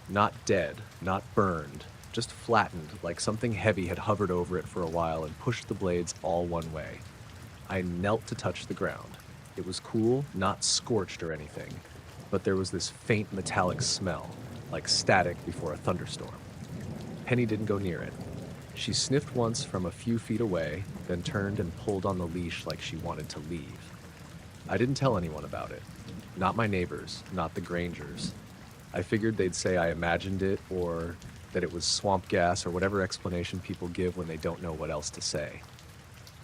Not dead, not burned, just flattened like something heavy had hovered over it for a while and pushed the blades all one way. I knelt to touch the ground. It was cool, not scorched or anything, but there was this faint metallic smell, like static before a thunderstorm. Penny didn't go near it. She sniffed once from a few feet away, then turned and pulled on the leash like she wanted to leave. I didn't tell anyone about it. Not my neighbors, not the Grangers. I figured they'd say I imagined it or that it was swamp gas or whatever explanation people give when they don't know what else to say.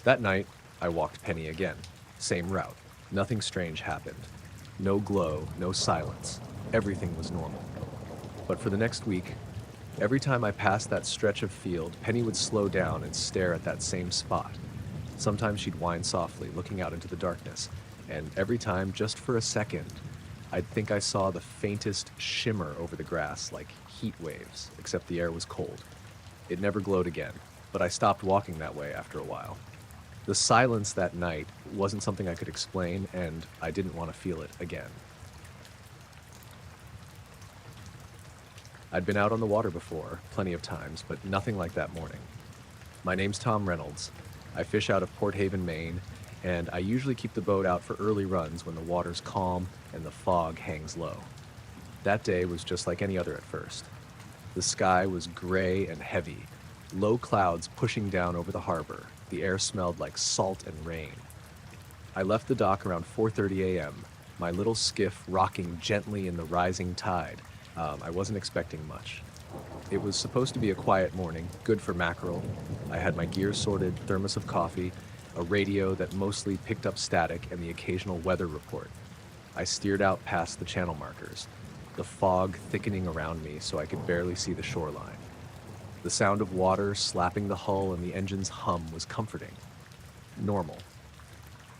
That night, I walked Penny again. Same route. Nothing strange happened. No glow, no silence. Everything was normal. But for the next week, every time I passed that stretch of field, Penny would slow down and stare at that same spot. Sometimes she'd whine softly, looking out into the darkness, and every time, just for a second, I'd think I saw the faintest shimmer over the grass, like heat waves, except the air was cold. It never glowed again, but I stopped walking that way after a while. The silence that night wasn't something I could explain, and I didn't want to feel it again. I'd been out on the water before, plenty of times, but nothing like that morning. My name's Tom Reynolds. I fish out of Port Haven, Maine, and I usually keep the boat out for early runs when the water's calm and the fog hangs low. That day was just like any other at first. The sky was gray and heavy, low clouds pushing down over the harbor. The air smelled like salt and rain. I left the dock around 4:30 a.m., my little skiff rocking gently in the rising tide. I wasn't expecting much. It was supposed to be a quiet morning, good for mackerel. I had my gear sorted, thermos of coffee, a radio that mostly picked up static, and the occasional weather report. I steered out past the channel markers, the fog thickening around me so I could barely see the shoreline. The sound of water slapping the hull and the engine's hum was comforting. Normal.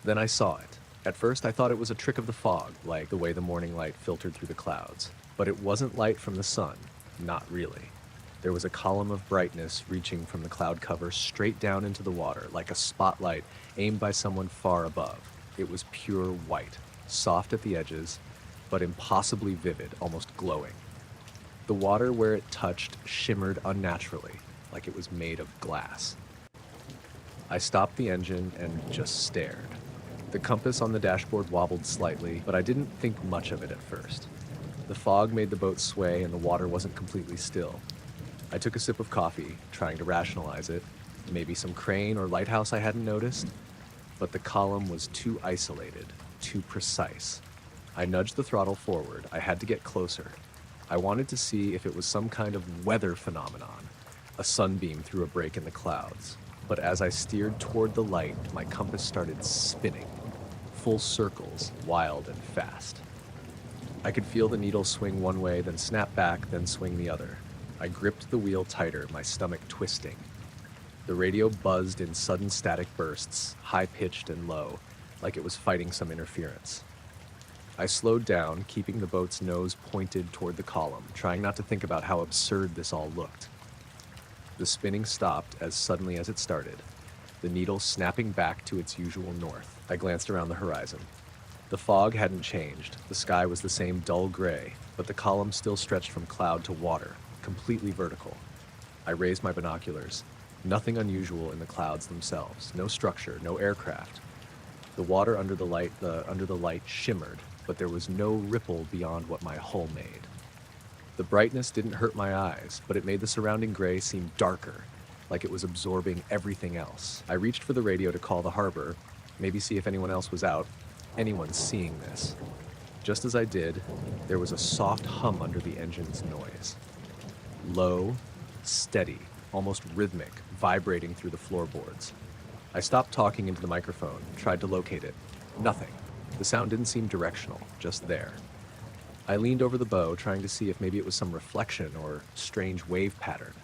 Then I saw it. At first I thought it was a trick of the fog, like the way the morning light filtered through the clouds. But it wasn't light from the sun. Not really. There was a column of brightness reaching from the cloud cover straight down into the water, like a spotlight aimed by someone far above. It was pure white, soft at the edges, but impossibly vivid, almost glowing. The water where it touched shimmered unnaturally, like it was made of glass. I stopped the engine and just stared. The compass on the dashboard wobbled slightly, but I didn't think much of it at first. The fog made the boat sway and the water wasn't completely still. I took a sip of coffee, trying to rationalize it. Maybe some crane or lighthouse I hadn't noticed. But the column was too isolated, too precise. I nudged the throttle forward. I had to get closer. I wanted to see if it was some kind of weather phenomenon, a sunbeam through a break in the clouds. But as I steered toward the light, my compass started spinning, full circles, wild and fast. I could feel the needle swing one way, then snap back, then swing the other. I gripped the wheel tighter, my stomach twisting. The radio buzzed in sudden static bursts, high-pitched and low, like it was fighting some interference. I slowed down, keeping the boat's nose pointed toward the column, trying not to think about how absurd this all looked. The spinning stopped as suddenly as it started, the needle snapping back to its usual north. I glanced around the horizon. The fog hadn't changed. The sky was the same dull gray, but the column still stretched from cloud to water, completely vertical. I raised my binoculars. Nothing unusual in the clouds themselves. No structure, no aircraft. The water under the light shimmered, but there was no ripple beyond what my hull made. The brightness didn't hurt my eyes, but it made the surrounding gray seem darker, like it was absorbing everything else. I reached for the radio to call the harbor, maybe see if anyone else was out, anyone seeing this. Just as I did, there was a soft hum under the engine's noise. Low, steady, almost rhythmic, vibrating through the floorboards. I stopped talking into the microphone, tried to locate it. Nothing. The sound didn't seem directional, just there. I leaned over the bow, trying to see if maybe it was some reflection or strange wave pattern.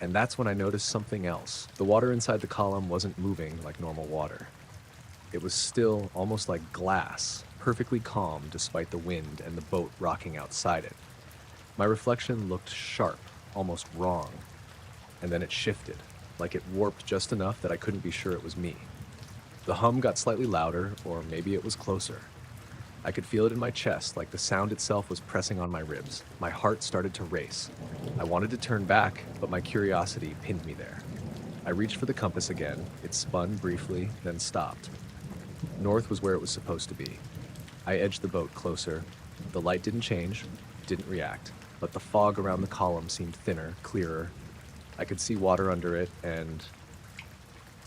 And that's when I noticed something else. The water inside the column wasn't moving like normal water. It was still, almost like glass, perfectly calm despite the wind and the boat rocking outside it. My reflection looked sharp, almost wrong, and then it shifted. like it warped just enough that I couldn't be sure it was me. The hum got slightly louder, or maybe it was closer. I could feel it in my chest, like the sound itself was pressing on my ribs. My heart started to race. I wanted to turn back, but my curiosity pinned me there. I reached for the compass again. It spun briefly, then stopped. North was where it was supposed to be. I edged the boat closer. The light didn't change, didn't react, but the fog around the column seemed thinner, clearer. I could see water under it, and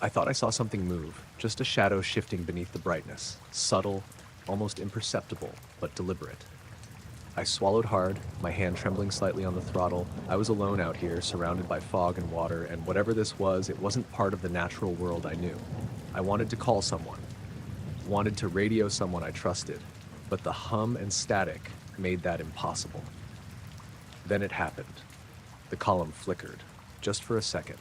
I thought I saw something move, just a shadow shifting beneath the brightness, subtle, almost imperceptible, but deliberate. I swallowed hard, my hand trembling slightly on the throttle. I was alone out here, surrounded by fog and water, and whatever this was, it wasn't part of the natural world I knew. I wanted to call someone, wanted to radio someone I trusted, but the hum and static made that impossible. Then it happened. The column flickered, just for a second.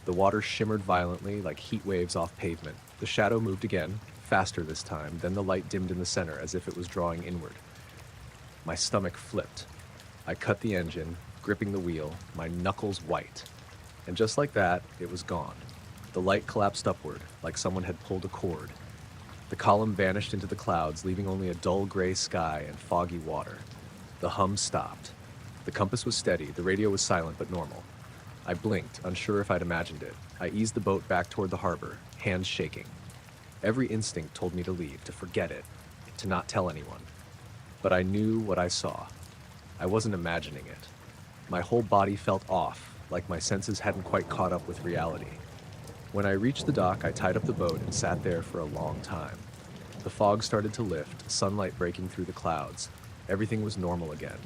The water shimmered violently, like heat waves off pavement. The shadow moved again, faster this time, then the light dimmed in the center as if it was drawing inward. My stomach flipped. I cut the engine, gripping the wheel, my knuckles white. And just like that, it was gone. The light collapsed upward, like someone had pulled a cord. The column vanished into the clouds, leaving only a dull gray sky and foggy water. The hum stopped. The compass was steady, the radio was silent but normal. I blinked, unsure if I'd imagined it. I eased the boat back toward the harbor, hands shaking. Every instinct told me to leave, to forget it, to not tell anyone. But I knew what I saw. I wasn't imagining it. My whole body felt off, like my senses hadn't quite caught up with reality. When I reached the dock, I tied up the boat and sat there for a long time. The fog started to lift, sunlight breaking through the clouds. Everything was normal again.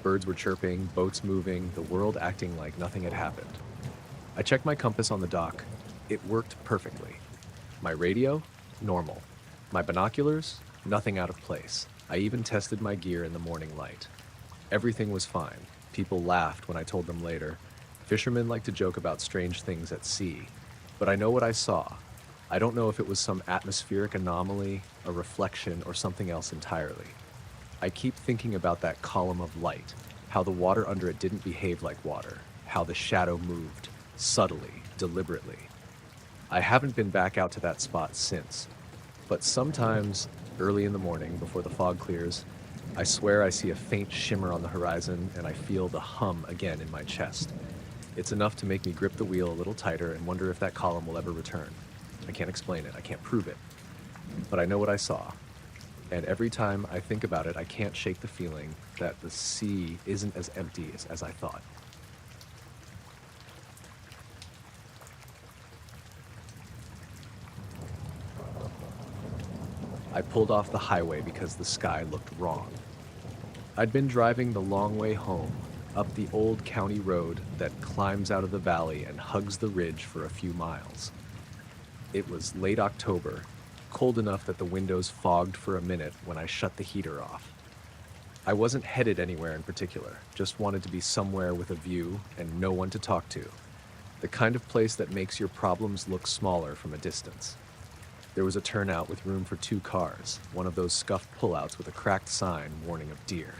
Birds were chirping, boats moving, the world acting like nothing had happened. I checked my compass on the dock. It worked perfectly. My radio? Normal. My binoculars? Nothing out of place. I even tested my gear in the morning light. Everything was fine. People laughed when I told them later. Fishermen like to joke about strange things at sea. But I know what I saw. I don't know if it was some atmospheric anomaly, a reflection, or something else entirely. I keep thinking about that column of light, how the water under it didn't behave like water, how the shadow moved, subtly, deliberately. I haven't been back out to that spot since, but sometimes, early in the morning, before the fog clears, I swear I see a faint shimmer on the horizon and I feel the hum again in my chest. It's enough to make me grip the wheel a little tighter and wonder if that column will ever return. I can't explain it, I can't prove it, but I know what I saw. And every time I think about it, I can't shake the feeling that the sea isn't as empty as I thought. I pulled off the highway because the sky looked wrong. I'd been driving the long way home, up the old county road that climbs out of the valley and hugs the ridge for a few miles. It was late October, cold enough that the windows fogged for a minute when I shut the heater off. I wasn't headed anywhere in particular, just wanted to be somewhere with a view and no one to talk to. The kind of place that makes your problems look smaller from a distance. There was a turnout with room for 2 cars, one of those scuffed pullouts with a cracked sign warning of deer.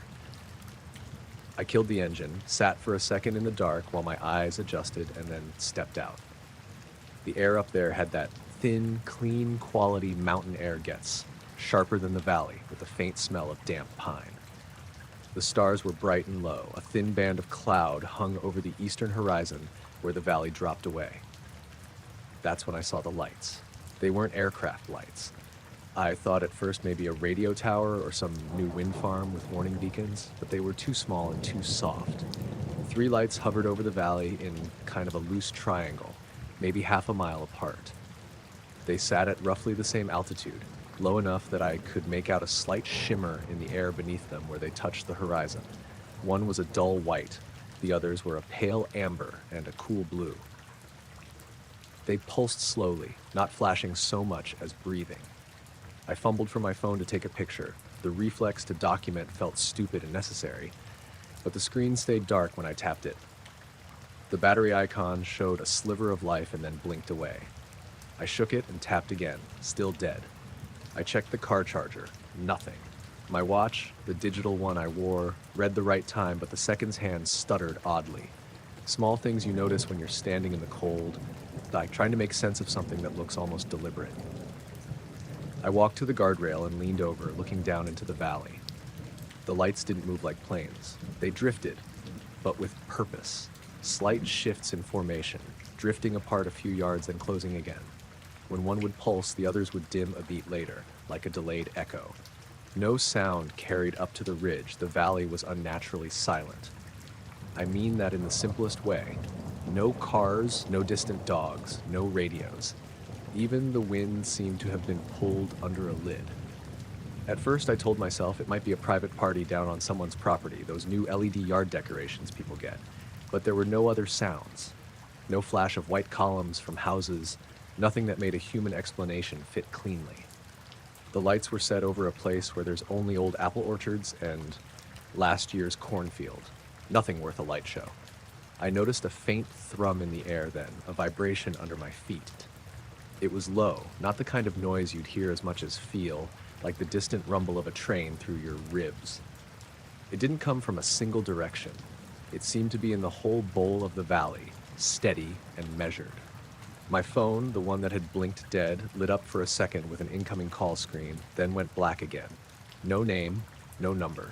I killed the engine, sat for a second in the dark while my eyes adjusted, and then stepped out. The air up there had that thin, clean quality mountain air gets, sharper than the valley, with a faint smell of damp pine. The stars were bright and low. A thin band of cloud hung over the eastern horizon where the valley dropped away. That's when I saw the lights. They weren't aircraft lights. I thought at first maybe a radio tower or some new wind farm with warning beacons, but they were too small and too soft. 3 lights hovered over the valley in kind of a loose triangle, maybe half a mile apart. They sat at roughly the same altitude, low enough that I could make out a slight shimmer in the air beneath them where they touched the horizon. One was a dull white, the others were a pale amber and a cool blue. They pulsed slowly, not flashing so much as breathing. I fumbled for my phone to take a picture. The reflex to document felt stupid and necessary, but the screen stayed dark when I tapped it. The battery icon showed a sliver of life and then blinked away. I shook it and tapped again, still dead. I checked the car charger, nothing. My watch, the digital one I wore, read the right time, but the seconds hand stuttered oddly. Small things you notice when you're standing in the cold, like trying to make sense of something that looks almost deliberate. I walked to the guardrail and leaned over, looking down into the valley. The lights didn't move like planes. They drifted, but with purpose. Slight shifts in formation, drifting apart a few yards and closing again. When one would pulse, the others would dim a beat later, like a delayed echo. No sound carried up to the ridge. The valley was unnaturally silent. I mean that in the simplest way. No cars, no distant dogs, no radios. Even the wind seemed to have been pulled under a lid. At first, I told myself it might be a private party down on someone's property, those new LED yard decorations people get. But there were no other sounds. No flash of white columns from houses, nothing that made a human explanation fit cleanly. The lights were set over a place where there's only old apple orchards and last year's cornfield. Nothing worth a light show. I noticed a faint thrum in the air then, a vibration under my feet. It was low, not the kind of noise you'd hear as much as feel, like the distant rumble of a train through your ribs. It didn't come from a single direction. It seemed to be in the whole bowl of the valley, steady and measured. My phone, the one that had blinked dead, lit up for a second with an incoming call screen, then went black again. No name, no number.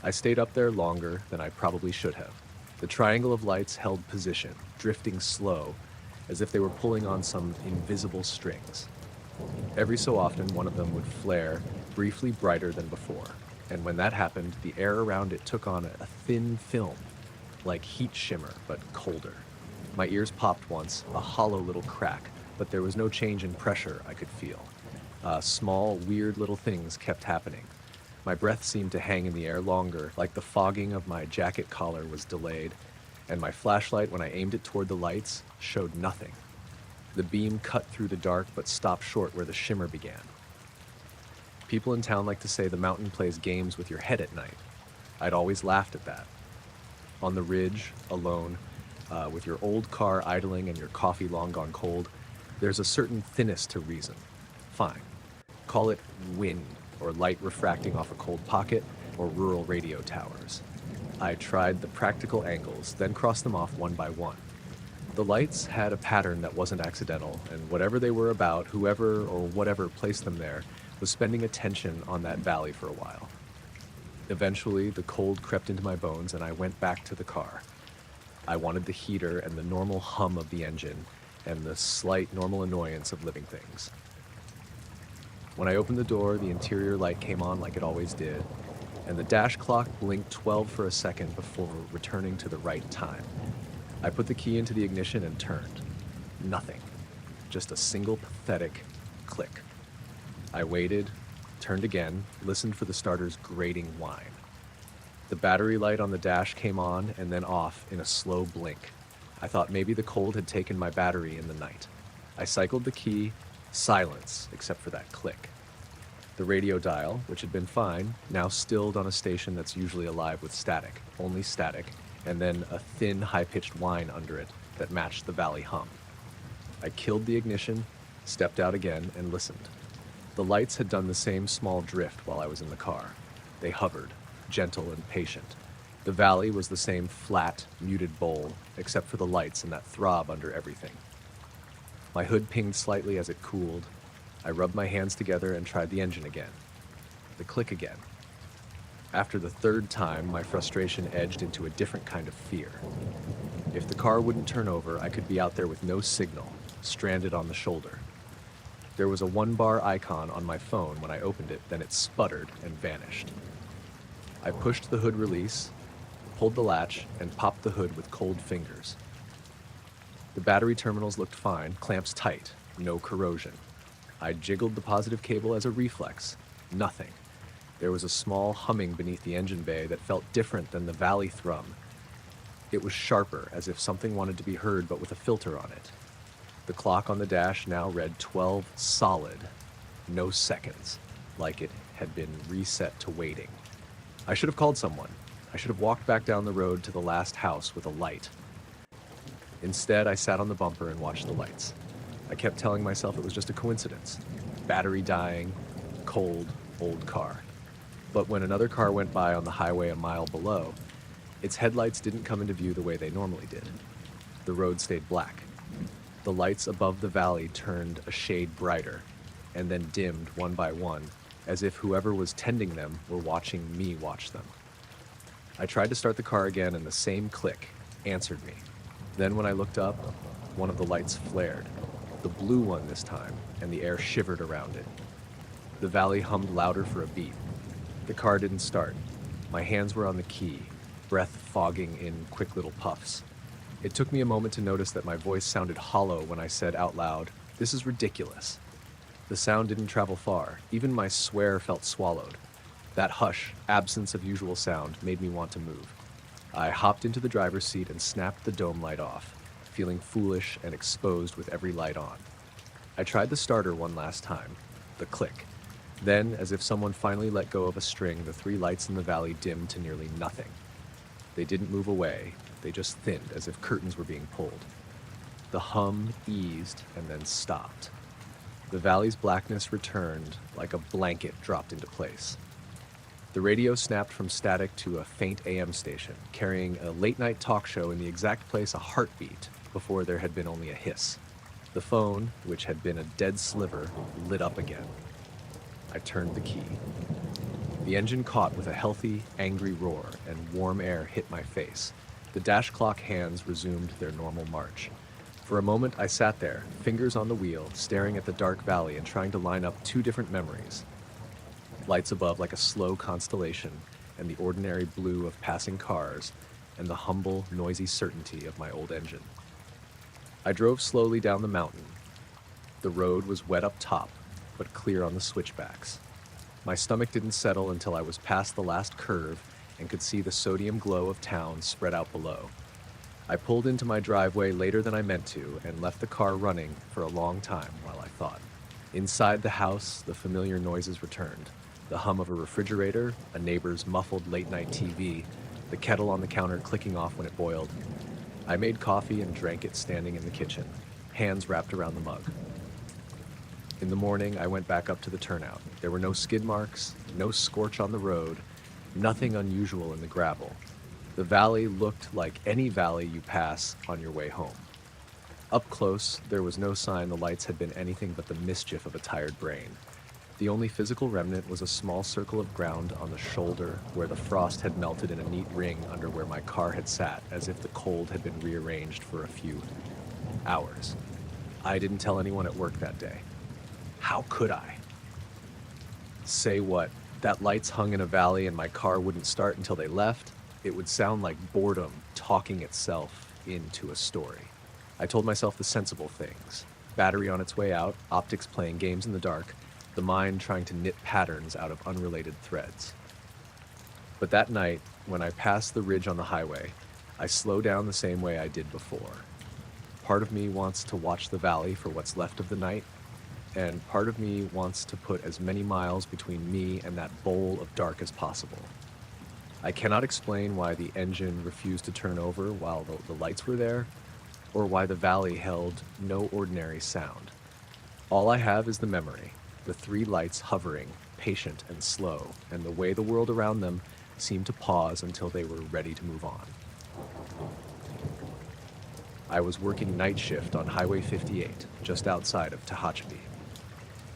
I stayed up there longer than I probably should have. The triangle of lights held position, drifting slow, as if they were pulling on some invisible strings. Every so often, one of them would flare, briefly brighter than before, and when that happened, the air around it took on a thin film, like heat shimmer, but colder. My ears popped once, a hollow little crack, but there was no change in pressure I could feel. Small, weird little things kept happening. My breath seemed to hang in the air longer, like the fogging of my jacket collar was delayed, and my flashlight, when I aimed it toward the lights, showed nothing. The beam cut through the dark but stopped short where the shimmer began. People in town like to say the mountain plays games with your head at night. I'd always laughed at that. On the ridge, alone, with your old car idling and your coffee long gone cold, there's a certain thinness to reason. Fine. Call it wind, or light refracting off a cold pocket, or rural radio towers. I tried the practical angles, then crossed them off one by one. The lights had a pattern that wasn't accidental, and whatever they were about, whoever or whatever placed them there, was spending attention on that valley for a while. Eventually, the cold crept into my bones, and I went back to the car. I wanted the heater and the normal hum of the engine, and the slight normal annoyance of living things. When I opened the door, the interior light came on like it always did, and the dash clock blinked 12 for a second before returning to the right time. I put the key into the ignition and turned. Nothing. Just a single pathetic click. I waited, turned again, listened for the starter's grating whine. The battery light on the dash came on and then off in a slow blink. I thought maybe the cold had taken my battery in the night. I cycled the key, silence except for that click. The radio dial, which had been fine, now stilled on a station that's usually alive with static, only static, and then a thin, high-pitched whine under it that matched the valley hum. I killed the ignition, stepped out again, and listened. The lights had done the same small drift while I was in the car. They hovered, gentle and patient. The valley was the same flat, muted bowl, except for the lights and that throb under everything. My hood pinged slightly as it cooled. I rubbed my hands together and tried the engine again. The click again. After the third time, my frustration edged into a different kind of fear. If the car wouldn't turn over, I could be out there with no signal, stranded on the shoulder. There was a 1-bar icon on my phone when I opened it, then it sputtered and vanished. I pushed the hood release, pulled the latch, and popped the hood with cold fingers. The battery terminals looked fine, clamps tight, no corrosion. I jiggled the positive cable as a reflex. Nothing. There was a small humming beneath the engine bay that felt different than the valley thrum. It was sharper, as if something wanted to be heard but with a filter on it. The clock on the dash now read 12 solid, no seconds, like it had been reset to waiting. I should have called someone. I should have walked back down the road to the last house with a light. Instead, I sat on the bumper and watched the lights. I kept telling myself it was just a coincidence. Battery dying, cold, old car. But when another car went by on the highway a mile below, Its headlights didn't come into view the way they normally did. The road stayed black. The lights above the valley turned a shade brighter, and then dimmed one by one, as if whoever was tending them were watching me watch them. I tried to start the car again, and the same click answered me. Then when I looked up, one of the lights flared, the blue one this time, and the air shivered around it. The valley hummed louder for a beat. The car didn't start. My hands were on the key, breath fogging in quick little puffs. It took me a moment to notice that my voice sounded hollow when I said out loud, "This is ridiculous." The sound didn't travel far. Even my swear felt swallowed. That hush, absence of usual sound, made me want to move. I hopped into the driver's seat and snapped the dome light off, feeling foolish and exposed with every light on. I tried the starter one last time, the click. Then, as if someone finally let go of a string, the three lights in the valley dimmed to nearly nothing. They didn't move away, they just thinned as if curtains were being pulled. The hum eased and then stopped. The valley's blackness returned like a blanket dropped into place. The radio snapped from static to a faint AM station, carrying a late-night talk show in the exact place a heartbeat before there had been only a hiss. The phone, which had been a dead sliver, lit up again. I turned the key. The engine caught with a healthy, angry roar, and warm air hit my face. The dash clock hands resumed their normal march. For a moment, I sat there, fingers on the wheel, staring at the dark valley and trying to line up two different memories. Lights above like a slow constellation, and the ordinary blue of passing cars, and the humble, noisy certainty of my old engine. I drove slowly down the mountain. The road was wet up top, but clear on the switchbacks. My stomach didn't settle until I was past the last curve and could see the sodium glow of town spread out below. I pulled into my driveway later than I meant to and left the car running for a long time while I thought. Inside the house, the familiar noises returned. The hum of a refrigerator, a neighbor's muffled late-night TV, the kettle on the counter clicking off when it boiled. I made coffee and drank it standing in the kitchen, hands wrapped around the mug. In the morning, I went back up to the turnout. There were no skid marks, no scorch on the road, nothing unusual in the gravel. The valley looked like any valley you pass on your way home. Up close, there was no sign the lights had been anything but the mischief of a tired brain. The only physical remnant was a small circle of ground on the shoulder where the frost had melted in a neat ring under where my car had sat, as if the cold had been rearranged for a few hours. I didn't tell anyone at work that day. How could I? Say what? That lights hung in a valley and my car wouldn't start until they left? It would sound like boredom talking itself into a story. I told myself the sensible things. Battery on its way out, optics playing games in the dark, the mind trying to knit patterns out of unrelated threads. But that night, when I passed the ridge on the highway, I slowed down the same way I did before. Part of me wants to watch the valley for what's left of the night, and part of me wants to put as many miles between me and that bowl of dark as possible. I cannot explain why the engine refused to turn over while the lights were there, or why the valley held no ordinary sound. All I have is the memory, the three lights hovering, patient and slow, and the way the world around them seemed to pause until they were ready to move on. I was working night shift on Highway 58, just outside of Tehachapi.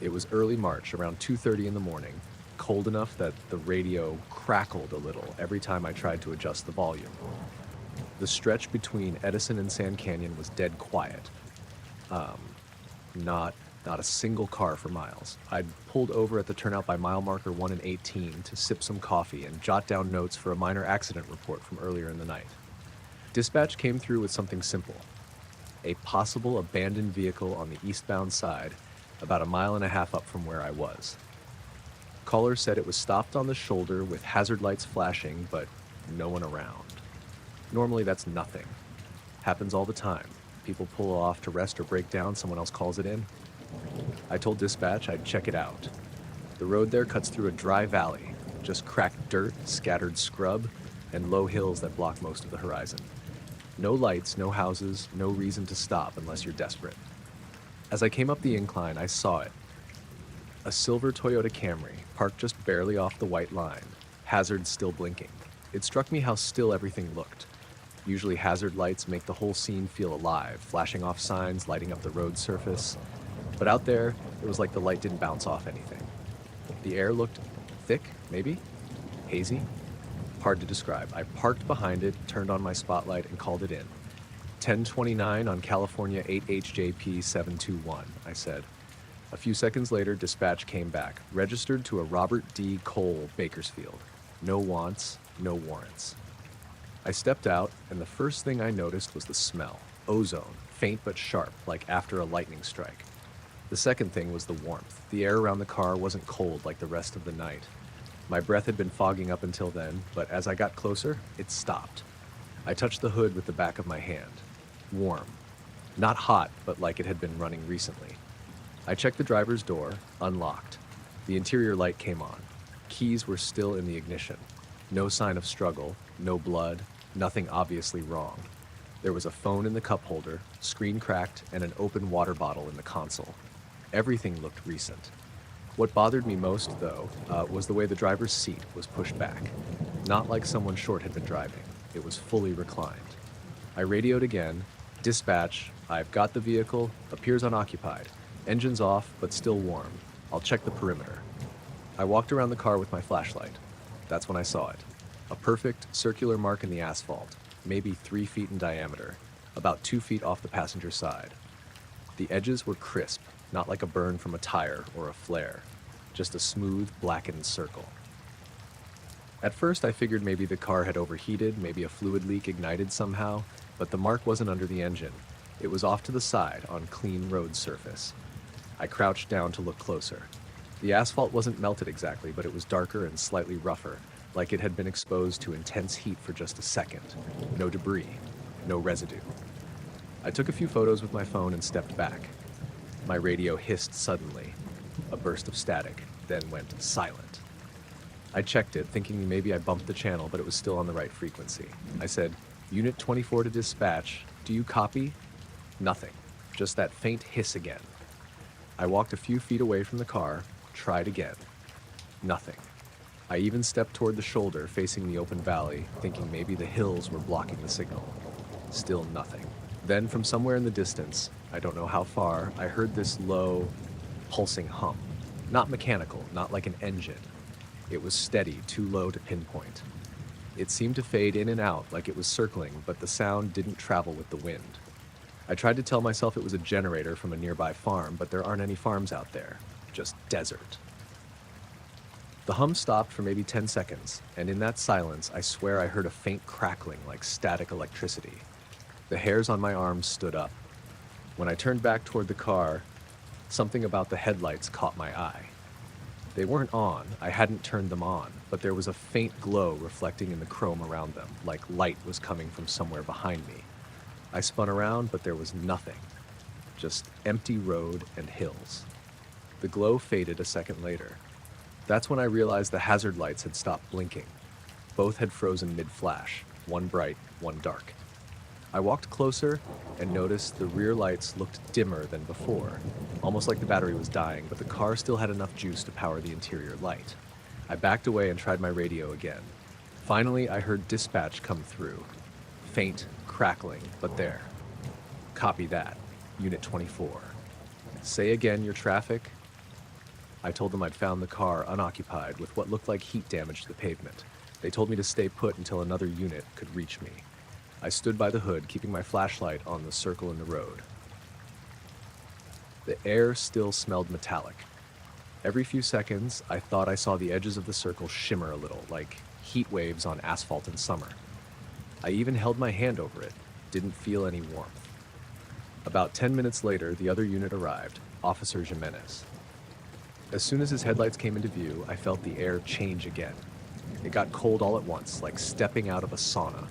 It was early March, around 2:30 in the morning, cold enough that the radio crackled a little every time I tried to adjust the volume. The stretch between Edison and Sand Canyon was dead quiet. Not a single car for miles. I'd pulled over at the turnout by mile marker 1 and 18 to sip some coffee and jot down notes for a minor accident report from earlier in the night. Dispatch came through with something simple. A possible abandoned vehicle on the eastbound side, about a mile and a half up from where I was. Caller said it was stopped on the shoulder with hazard lights flashing, but no one around. Normally that's nothing. Happens all the time. People pull off to rest or break down, someone else calls it in. I told dispatch I'd check it out. The road there cuts through a dry valley, just cracked dirt, scattered scrub, and low hills that block most of the horizon. No lights, no houses, no reason to stop unless you're desperate. As I came up the incline, I saw it. A silver Toyota Camry, parked just barely off the white line, hazards still blinking. It struck me how still everything looked. Usually hazard lights make the whole scene feel alive, flashing off signs, lighting up the road surface. But out there, it was like the light didn't bounce off anything. The air looked thick, maybe? Hazy? Hard to describe. I parked behind it, turned on my spotlight, and called it in. 1029 on California 8HJP 721, I said. A few seconds later, dispatch came back, registered to a Robert D. Cole, Bakersfield. No wants, no warrants. I stepped out, and the first thing I noticed was the smell. Ozone, faint but sharp, like after a lightning strike. The second thing was the warmth. The air around the car wasn't cold like the rest of the night. My breath had been fogging up until then, but as I got closer, it stopped. I touched the hood with the back of my hand. Warm. Not hot, but like it had been running recently. I checked the driver's door, unlocked. The interior light came on. Keys were still in the ignition. No sign of struggle, no blood, nothing obviously wrong. There was a phone in the cup holder, screen cracked, and an open water bottle in the console. Everything looked recent. What bothered me most, though, was the way the driver's seat was pushed back. Not like someone short had been driving. It was fully reclined. I radioed again. Dispatch, I've got the vehicle, appears unoccupied. Engine's off, but still warm. I'll check the perimeter. I walked around the car with my flashlight. That's when I saw it. A perfect circular mark in the asphalt, maybe 3 feet in diameter, about 2 feet off the passenger side. The edges were crisp, not like a burn from a tire or a flare, just a smooth, blackened circle. At first, I figured maybe the car had overheated, maybe a fluid leak ignited somehow, but the mark wasn't under the engine. It was off to the side on clean road surface. I crouched down to look closer. The asphalt wasn't melted exactly, but it was darker and slightly rougher, like it had been exposed to intense heat for just a second. No debris, no residue. I took a few photos with my phone and stepped back. My radio hissed suddenly. A burst of static, then went silent. I checked it, thinking maybe I bumped the channel, but it was still on the right frequency. I said, "Unit 24 to dispatch, do you copy?" Nothing, just that faint hiss again. I walked a few feet away from the car, tried again. Nothing. I even stepped toward the shoulder facing the open valley, thinking maybe the hills were blocking the signal. Still nothing. Then from somewhere in the distance, I don't know how far, I heard this low, pulsing hum. Not mechanical, not like an engine. It was steady, too low to pinpoint. It seemed to fade in and out like it was circling, but the sound didn't travel with the wind. I tried to tell myself it was a generator from a nearby farm, but there aren't any farms out there. Just desert. The hum stopped for maybe 10 seconds, and in that silence, I swear I heard a faint crackling like static electricity. The hairs on my arms stood up. When I turned back toward the car, something about the headlights caught my eye. They weren't on, I hadn't turned them on, but there was a faint glow reflecting in the chrome around them, like light was coming from somewhere behind me. I spun around, but there was nothing. Just empty road and hills. The glow faded a second later. That's when I realized the hazard lights had stopped blinking. Both had frozen mid-flash, one bright, one dark. I walked closer and noticed the rear lights looked dimmer than before, almost like the battery was dying, but the car still had enough juice to power the interior light. I backed away and tried my radio again. Finally, I heard dispatch come through. Faint, crackling, but there. Copy that. Unit 24. Say again your traffic. I told them I'd found the car unoccupied with what looked like heat damage to the pavement. They told me to stay put until another unit could reach me. I stood by the hood, keeping my flashlight on the circle in the road. The air still smelled metallic. Every few seconds, I thought I saw the edges of the circle shimmer a little, like heat waves on asphalt in summer. I even held my hand over it, didn't feel any warmth. About 10 minutes later, the other unit arrived, Officer Jimenez. As soon as his headlights came into view, I felt the air change again. It got cold all at once, like stepping out of a sauna.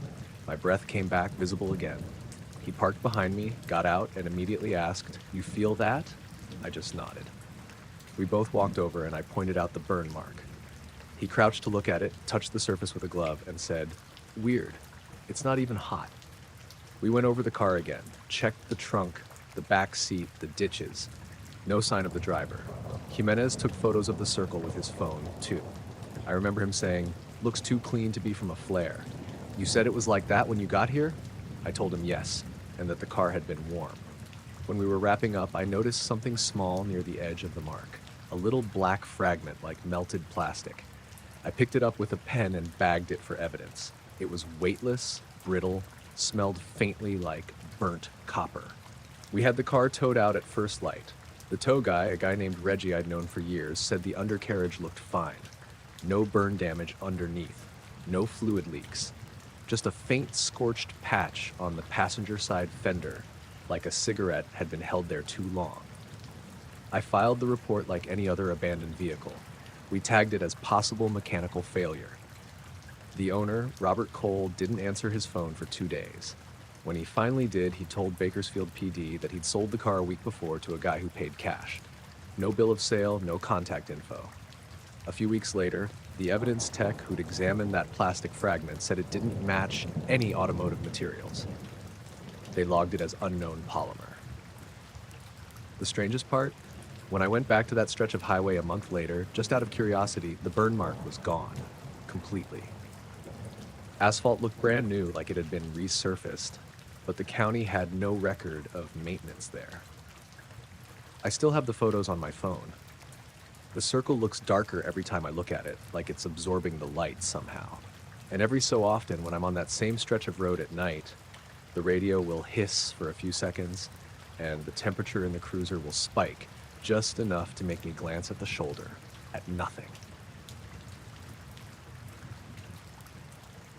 My breath came back, visible again. He parked behind me, got out, and immediately asked, "You feel that?" I just nodded. We both walked over, and I pointed out the burn mark. He crouched to look at it, touched the surface with a glove, and said, "Weird. It's not even hot." We went over the car again, checked the trunk, the back seat, the ditches. No sign of the driver. Jimenez took photos of the circle with his phone, too. I remember him saying, Looks too clean to be from a flare. You said it was like that when you got here? I told him yes, and that the car had been warm. When we were wrapping up, I noticed something small near the edge of the mark. A little black fragment like melted plastic. I picked it up with a pen and bagged it for evidence. It was weightless, brittle, smelled faintly like burnt copper. We had the car towed out at first light. The tow guy, a guy named Reggie I'd known for years, said the undercarriage looked fine. No burn damage underneath. No fluid leaks. Just a faint scorched patch on the passenger side fender, like a cigarette had been held there too long. I filed the report like any other abandoned vehicle. We tagged it as possible mechanical failure. The owner, Robert Cole, didn't answer his phone for 2 days. When he finally did, he told Bakersfield PD that he'd sold the car a week before to a guy who paid cash. No bill of sale, no contact info. A few weeks later, the evidence tech who'd examined that plastic fragment said it didn't match any automotive materials. They logged it as unknown polymer. The strangest part? When I went back to that stretch of highway a month later, just out of curiosity, the burn mark was gone. Completely. Asphalt looked brand new, like it had been resurfaced, but the county had no record of maintenance there. I still have the photos on my phone. The circle looks darker every time I look at it, like it's absorbing the light somehow. And every so often, when I'm on that same stretch of road at night, the radio will hiss for a few seconds, and the temperature in the cruiser will spike, just enough to make me glance at the shoulder, at nothing.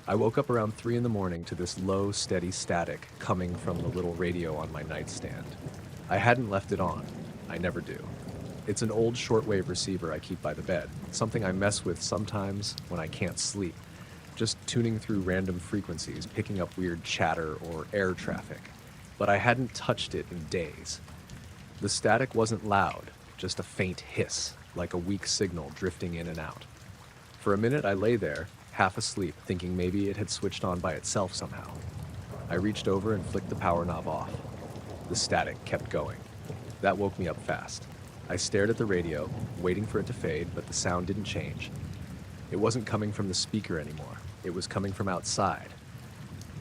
I woke up around 3 in the morning to this low, steady static coming from the little radio on my nightstand. I hadn't left it on. I never do. It's an old shortwave receiver I keep by the bed, something I mess with sometimes when I can't sleep, just tuning through random frequencies, picking up weird chatter or air traffic. But I hadn't touched it in days. The static wasn't loud, just a faint hiss, like a weak signal drifting in and out. For a minute I lay there, half asleep, thinking maybe it had switched on by itself somehow. I reached over and flicked the power knob off. The static kept going. That woke me up fast. I stared at the radio, waiting for it to fade, but the sound didn't change. It wasn't coming from the speaker anymore. It was coming from outside.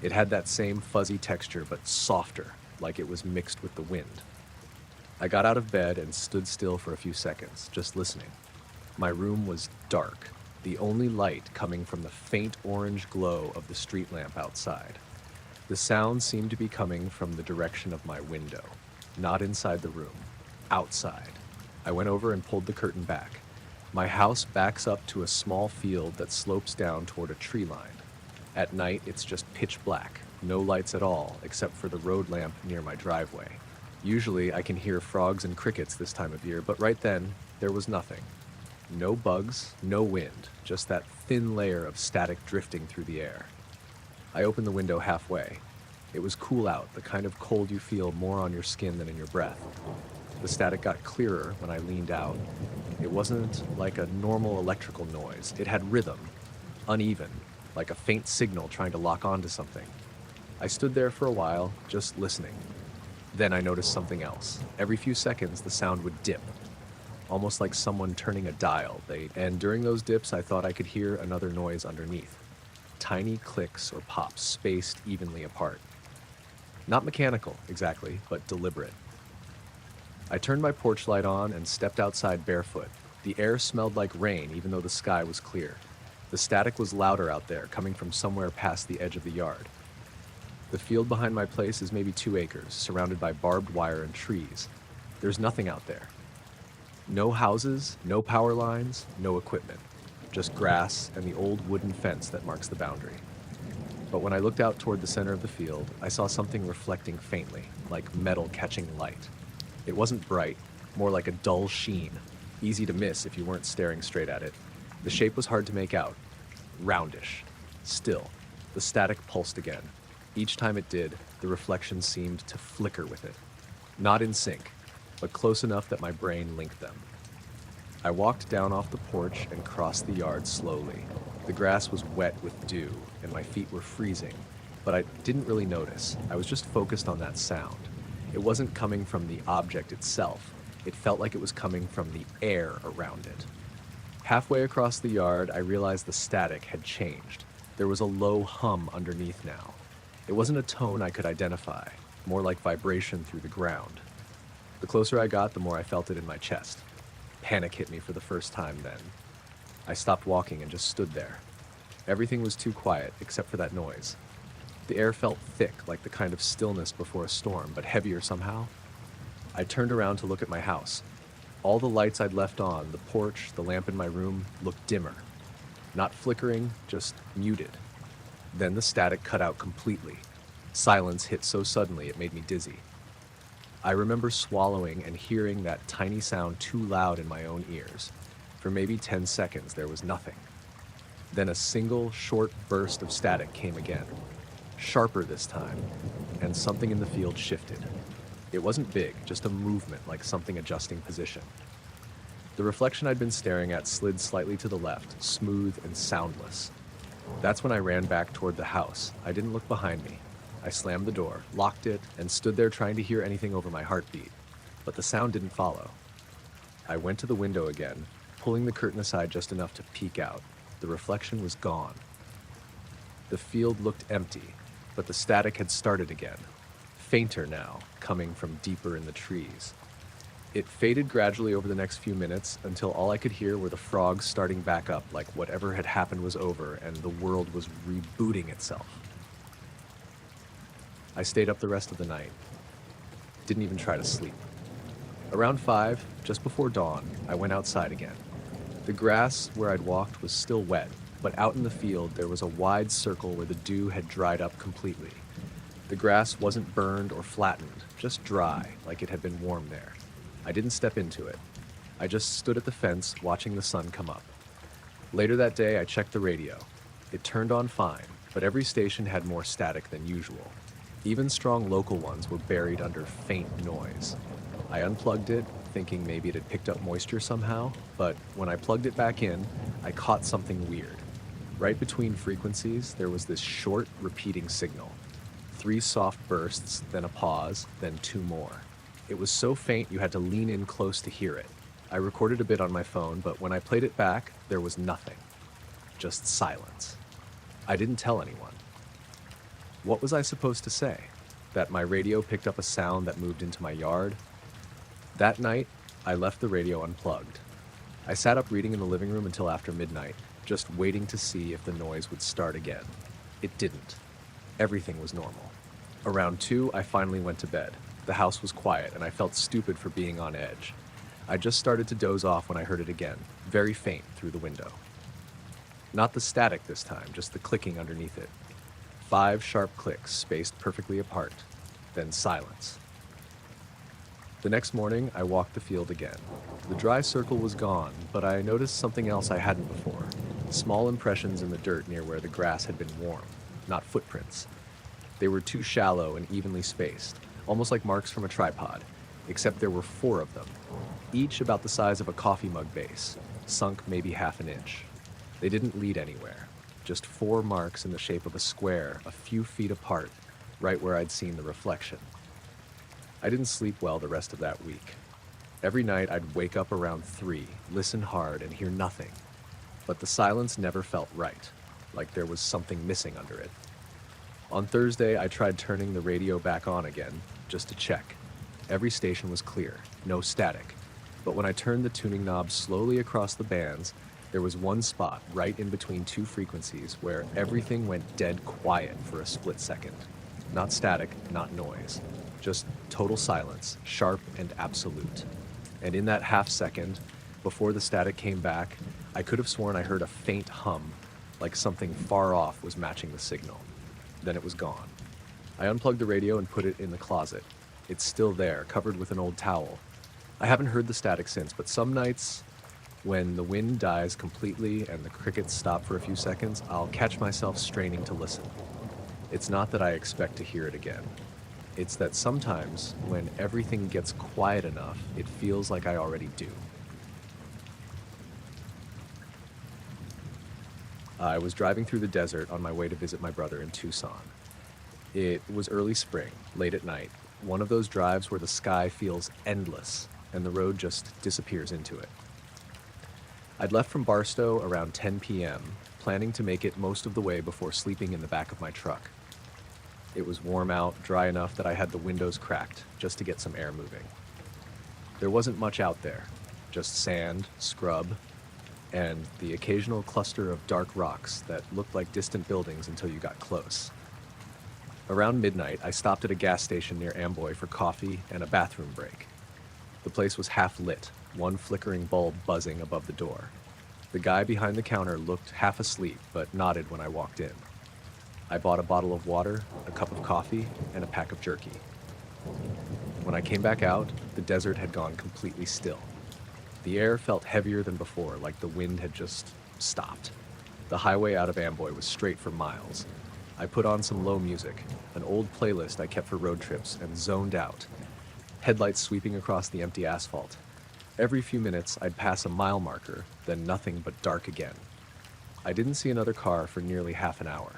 It had that same fuzzy texture, but softer, like it was mixed with the wind. I got out of bed and stood still for a few seconds, just listening. My room was dark, the only light coming from the faint orange glow of the street lamp outside. The sound seemed to be coming from the direction of my window, not inside the room, outside. I went over and pulled the curtain back. My house backs up to a small field that slopes down toward a tree line. At night, it's just pitch black, no lights at all, except for the road lamp near my driveway. Usually, I can hear frogs and crickets this time of year, but right then, there was nothing. No bugs, no wind, just that thin layer of static drifting through the air. I opened the window halfway. It was cool out, the kind of cold you feel more on your skin than in your breath. The static got clearer when I leaned out. It wasn't like a normal electrical noise. It had rhythm, uneven, like a faint signal trying to lock onto something. I stood there for a while, just listening. Then I noticed something else. Every few seconds, the sound would dip, almost like someone turning a dial. And during those dips, I thought I could hear another noise underneath. Tiny clicks or pops spaced evenly apart. Not mechanical, exactly, but deliberate. I turned my porch light on and stepped outside barefoot. The air smelled like rain, even though the sky was clear. The static was louder out there, coming from somewhere past the edge of the yard. The field behind my place is maybe 2 acres, surrounded by barbed wire and trees. There's nothing out there. No houses, no power lines, no equipment. Just grass and the old wooden fence that marks the boundary. But when I looked out toward the center of the field, I saw something reflecting faintly, like metal catching light. It wasn't bright, more like a dull sheen, easy to miss if you weren't staring straight at it. The shape was hard to make out. Roundish. Still, the static pulsed again. Each time it did, the reflection seemed to flicker with it. Not in sync, but close enough that my brain linked them. I walked down off the porch and crossed the yard slowly. The grass was wet with dew, and my feet were freezing, but I didn't really notice. I was just focused on that sound. It wasn't coming from the object itself. It felt like it was coming from the air around it. Halfway across the yard, I realized the static had changed. There was a low hum underneath now. It wasn't a tone I could identify, more like vibration through the ground. The closer I got, the more I felt it in my chest. Panic hit me for the first time then. I stopped walking and just stood there. Everything was too quiet, except for that noise. The air felt thick, like the kind of stillness before a storm, but heavier somehow. I turned around to look at my house. All the lights I'd left on, the porch, the lamp in my room, looked dimmer. Not flickering, just muted. Then the static cut out completely. Silence hit so suddenly it made me dizzy. I remember swallowing and hearing that tiny sound too loud in my own ears. For maybe 10 seconds, there was nothing. Then a single, short burst of static came again. Sharper this time, and something in the field shifted. It wasn't big, just a movement like something adjusting position. The reflection I'd been staring at slid slightly to the left, smooth and soundless. That's when I ran back toward the house. I didn't look behind me. I slammed the door, locked it, and stood there trying to hear anything over my heartbeat. But the sound didn't follow. I went to the window again, pulling the curtain aside just enough to peek out. The reflection was gone. The field looked empty, but the static had started again. Fainter now, coming from deeper in the trees. It faded gradually over the next few minutes until all I could hear were the frogs starting back up like whatever had happened was over and the world was rebooting itself. I stayed up the rest of the night. Didn't even try to sleep. Around 5, just before dawn, I went outside again. The grass where I'd walked was still wet, but out in the field there was a wide circle where the dew had dried up completely. The grass wasn't burned or flattened, just dry, like it had been warm there. I didn't step into it. I just stood at the fence watching the sun come up. Later that day, I checked the radio. It turned on fine, but every station had more static than usual. Even strong local ones were buried under faint noise. I unplugged it, thinking maybe it had picked up moisture somehow, but when I plugged it back in, I caught something weird. Right between frequencies, there was this short, repeating signal. 3 soft bursts, then a pause, then 2 more. It was so faint you had to lean in close to hear it. I recorded a bit on my phone, but when I played it back, there was nothing. Just silence. I didn't tell anyone. What was I supposed to say? That my radio picked up a sound that moved into my yard? That night, I left the radio unplugged. I sat up reading in the living room until after midnight, just waiting to see if the noise would start again. It didn't. Everything was normal. Around 2, I finally went to bed. The house was quiet, and I felt stupid for being on edge. I just started to doze off when I heard it again, very faint through the window. Not the static this time, just the clicking underneath it. 5 sharp clicks spaced perfectly apart, then silence. The next morning, I walked the field again. The dry circle was gone, but I noticed something else I hadn't before. Small impressions in the dirt near where the grass had been warm, not footprints. They were too shallow and evenly spaced, almost like marks from a tripod, except there were 4 of them, each about the size of a coffee mug base, sunk maybe half an inch. They didn't lead anywhere, just 4 marks in the shape of a square, a few feet apart, right where I'd seen the reflection. I didn't sleep well the rest of that week. Every night I'd wake up around 3, listen hard, and hear nothing. But the silence never felt right, like there was something missing under it. On Thursday, I tried turning the radio back on again, just to check. Every station was clear, no static. But when I turned the tuning knob slowly across the bands, there was one spot right in between 2 frequencies where everything went dead quiet for a split second. Not static, not noise. Just total silence, sharp and absolute. And in that half second, before the static came back, I could have sworn I heard a faint hum, like something far off was matching the signal. Then it was gone. I unplugged the radio and put it in the closet. It's still there, covered with an old towel. I haven't heard the static since, but some nights, when the wind dies completely and the crickets stop for a few seconds, I'll catch myself straining to listen. It's not that I expect to hear it again. It's that sometimes, when everything gets quiet enough, it feels like I already do. I was driving through the desert on my way to visit my brother in Tucson. It was early spring, late at night, one of those drives where the sky feels endless and the road just disappears into it. I'd left from Barstow around 10 p.m., planning to make it most of the way before sleeping in the back of my truck. It was warm out, dry enough that I had the windows cracked just to get some air moving. There wasn't much out there, just sand, scrub, and the occasional cluster of dark rocks that looked like distant buildings until you got close. Around midnight, I stopped at a gas station near Amboy for coffee and a bathroom break. The place was half lit, one flickering bulb buzzing above the door. The guy behind the counter looked half asleep, but nodded when I walked in. I bought a bottle of water, a cup of coffee, and a pack of jerky. When I came back out, the desert had gone completely still. The air felt heavier than before, like the wind had just stopped. The highway out of Amboy was straight for miles. I put on some low music, an old playlist I kept for road trips, and zoned out. Headlights sweeping across the empty asphalt. Every few minutes, I'd pass a mile marker, then nothing but dark again. I didn't see another car for nearly half an hour.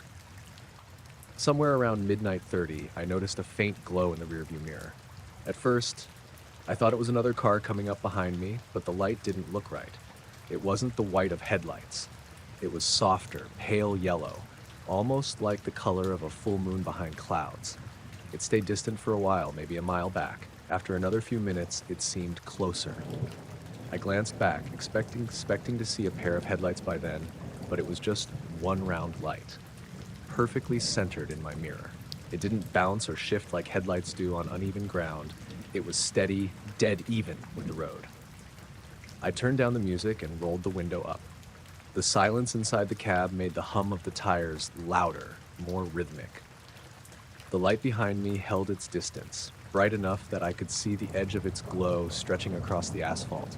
Somewhere around midnight 30, I noticed a faint glow in the rearview mirror. At first, I thought it was another car coming up behind me, but the light didn't look right. It wasn't the white of headlights. It was softer, pale yellow, almost like the color of a full moon behind clouds. It stayed distant for a while, maybe a mile back. After another few minutes, it seemed closer. I glanced back, expecting to see a pair of headlights by then, but it was just one round light, perfectly centered in my mirror. It didn't bounce or shift like headlights do on uneven ground. It was steady, dead even with the road. I turned down the music and rolled the window up. The silence inside the cab made the hum of the tires louder, more rhythmic. The light behind me held its distance, bright enough that I could see the edge of its glow stretching across the asphalt.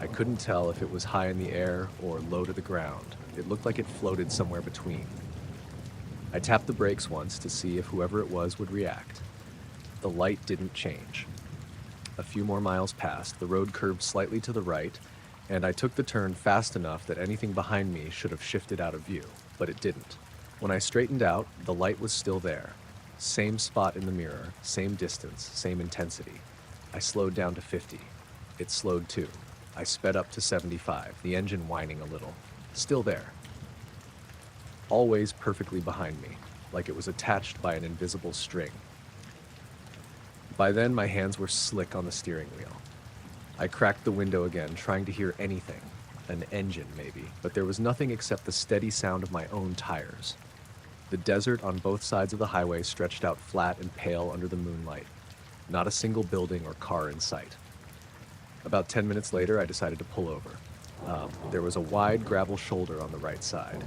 I couldn't tell if it was high in the air or low to the ground. It looked like it floated somewhere between. I tapped the brakes once to see if whoever it was would react. The light didn't change. A few more miles passed, the road curved slightly to the right, and I took the turn fast enough that anything behind me should have shifted out of view, but it didn't. When I straightened out, the light was still there. Same spot in the mirror, same distance, same intensity. I slowed down to 50. It slowed too. I sped up to 75, the engine whining a little. Still there. Always perfectly behind me, like it was attached by an invisible string. By then, my hands were slick on the steering wheel. I cracked the window again, trying to hear anything. An engine, maybe, but there was nothing except the steady sound of my own tires. The desert on both sides of the highway stretched out flat and pale under the moonlight. Not a single building or car in sight. About 10 minutes later, I decided to pull over. There was a wide gravel shoulder on the right side.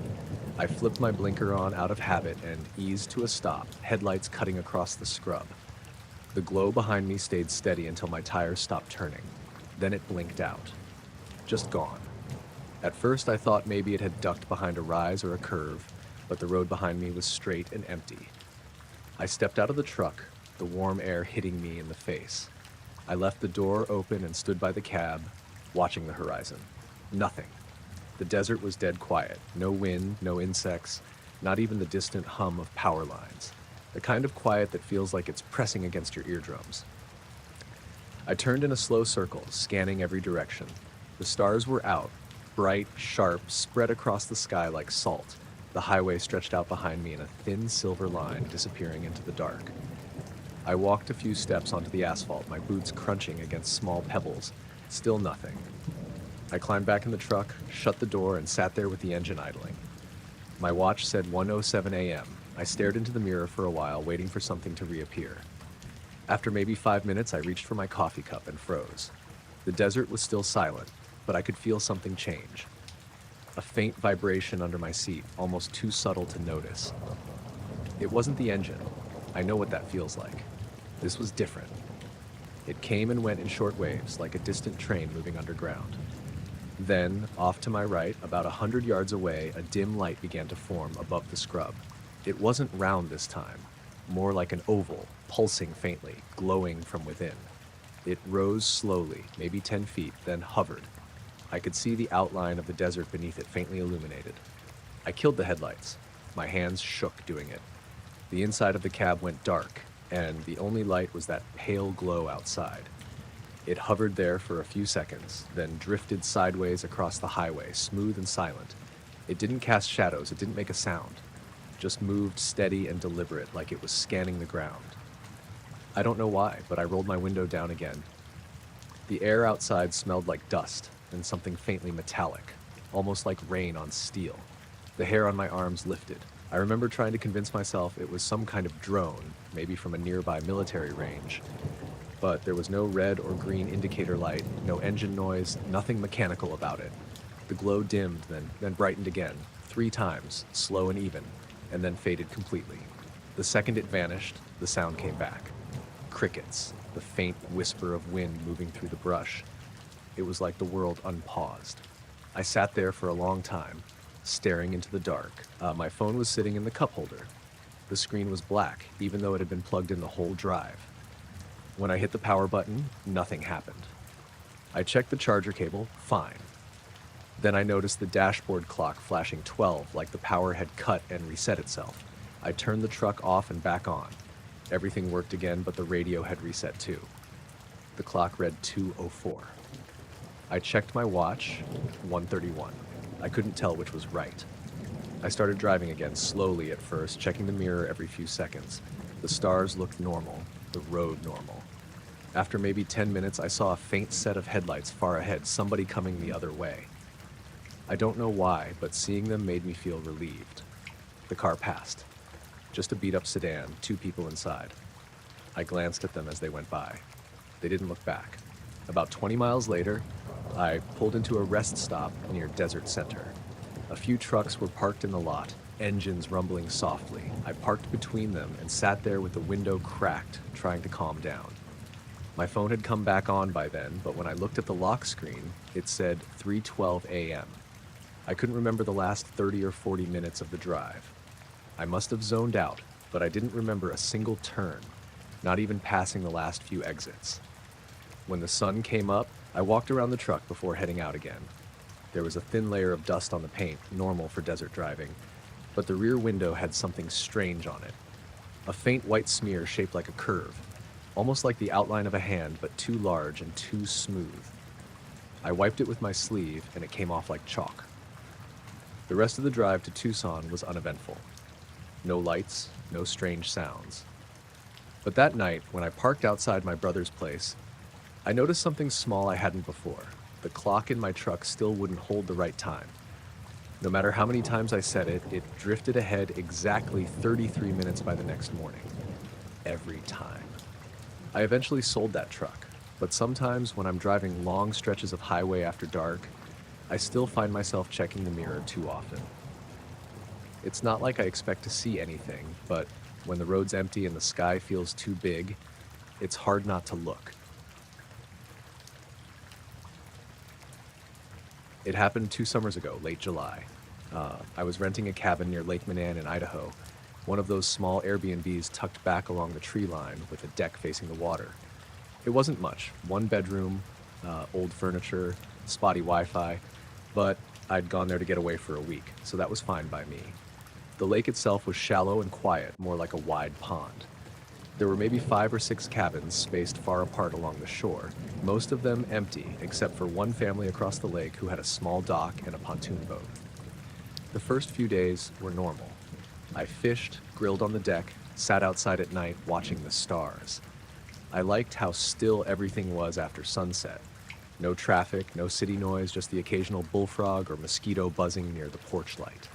I flipped my blinker on out of habit and eased to a stop, headlights cutting across the scrub. The glow behind me stayed steady until my tires stopped turning. Then it blinked out. Just gone. At first, I thought maybe it had ducked behind a rise or a curve, but the road behind me was straight and empty. I stepped out of the truck, the warm air hitting me in the face. I left the door open and stood by the cab, watching the horizon. Nothing. The desert was dead quiet. No wind, no insects, not even the distant hum of power lines. The kind of quiet that feels like it's pressing against your eardrums. I turned in a slow circle, scanning every direction. The stars were out, bright, sharp, spread across the sky like salt. The highway stretched out behind me in a thin silver line, disappearing into the dark. I walked a few steps onto the asphalt, my boots crunching against small pebbles. Still nothing. I climbed back in the truck, shut the door, and sat there with the engine idling. My watch said 1:07 a.m. I stared into the mirror for a while, waiting for something to reappear. After maybe 5 minutes, I reached for my coffee cup and froze. The desert was still silent, but I could feel something change. A faint vibration under my seat, almost too subtle to notice. It wasn't the engine. I know what that feels like. This was different. It came and went in short waves, like a distant train moving underground. Then, off to my right, about 100 yards away, a dim light began to form above the scrub. It wasn't round this time, more like an oval, pulsing faintly, glowing from within. It rose slowly, maybe 10 feet, then hovered. I could see the outline of the desert beneath it faintly illuminated. I killed the headlights. My hands shook doing it. The inside of the cab went dark, and the only light was that pale glow outside. It hovered there for a few seconds, then drifted sideways across the highway, smooth and silent. It didn't cast shadows, it didn't make a sound, just moved steady and deliberate like it was scanning the ground. I don't know why, but I rolled my window down again. The air outside smelled like dust and something faintly metallic, almost like rain on steel. The hair on my arms lifted. I remember trying to convince myself it was some kind of drone, maybe from a nearby military range. But there was no red or green indicator light, no engine noise, nothing mechanical about it. The glow dimmed, then brightened again, 3 times, slow and even, and then faded completely. The second it vanished, the sound came back. Crickets, the faint whisper of wind moving through the brush. It was like the world unpaused. I sat there for a long time, staring into the dark. My phone was sitting in the cup holder. The screen was black, even though it had been plugged in the whole drive. When I hit the power button, nothing happened. I checked the charger cable, fine. Then I noticed the dashboard clock flashing 12, like the power had cut and reset itself. I turned the truck off and back on. Everything worked again, but the radio had reset too. The clock read 2:04. I checked my watch, 1:31. I couldn't tell which was right. I started driving again, slowly at first, checking the mirror every few seconds. The stars looked normal, the road normal. After maybe 10 minutes, I saw a faint set of headlights far ahead, somebody coming the other way. I don't know why, but seeing them made me feel relieved. The car passed. Just a beat-up sedan, 2 people inside. I glanced at them as they went by. They didn't look back. About 20 miles later, I pulled into a rest stop near Desert Center. A few trucks were parked in the lot, engines rumbling softly. I parked between them and sat there with the window cracked, trying to calm down. My phone had come back on by then, but when I looked at the lock screen, it said 3:12 a.m. I couldn't remember the last 30 or 40 minutes of the drive. I must have zoned out, but I didn't remember a single turn, not even passing the last few exits. When the sun came up, I walked around the truck before heading out again. There was a thin layer of dust on the paint, normal for desert driving, but the rear window had something strange on it. A faint white smear shaped like a curve, almost like the outline of a hand, but too large and too smooth. I wiped it with my sleeve, and it came off like chalk. The rest of the drive to Tucson was uneventful. No lights, no strange sounds. But that night, when I parked outside my brother's place, I noticed something small I hadn't before. The clock in my truck still wouldn't hold the right time. No matter how many times I set it, it drifted ahead exactly 33 minutes by the next morning. Every time. I eventually sold that truck, but sometimes when I'm driving long stretches of highway after dark, I still find myself checking the mirror too often. It's not like I expect to see anything, but when the road's empty and the sky feels too big, it's hard not to look. It happened 2 summers ago, late July. I was renting a cabin near Lake Manan in Idaho, one of those small Airbnbs tucked back along the tree line with a deck facing the water. It wasn't much, 1 bedroom, old furniture, spotty Wi-Fi, but I'd gone there to get away for a week, so that was fine by me. The lake itself was shallow and quiet, more like a wide pond. There were maybe 5 or 6 cabins spaced far apart along the shore, most of them empty except for one family across the lake who had a small dock and a pontoon boat. The first few days were normal. I fished, grilled on the deck, sat outside at night watching the stars. I liked how still everything was after sunset. No traffic, no city noise, just the occasional bullfrog or mosquito buzzing near the porch light.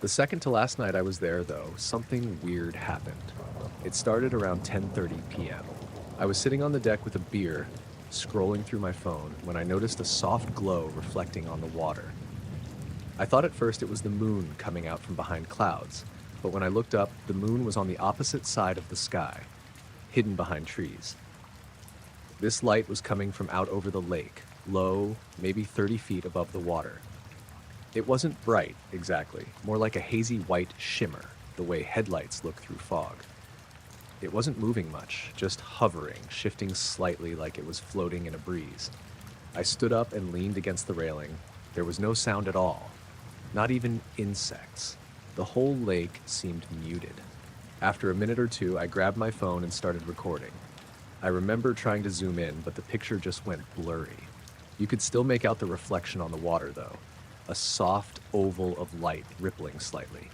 The second to last night I was there, though, something weird happened. It started around 10:30 p.m. I was sitting on the deck with a beer, scrolling through my phone, when I noticed a soft glow reflecting on the water. I thought at first it was the moon coming out from behind clouds, but when I looked up, the moon was on the opposite side of the sky, hidden behind trees. This light was coming from out over the lake, low, maybe 30 feet above the water. It wasn't bright, exactly, more like a hazy white shimmer, the way headlights look through fog. It wasn't moving much, just hovering, shifting slightly like it was floating in a breeze. I stood up and leaned against the railing. There was no sound at all, not even insects. The whole lake seemed muted. After a minute or two, I grabbed my phone and started recording. I remember trying to zoom in, but the picture just went blurry. You could still make out the reflection on the water, though, a soft oval of light rippling slightly.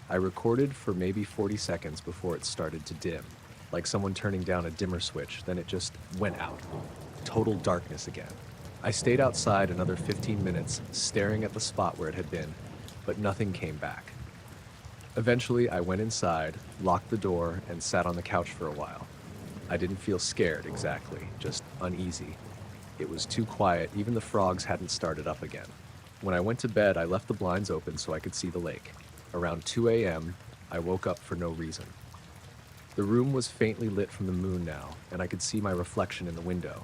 I recorded for maybe 40 seconds before it started to dim, like someone turning down a dimmer switch, then it just went out. Total darkness again. I stayed outside another 15 minutes, staring at the spot where it had been, but nothing came back. Eventually, I went inside, locked the door, and sat on the couch for a while. I didn't feel scared exactly, just uneasy. It was too quiet, even the frogs hadn't started up again. When I went to bed, I left the blinds open so I could see the lake. Around 2 a.m., I woke up for no reason. The room was faintly lit from the moon now, and I could see my reflection in the window.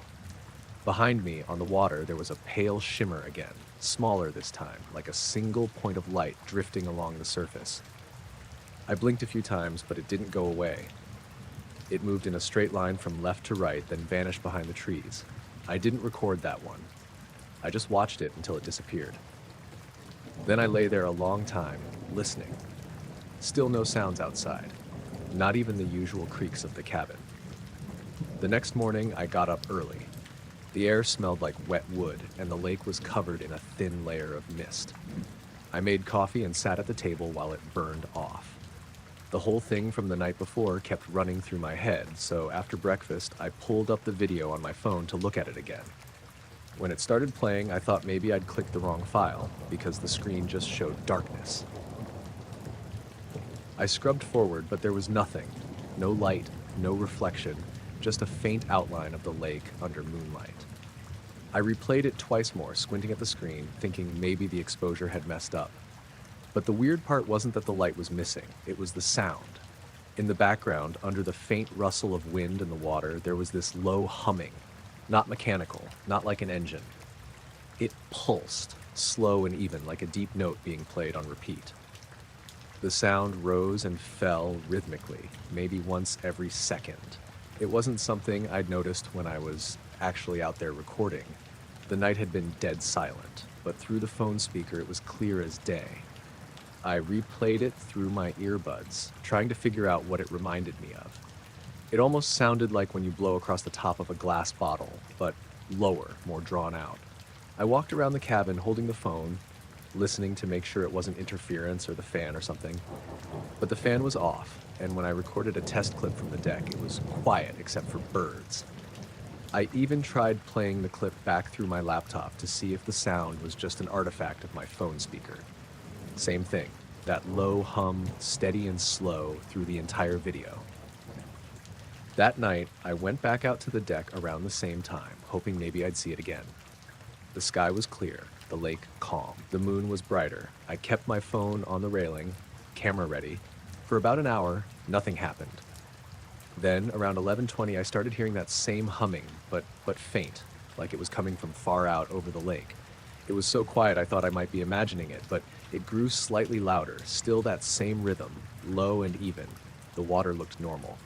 Behind me, on the water, there was a pale shimmer again, smaller this time, like a single point of light drifting along the surface. I blinked a few times, but it didn't go away. It moved in a straight line from left to right, then vanished behind the trees. I didn't record that one. I just watched it until it disappeared. Then I lay there a long time, listening. Still no sounds outside, not even the usual creaks of the cabin. The next morning, I got up early. The air smelled like wet wood, and the lake was covered in a thin layer of mist. I made coffee and sat at the table while it burned off. The whole thing from the night before kept running through my head, so after breakfast, I pulled up the video on my phone to look at it again. When it started playing, I thought maybe I'd clicked the wrong file, because the screen just showed darkness. I scrubbed forward, but there was nothing. No light, no reflection, just a faint outline of the lake under moonlight. I replayed it twice more, squinting at the screen, thinking maybe the exposure had messed up. But the weird part wasn't that the light was missing, it was the sound. In the background, under the faint rustle of wind in the water, there was this low humming. Not mechanical, not like an engine. It pulsed, slow and even, like a deep note being played on repeat. The sound rose and fell rhythmically, maybe once every second. It wasn't something I'd noticed when I was actually out there recording. The night had been dead silent, but through the phone speaker it was clear as day. I replayed it through my earbuds, trying to figure out what it reminded me of. It almost sounded like when you blow across the top of a glass bottle, but lower, more drawn out. I walked around the cabin holding the phone, listening to make sure it wasn't interference or the fan or something. But the fan was off, and when I recorded a test clip from the deck, it was quiet except for birds. I even tried playing the clip back through my laptop to see if the sound was just an artifact of my phone speaker. Same thing, that low hum, steady and slow through the entire video. That night, I went back out to the deck around the same time, hoping maybe I'd see it again. The sky was clear, the lake calm, the moon was brighter. I kept my phone on the railing, camera ready. For about an hour, nothing happened. Then, around 11:20, I started hearing that same humming, but faint, like it was coming from far out over the lake. It was so quiet I thought I might be imagining it, but it grew slightly louder, still that same rhythm, low and even. The water looked normal.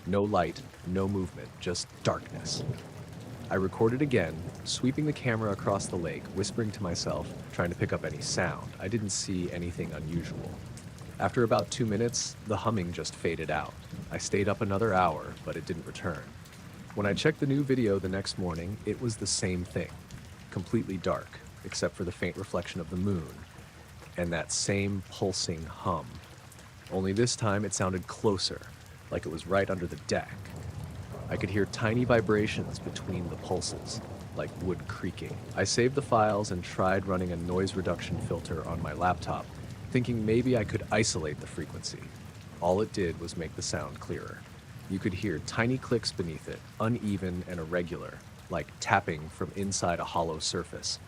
No light, no movement, just darkness. I recorded again, sweeping the camera across the lake, whispering to myself, trying to pick up any sound. I didn't see anything unusual. After about 2 minutes, the humming just faded out. I stayed up another hour, but it didn't return. When I checked the new video the next morning, it was the same thing. Completely dark, except for the faint reflection of the moon, and that same pulsing hum. Only this time it sounded closer, like it was right under the deck. I could hear tiny vibrations between the pulses, like wood creaking. I saved the files and tried running a noise reduction filter on my laptop, thinking maybe I could isolate the frequency. All it did was make the sound clearer. You could hear tiny clicks beneath it, uneven and irregular, like tapping from inside a hollow surface.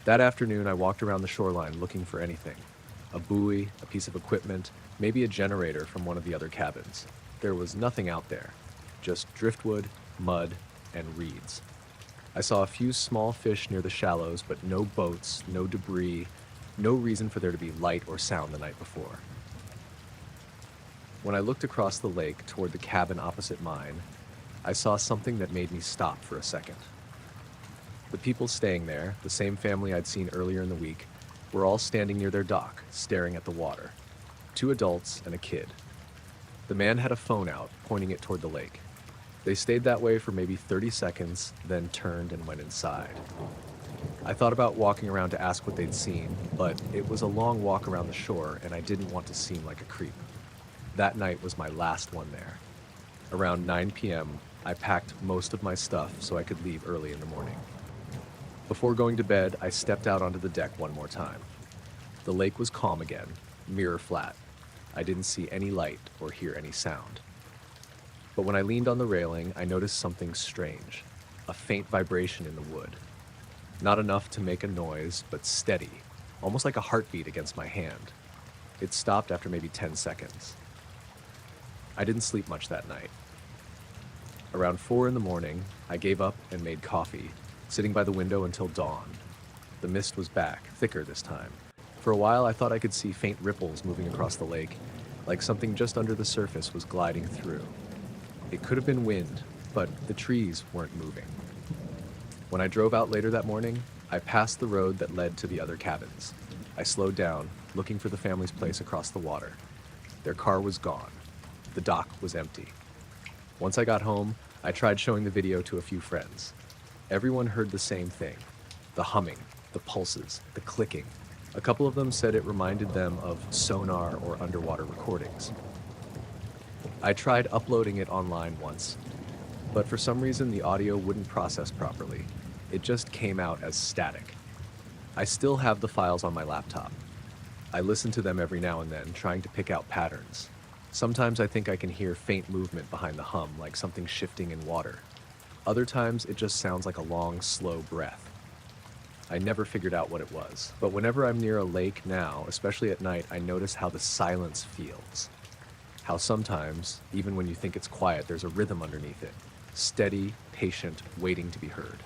That afternoon, I walked around the shoreline looking for anything. A buoy, a piece of equipment, maybe a generator from one of the other cabins. There was nothing out there, just driftwood, mud, and reeds. I saw a few small fish near the shallows, but no boats, no debris, no reason for there to be light or sound the night before. When I looked across the lake toward the cabin opposite mine, I saw something that made me stop for a second. The people staying there, the same family I'd seen earlier in the week, were all standing near their dock, staring at the water. 2 adults and a kid. The man had a phone out, pointing it toward the lake. They stayed that way for maybe 30 seconds, then turned and went inside. I thought about walking around to ask what they'd seen, but it was a long walk around the shore and I didn't want to seem like a creep. That night was my last one there. Around 9 p.m., I packed most of my stuff so I could leave early in the morning. Before going to bed, I stepped out onto the deck one more time. The lake was calm again, mirror flat. I didn't see any light or hear any sound. But when I leaned on the railing, I noticed something strange, a faint vibration in the wood. Not enough to make a noise, but steady, almost like a heartbeat against my hand. It stopped after maybe 10 seconds. I didn't sleep much that night. Around 4 in the morning, I gave up and made coffee, sitting by the window until dawn. The mist was back, thicker this time. For a while, I thought I could see faint ripples moving across the lake, like something just under the surface was gliding through. It could have been wind, but the trees weren't moving. When I drove out later that morning, I passed the road that led to the other cabins. I slowed down, looking for the family's place across the water. Their car was gone. The dock was empty. Once I got home, I tried showing the video to a few friends. Everyone heard the same thing: the humming, the pulses, the clicking. A couple of them said it reminded them of sonar or underwater recordings. I tried uploading it online once, but for some reason the audio wouldn't process properly. It just came out as static. I still have the files on my laptop. I listen to them every now and then, trying to pick out patterns. Sometimes I think I can hear faint movement behind the hum, like something shifting in water. Other times it just sounds like a long, slow breath. I never figured out what it was, but whenever I'm near a lake now, especially at night, I notice how the silence feels. How sometimes, even when you think it's quiet, there's a rhythm underneath it. Steady, patient, waiting to be heard.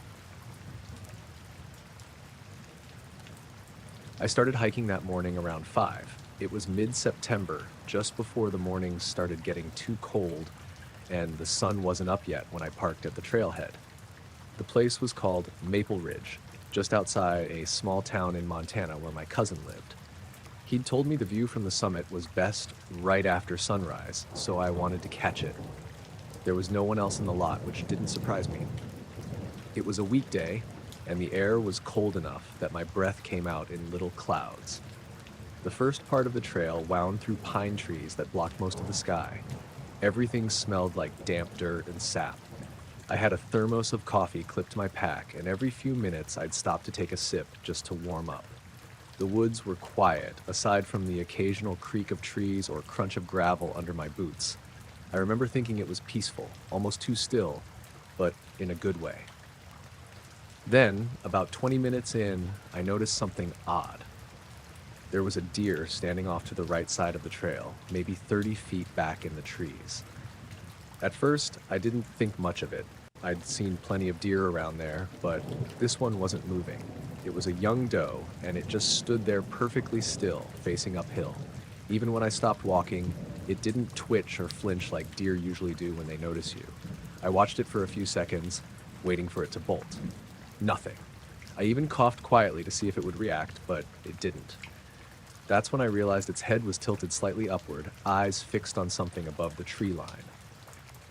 I started hiking that morning around 5. It was mid-September, just before the mornings started getting too cold, and the sun wasn't up yet when I parked at the trailhead. The place was called Maple Ridge, just outside a small town in Montana where my cousin lived. He'd told me the view from the summit was best right after sunrise, so I wanted to catch it. There was no one else in the lot, which didn't surprise me. It was a weekday, and the air was cold enough that my breath came out in little clouds. The first part of the trail wound through pine trees that blocked most of the sky. Everything smelled like damp dirt and sap. I had a thermos of coffee clipped to my pack, and every few minutes I'd stop to take a sip just to warm up. The woods were quiet, aside from the occasional creak of trees or crunch of gravel under my boots. I remember thinking it was peaceful, almost too still, but in a good way. Then, about 20 minutes in, I noticed something odd. There was a deer standing off to the right side of the trail, maybe 30 feet back in the trees. At first, I didn't think much of it. I'd seen plenty of deer around there, but this one wasn't moving. It was a young doe, and it just stood there perfectly still, facing uphill. Even when I stopped walking, it didn't twitch or flinch like deer usually do when they notice you. I watched it for a few seconds, waiting for it to bolt. Nothing. I even coughed quietly to see if it would react, but it didn't. That's when I realized its head was tilted slightly upward, eyes fixed on something above the tree line.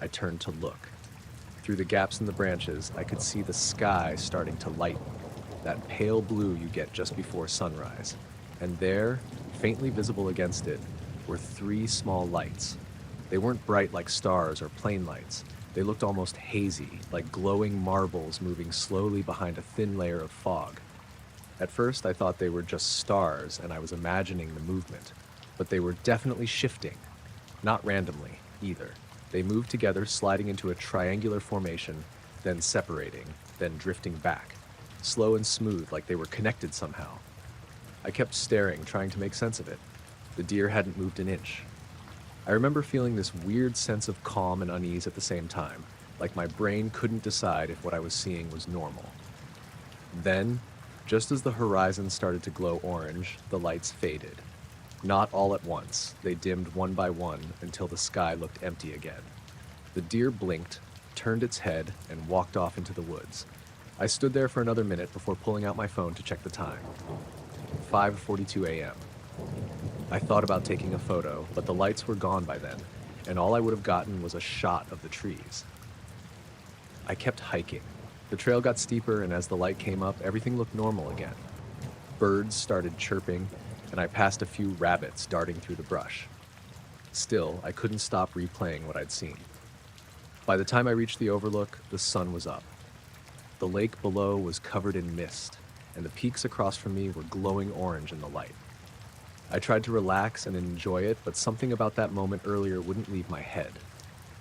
I turned to look. Through the gaps in the branches, I could see the sky starting to lighten, that pale blue you get just before sunrise. And there, faintly visible against it, were 3 small lights. They weren't bright like stars or plane lights. They looked almost hazy, like glowing marbles moving slowly behind a thin layer of fog. At first, I thought they were just stars, and I was imagining the movement. But they were definitely shifting. Not randomly, either. They moved together, sliding into a triangular formation, then separating, then drifting back. Slow and smooth, like they were connected somehow. I kept staring, trying to make sense of it. The deer hadn't moved an inch. I remember feeling this weird sense of calm and unease at the same time, like my brain couldn't decide if what I was seeing was normal. Then, just as the horizon started to glow orange, the lights faded. Not all at once. They dimmed one by one until the sky looked empty again. The deer blinked, turned its head, and walked off into the woods. I stood there for another minute before pulling out my phone to check the time. 5:42 a.m. I thought about taking a photo, but the lights were gone by then, and all I would have gotten was a shot of the trees. I kept hiking. The trail got steeper, and as the light came up, everything looked normal again. Birds started chirping, and I passed a few rabbits darting through the brush. Still, I couldn't stop replaying what I'd seen. By the time I reached the overlook, the sun was up. The lake below was covered in mist, and the peaks across from me were glowing orange in the light. I tried to relax and enjoy it, but something about that moment earlier wouldn't leave my head.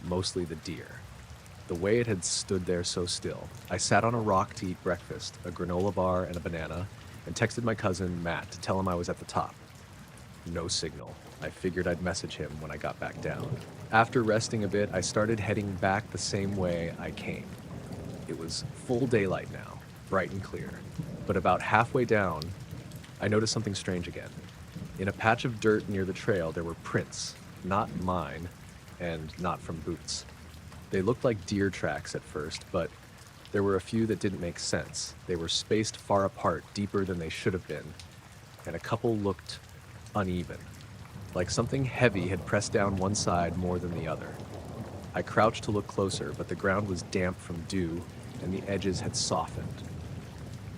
Mostly the deer. The way it had stood there so still. I sat on a rock to eat breakfast, a granola bar and a banana, and texted my cousin, Matt, to tell him I was at the top. No signal. I figured I'd message him when I got back down. After resting a bit, I started heading back the same way I came. It was full daylight now, bright and clear. But about halfway down, I noticed something strange again. In a patch of dirt near the trail, there were prints, not mine, and not from boots. They looked like deer tracks at first, but there were a few that didn't make sense. They were spaced far apart, deeper than they should have been, and a couple looked uneven, like something heavy had pressed down one side more than the other. I crouched to look closer, but the ground was damp from dew, and the edges had softened.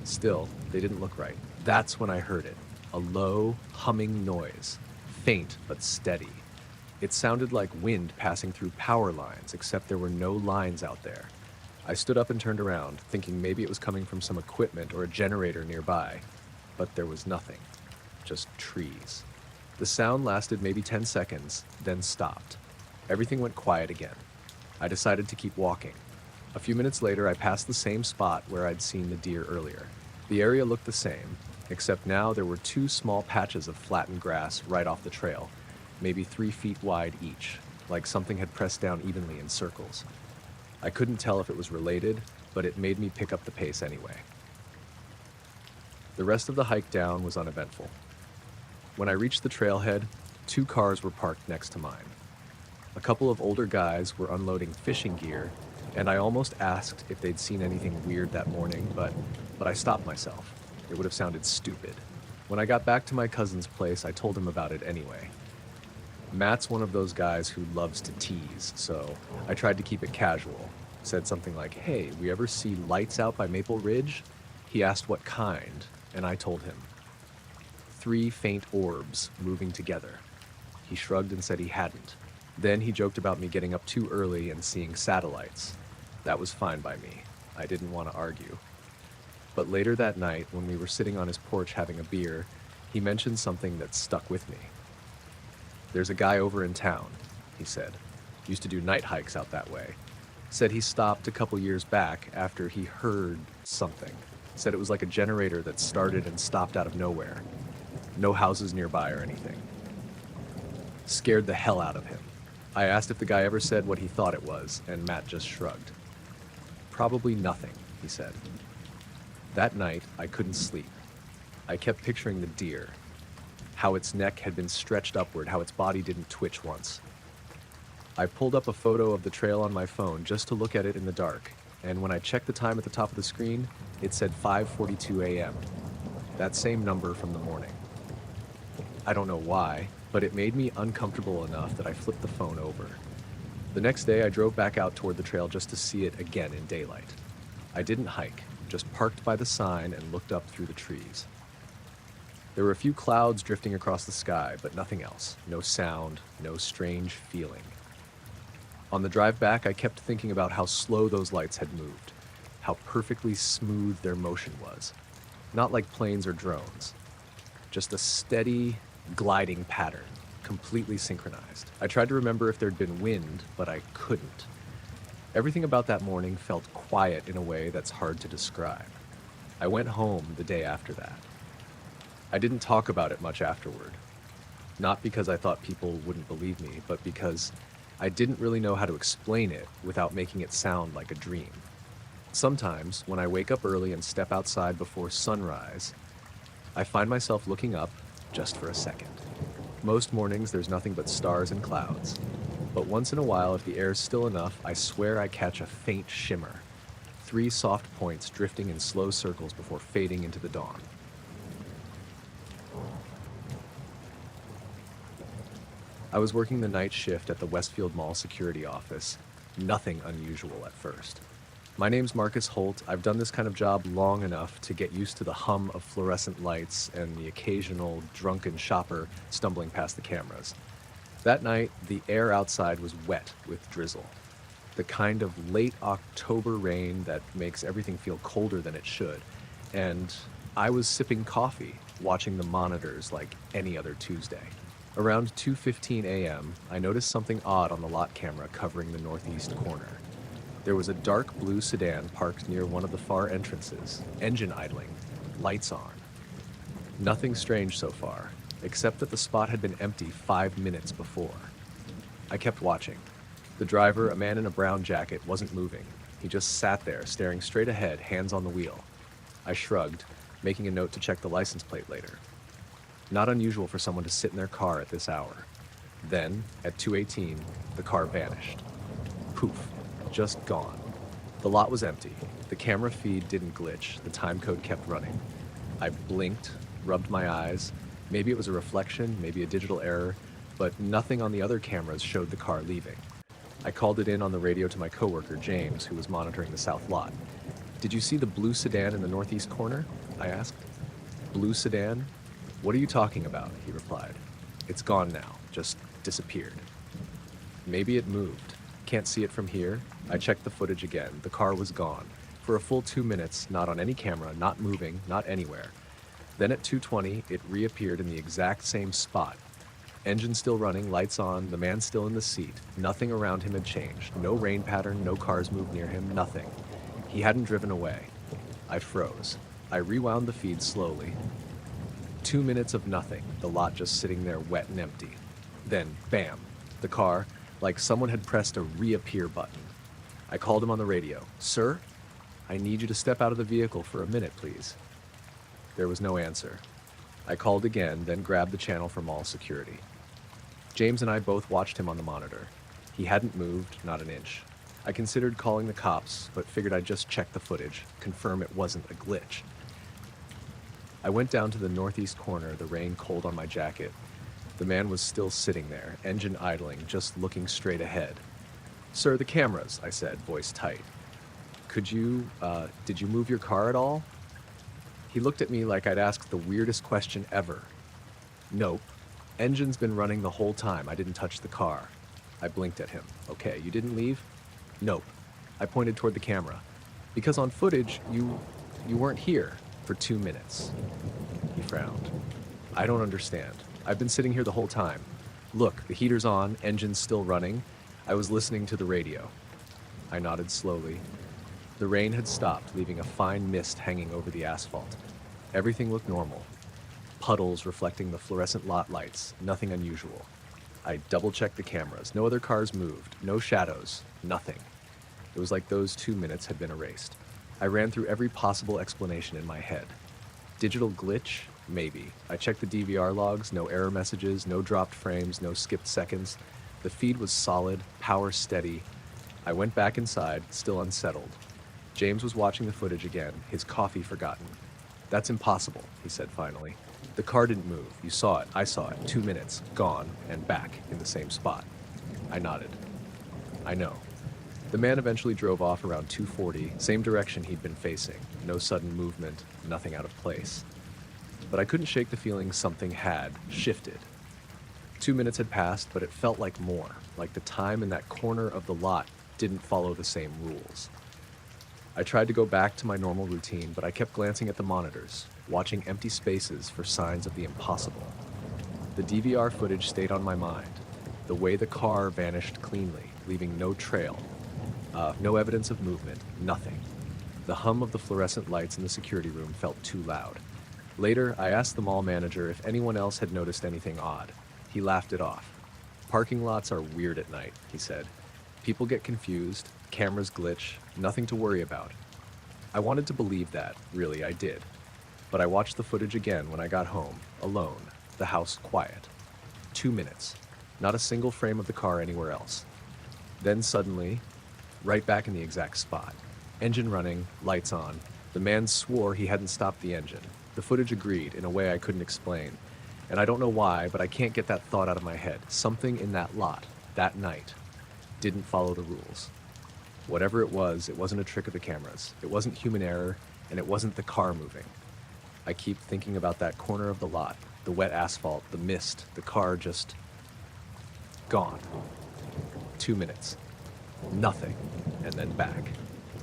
Still, they didn't look right. That's when I heard it, a low, humming noise, faint but steady. It sounded like wind passing through power lines, except there were no lines out there. I stood up and turned around, thinking maybe it was coming from some equipment or a generator nearby, but there was nothing, just trees. The sound lasted maybe 10 seconds, then stopped. Everything went quiet again. I decided to keep walking. A few minutes later, I passed the same spot where I'd seen the deer earlier. The area looked the same, except now there were two small patches of flattened grass right off the trail, maybe 3 feet wide each, like something had pressed down evenly in circles. I couldn't tell if it was related, but it made me pick up the pace anyway. The rest of the hike down was uneventful. When I reached the trailhead, 2 cars were parked next to mine. A couple of older guys were unloading fishing gear, and I almost asked if they'd seen anything weird that morning, but I stopped myself. It would have sounded stupid. When I got back to my cousin's place, I told him about it anyway. Matt's one of those guys who loves to tease, so I tried to keep it casual. Said something like, "Hey, we ever see lights out by Maple Ridge?" He asked what kind, and I told him. 3 faint orbs moving together. He shrugged and said he hadn't. Then he joked about me getting up too early and seeing satellites. That was fine by me. I didn't want to argue. But later that night, when we were sitting on his porch having a beer, he mentioned something that stuck with me. "There's a guy over in town," he said. "Used to do night hikes out that way. Said he stopped a couple years back after he heard something. Said it was like a generator that started and stopped out of nowhere. No houses nearby or anything. Scared the hell out of him. I asked if the guy ever said what he thought it was, and Matt just shrugged. Probably nothing," he said. That night, I couldn't sleep. I kept picturing the deer, how its neck had been stretched upward, how its body didn't twitch once. I pulled up a photo of the trail on my phone just to look at it in the dark, and when I checked the time at the top of the screen, it said 5:42 a.m. That same number from the morning. I don't know why, but it made me uncomfortable enough that I flipped the phone over. The next day, I drove back out toward the trail just to see it again in daylight. I didn't hike, just parked by the sign and looked up through the trees. There were a few clouds drifting across the sky, but nothing else. No sound, no strange feeling. On the drive back, I kept thinking about how slow those lights had moved, how perfectly smooth their motion was. Not like planes or drones. Just a steady, gliding pattern, completely synchronized. I tried to remember if there'd been wind, but I couldn't. Everything about that morning felt quiet in a way that's hard to describe. I went home the day after that. I didn't talk about it much afterward. Not because I thought people wouldn't believe me, but because I didn't really know how to explain it without making it sound like a dream. Sometimes, when I wake up early and step outside before sunrise, I find myself looking up just for a second. Most mornings, there's nothing but stars and clouds. But once in a while, if the air's still enough, I swear I catch a faint shimmer. 3 soft points drifting in slow circles before fading into the dawn. I was working the night shift at the Westfield Mall security office. Nothing unusual at first. My name's Marcus Holt. I've done this kind of job long enough to get used to the hum of fluorescent lights and the occasional drunken shopper stumbling past the cameras. That night, the air outside was wet with drizzle. The kind of late October rain that makes everything feel colder than it should. And I was sipping coffee, watching the monitors like any other Tuesday. Around 2:15 a.m., I noticed something odd on the lot camera covering the northeast corner. There was a dark blue sedan parked near one of the far entrances, engine idling, lights on. Nothing strange so far, except that the spot had been empty 5 minutes before. I kept watching. The driver, a man in a brown jacket, wasn't moving. He just sat there, staring straight ahead, hands on the wheel. I shrugged, making a note to check the license plate later. Not unusual for someone to sit in their car at this hour. Then, at 2:18, the car vanished. Poof, just gone. The lot was empty. The camera feed didn't glitch. The time code kept running. I blinked, rubbed my eyes. Maybe it was a reflection, maybe a digital error, but nothing on the other cameras showed the car leaving. I called it in on the radio to my coworker, James, who was monitoring the south lot. "Did you see the blue sedan in the northeast corner?" I asked. "Blue sedan? What are you talking about?" he replied. "It's gone now, just disappeared." Maybe it moved. Can't see it from here. I checked the footage again. The car was gone. For a full 2 minutes, not on any camera, not moving, not anywhere. Then at 2:20, it reappeared in the exact same spot. Engine still running, lights on, the man still in the seat. Nothing around him had changed. No rain pattern, no cars moved near him, nothing. He hadn't driven away. I froze. I rewound the feed slowly. 2 minutes of nothing, the lot just sitting there wet and empty. Then, bam, the car, like someone had pressed a reappear button. I called him on the radio. "Sir, I need you to step out of the vehicle for a minute, please." There was no answer. I called again, then grabbed the channel for mall security. James and I both watched him on the monitor. He hadn't moved, not an inch. I considered calling the cops, but figured I'd just check the footage, confirm it wasn't a glitch. I went down to the northeast corner, the rain cold on my jacket. The man was still sitting there, engine idling, just looking straight ahead. "Sir, the cameras," I said, voice tight. Did you move your car at all?" He looked at me like I'd asked the weirdest question ever. "Nope. Engine's been running the whole time. I didn't touch the car." I blinked at him. "Okay, you didn't leave?" "Nope." I pointed toward the camera. "Because on footage, you weren't here for 2 minutes." He frowned. "I don't understand. I've been sitting here the whole time. Look, the heater's on, engine's still running. I was listening to the radio." I nodded slowly. The rain had stopped, leaving a fine mist hanging over the asphalt. Everything looked normal. Puddles reflecting the fluorescent lot lights, nothing unusual. I double-checked the cameras. No other cars moved, no shadows, nothing. It was like those 2 minutes had been erased. I ran through every possible explanation in my head. Digital glitch? Maybe. I checked the DVR logs, no error messages, no dropped frames, no skipped seconds. The feed was solid, power steady. I went back inside, still unsettled. James was watching the footage again, his coffee forgotten. "That's impossible," he said finally. "The car didn't move. You saw it. I saw it. 2 minutes. Gone. And back in the same spot." I nodded. "I know." The man eventually drove off around 2:40, same direction he'd been facing. No sudden movement, nothing out of place. But I couldn't shake the feeling something had shifted. 2 minutes had passed, but it felt like more, like the time in that corner of the lot didn't follow the same rules. I tried to go back to my normal routine, but I kept glancing at the monitors, watching empty spaces for signs of the impossible. The DVR footage stayed on my mind, the way the car vanished cleanly, leaving no trail, no evidence of movement, nothing. The hum of the fluorescent lights in the security room felt too loud. Later, I asked the mall manager if anyone else had noticed anything odd. He laughed it off. "Parking lots are weird at night," he said. "People get confused, cameras glitch, nothing to worry about." I wanted to believe that, really, I did. But I watched the footage again when I got home, alone, the house quiet. 2 minutes. Not a single frame of the car anywhere else. Then suddenly, right back in the exact spot. Engine running, lights on. The man swore he hadn't stopped the engine. The footage agreed in a way I couldn't explain. And I don't know why, but I can't get that thought out of my head. Something in that lot, that night, didn't follow the rules. Whatever it wasn't a trick of the cameras. It wasn't human error, and it wasn't the car moving. I keep thinking about that corner of the lot, the wet asphalt, the mist, the car just gone. 2 minutes. Nothing. And then back.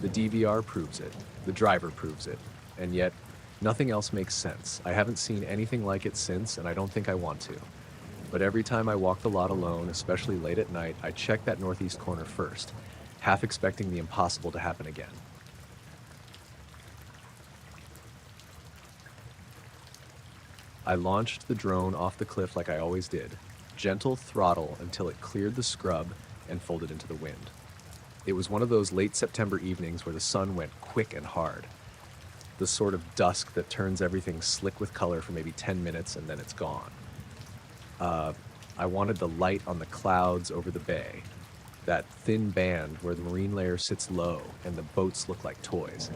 The DVR proves it. The driver proves it. And yet, nothing else makes sense. I haven't seen anything like it since, and I don't think I want to. But every time I walk the lot alone, especially late at night, I check that northeast corner first, half expecting the impossible to happen again. I launched the drone off the cliff like I always did, gentle throttle until it cleared the scrub and folded into the wind. It was one of those late September evenings where the sun went quick and hard. The sort of dusk that turns everything slick with color for maybe 10 minutes and then it's gone. I wanted the light on the clouds over the bay, that thin band where the marine layer sits low and the boats look like toys.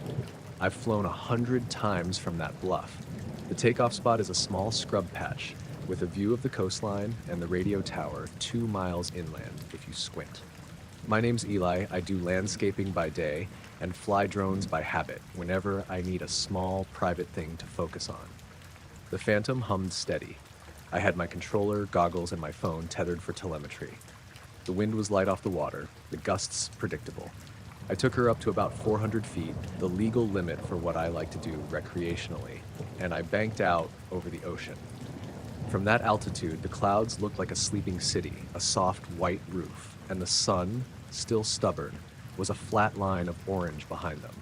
I've flown 100 times from that bluff. The takeoff spot is a small scrub patch with a view of the coastline and the radio tower 2 miles inland if you squint. My name's Eli. I do landscaping by day and fly drones by habit whenever I need a small private thing to focus on. The Phantom hummed steady. I had my controller, goggles, and my phone tethered for telemetry. The wind was light off the water, the gusts predictable. I took her up to about 400 feet, the legal limit for what I like to do recreationally, and I banked out over the ocean. From that altitude, the clouds looked like a sleeping city, a soft white roof, and the sun, still stubborn, was a flat line of orange behind them.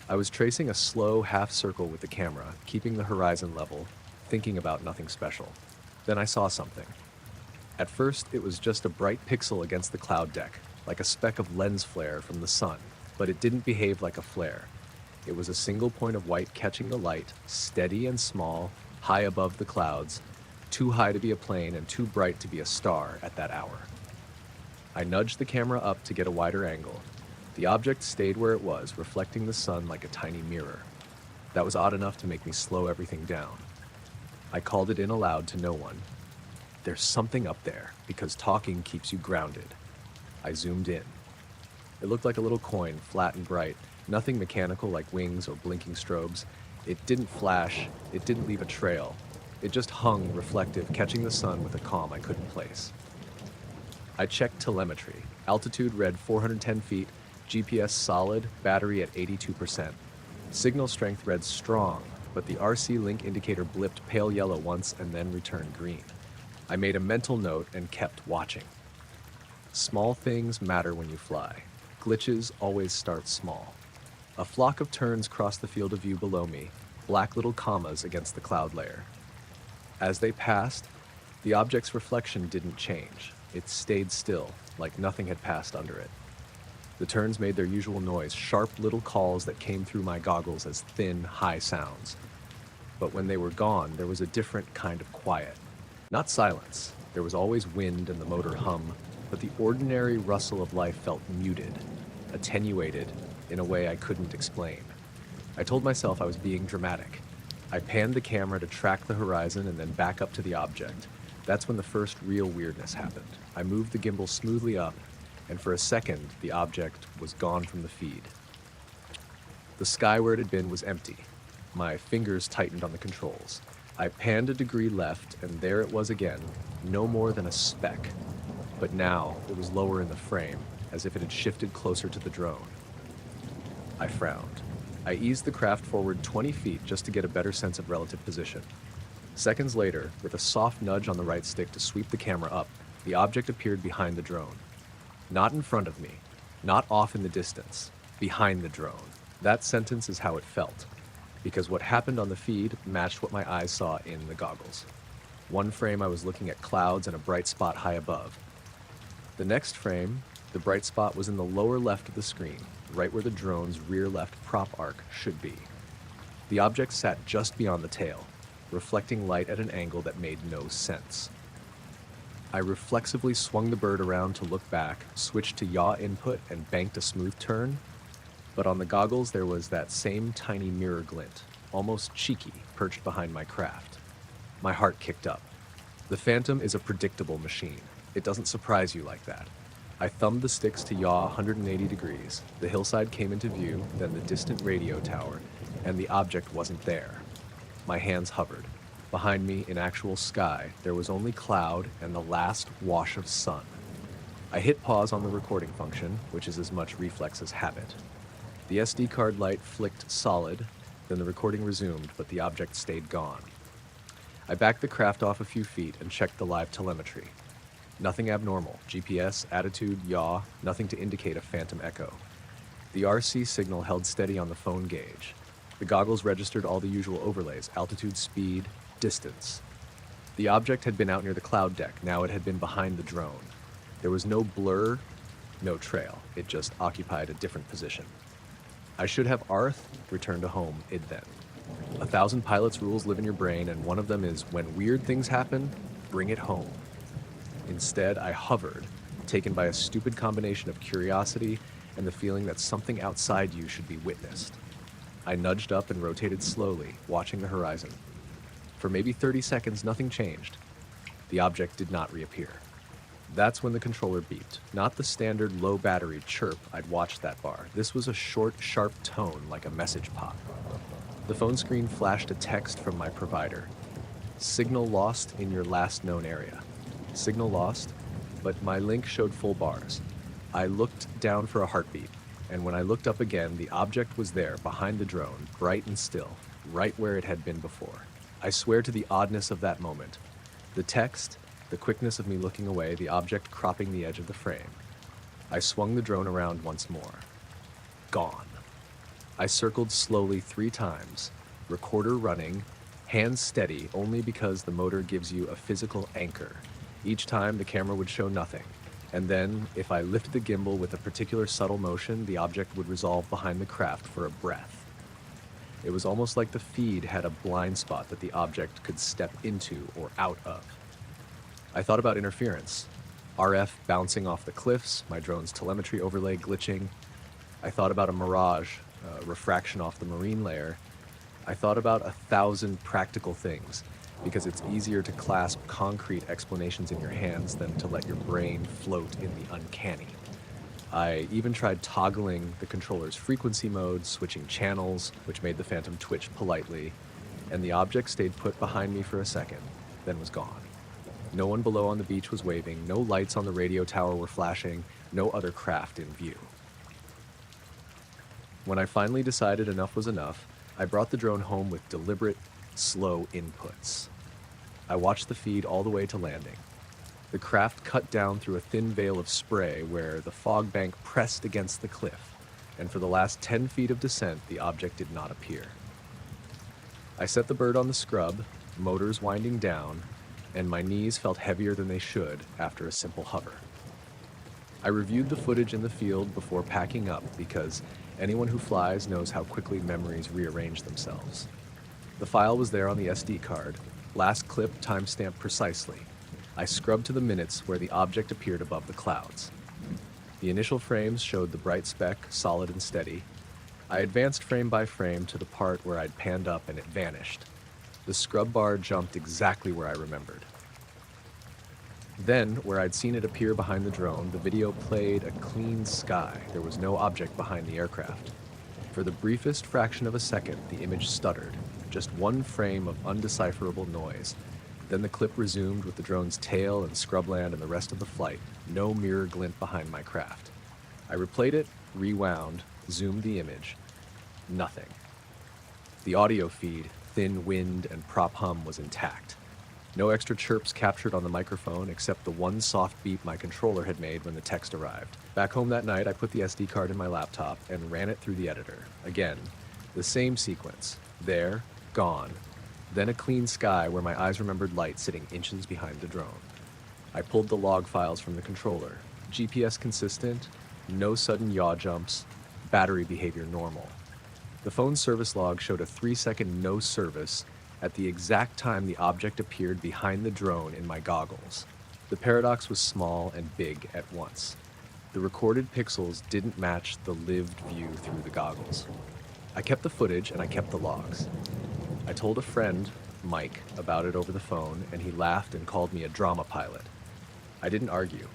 I was tracing a slow half circle with the camera, keeping the horizon level, thinking about nothing special. Then I saw something. At first, it was just a bright pixel against the cloud deck, like a speck of lens flare from the sun, but it didn't behave like a flare. It was a single point of white catching the light, steady and small, high above the clouds, too high to be a plane and too bright to be a star at that hour. I nudged the camera up to get a wider angle. The object stayed where it was, reflecting the sun like a tiny mirror. That was odd enough to make me slow everything down. I called it in aloud to no one. There's something up there, because talking keeps you grounded. I zoomed in. It looked like a little coin, flat and bright, nothing mechanical like wings or blinking strobes. It didn't flash, it didn't leave a trail. It just hung reflective, catching the sun with a calm I couldn't place. I checked telemetry. Altitude read 410 feet, GPS solid, battery at 82%. Signal strength read strong, but the RC link indicator blipped pale yellow once and then returned green. I made a mental note and kept watching. Small things matter when you fly. Glitches always start small. A flock of terns crossed the field of view below me, black little commas against the cloud layer. As they passed, the object's reflection didn't change. It stayed still, like nothing had passed under it. The terns made their usual noise, sharp little calls that came through my goggles as thin, high sounds. But when they were gone, there was a different kind of quiet. Not silence. There was always wind and the motor hum, but the ordinary rustle of life felt muted, attenuated, in a way I couldn't explain. I told myself I was being dramatic. I panned the camera to track the horizon and then back up to the object. That's when the first real weirdness happened. I moved the gimbal smoothly up, and for a second, the object was gone from the feed. The sky where it had been was empty. My fingers tightened on the controls. I panned a degree left, and there it was again, no more than a speck. But now, it was lower in the frame, as if it had shifted closer to the drone. I frowned. I eased the craft forward 20 feet just to get a better sense of relative position. Seconds later, with a soft nudge on the right stick to sweep the camera up, the object appeared behind the drone. Not in front of me, not off in the distance, behind the drone. That sentence is how it felt, because what happened on the feed matched what my eyes saw in the goggles. One frame I was looking at clouds and a bright spot high above. The next frame, the bright spot was in the lower left of the screen, right where the drone's rear left prop arc should be. The object sat just beyond the tail, reflecting light at an angle that made no sense. I reflexively swung the bird around to look back, switched to yaw input, and banked a smooth turn. But on the goggles there was that same tiny mirror glint, almost cheeky, perched behind my craft. My heart kicked up. The Phantom is a predictable machine. It doesn't surprise you like that. I thumbed the sticks to yaw 180 degrees. The hillside came into view, then the distant radio tower, and the object wasn't there. My hands hovered. Behind me, in actual sky, there was only cloud and the last wash of sun. I hit pause on the recording function, which is as much reflex as habit. The SD card light flicked solid, then the recording resumed, but the object stayed gone. I backed the craft off a few feet and checked the live telemetry. Nothing abnormal. GPS, attitude, yaw, nothing to indicate a phantom echo. The RC signal held steady on the phone gauge. The goggles registered all the usual overlays: altitude, speed, distance. The object had been out near the cloud deck. Now it had been behind the drone. There was no blur, no trail. It just occupied a different position. I should have Arth return to home id then. 1,000 pilots' rules live in your brain, and one of them is, when weird things happen, bring it home. Instead, I hovered, taken by a stupid combination of curiosity and the feeling that something outside you should be witnessed. I nudged up and rotated slowly, watching the horizon. For maybe 30 seconds, nothing changed. The object did not reappear. That's when the controller beeped. Not the standard low battery chirp I'd watched that bar. This was a short, sharp tone like a message pop. The phone screen flashed a text from my provider. Signal lost in your last known area. Signal lost, but my link showed full bars. I looked down for a heartbeat, and when I looked up again, the object was there behind the drone, bright and still, right where it had been before. I swear to the oddness of that moment. The text, the quickness of me looking away, the object cropping the edge of the frame. I swung the drone around once more. Gone. I circled slowly 3 times, recorder running, hands steady only because the motor gives you a physical anchor. Each time the camera would show nothing, and then, if I lifted the gimbal with a particular subtle motion, the object would resolve behind the craft for a breath. It was almost like the feed had a blind spot that the object could step into or out of. I thought about interference, RF bouncing off the cliffs, my drone's telemetry overlay glitching. I thought about a mirage, refraction off the marine layer. I thought about 1,000 practical things, because it's easier to clasp concrete explanations in your hands than to let your brain float in the uncanny. I even tried toggling the controller's frequency mode, switching channels, which made the Phantom twitch politely, and the object stayed put behind me for a second, then was gone. No one below on the beach was waving, no lights on the radio tower were flashing, no other craft in view. When I finally decided enough was enough, I brought the drone home with deliberate, slow inputs. I watched the feed all the way to landing. The craft cut down through a thin veil of spray where the fog bank pressed against the cliff, and for the last 10 feet of descent, the object did not appear. I set the bird on the scrub, motors winding down, and my knees felt heavier than they should after a simple hover. I reviewed the footage in the field before packing up because anyone who flies knows how quickly memories rearrange themselves. The file was there on the SD card, last clip timestamped precisely. I scrubbed to the minutes where the object appeared above the clouds. The initial frames showed the bright speck, solid and steady. I advanced frame by frame to the part where I'd panned up and it vanished. The scrub bar jumped exactly where I remembered. Then, where I'd seen it appear behind the drone, the video played a clean sky. There was no object behind the aircraft. For the briefest fraction of a second, the image stuttered, just one frame of undecipherable noise. Then the clip resumed with the drone's tail and scrubland and the rest of the flight, no mirror glint behind my craft. I replayed it, rewound, zoomed the image. Nothing. The audio feed, thin wind and prop hum was intact. No extra chirps captured on the microphone except the one soft beep my controller had made when the text arrived. Back home that night, I put the SD card in my laptop and ran it through the editor. Again, the same sequence. There, gone. Then a clean sky where my eyes remembered light sitting inches behind the drone. I pulled the log files from the controller. GPS consistent, no sudden yaw jumps, battery behavior normal. The phone service log showed a 3-second no service at the exact time the object appeared behind the drone in my goggles. The paradox was small and big at once. The recorded pixels didn't match the lived view through the goggles. I kept the footage and I kept the logs. I told a friend, Mike, about it over the phone, and he laughed and called me a drama pilot. I didn't argue.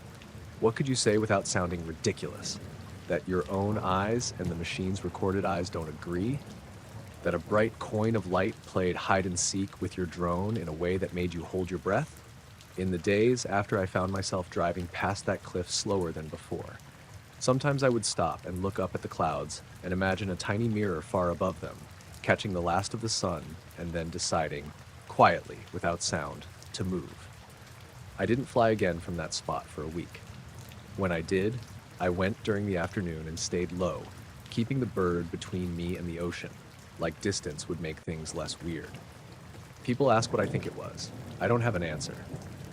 What could you say without sounding ridiculous? That your own eyes and the machine's recorded eyes don't agree? That a bright coin of light played hide and seek with your drone in a way that made you hold your breath? In the days after I found myself driving past that cliff slower than before, sometimes I would stop and look up at the clouds and imagine a tiny mirror far above them, catching the last of the sun and then deciding, quietly, without sound, to move. I didn't fly again from that spot for a week. When I did, I went during the afternoon and stayed low, keeping the bird between me and the ocean, like distance would make things less weird. People ask what I think it was. I don't have an answer.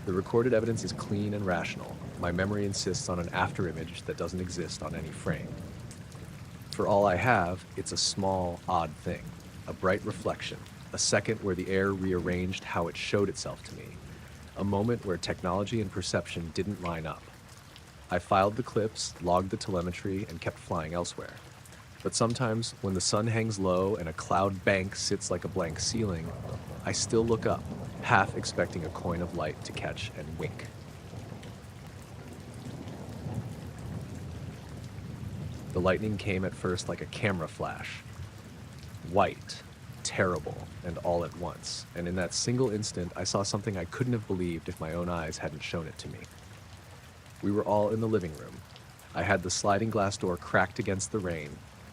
The recorded evidence is clean and rational. My memory insists on an afterimage that doesn't exist on any frame. For all I have, it's a small, odd thing, a bright reflection, a second where the air rearranged how it showed itself to me, a moment where technology and perception didn't line up. I filed the clips, logged the telemetry, and kept flying elsewhere. But sometimes, when the sun hangs low and a cloud bank sits like a blank ceiling, I still look up, half expecting a coin of light to catch and wink. The lightning came at first like a camera flash. White, terrible, and all at once. And in that single instant, I saw something I couldn't have believed if my own eyes hadn't shown it to me. We were all in the living room. I had the sliding glass door cracked against the rain,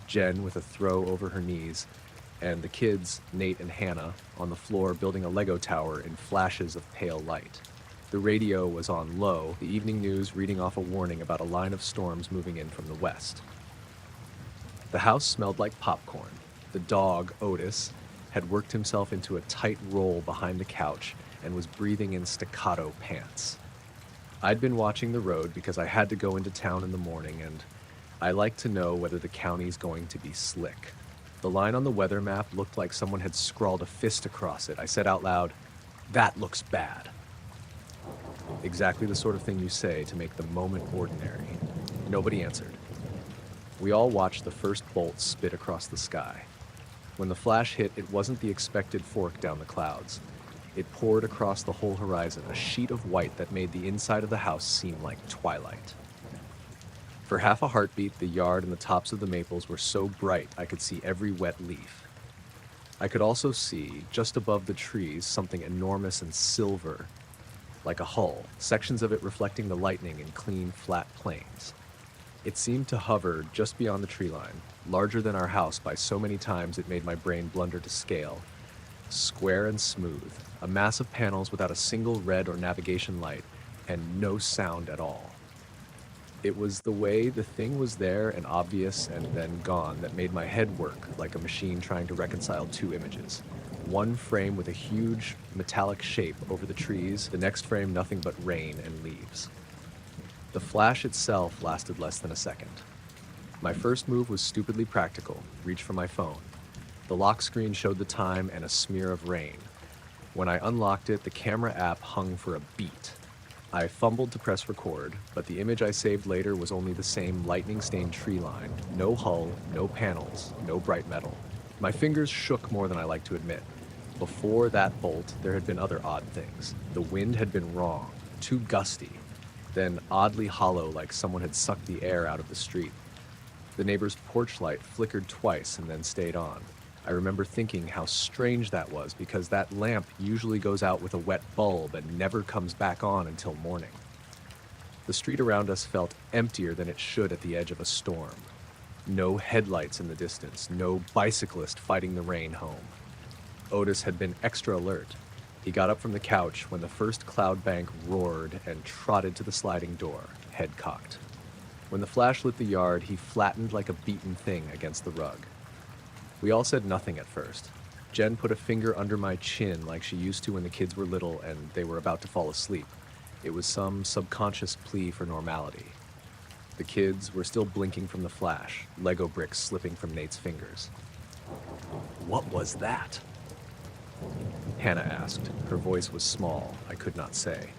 Jen with a throw over her knees, and the kids, Nate and Hannah, on the floor building a Lego tower in flashes of pale light. The radio was on low, the evening news reading off a warning about a line of storms moving in from the west. The house smelled like popcorn. The dog, Otis, had worked himself into a tight roll behind the couch and was breathing in staccato pants. I'd been watching the road because I had to go into town in the morning, and I like to know whether the county's going to be slick. The line on the weather map looked like someone had scrawled a fist across it. I said out loud, "That looks bad." Exactly the sort of thing you say to make the moment ordinary. Nobody answered. We all watched the first bolt spit across the sky. When the flash hit, it wasn't the expected fork down the clouds. It poured across the whole horizon, a sheet of white that made the inside of the house seem like twilight. For half a heartbeat, the yard and the tops of the maples were so bright I could see every wet leaf. I could also see, just above the trees, something enormous and silver, like a hull, sections of it reflecting the lightning in clean, flat plains. It seemed to hover just beyond the tree line, larger than our house by so many times it made my brain blunder to scale. Square and smooth, a mass of panels without a single red or navigation light, and no sound at all. It was the way the thing was there and obvious and then gone that made my head work like a machine trying to reconcile two images. One frame with a huge metallic shape over the trees, the next frame nothing but rain and leaves. The flash itself lasted less than a second. My first move was stupidly practical, reach for my phone. The lock screen showed the time and a smear of rain. When I unlocked it, the camera app hung for a beat. I fumbled to press record, but the image I saved later was only the same lightning-stained tree line. No hull, no panels, no bright metal. My fingers shook more than I like to admit. Before that bolt, there had been other odd things. The wind had been wrong, too gusty, then oddly hollow like someone had sucked the air out of the street. The neighbor's porch light flickered twice and then stayed on. I remember thinking how strange that was because that lamp usually goes out with a wet bulb and never comes back on until morning. The street around us felt emptier than it should at the edge of a storm. No headlights in the distance, no bicyclist fighting the rain home. Otis had been extra alert. He got up from the couch when the first cloud bank roared and trotted to the sliding door, head cocked. When the flash lit the yard, he flattened like a beaten thing against the rug. We all said nothing at first. Jen put a finger under my chin like she used to when the kids were little and they were about to fall asleep. It was some subconscious plea for normality. The kids were still blinking from the flash, Lego bricks slipping from Nate's fingers. "What was that?" Hannah asked. Her voice was small, I could not say.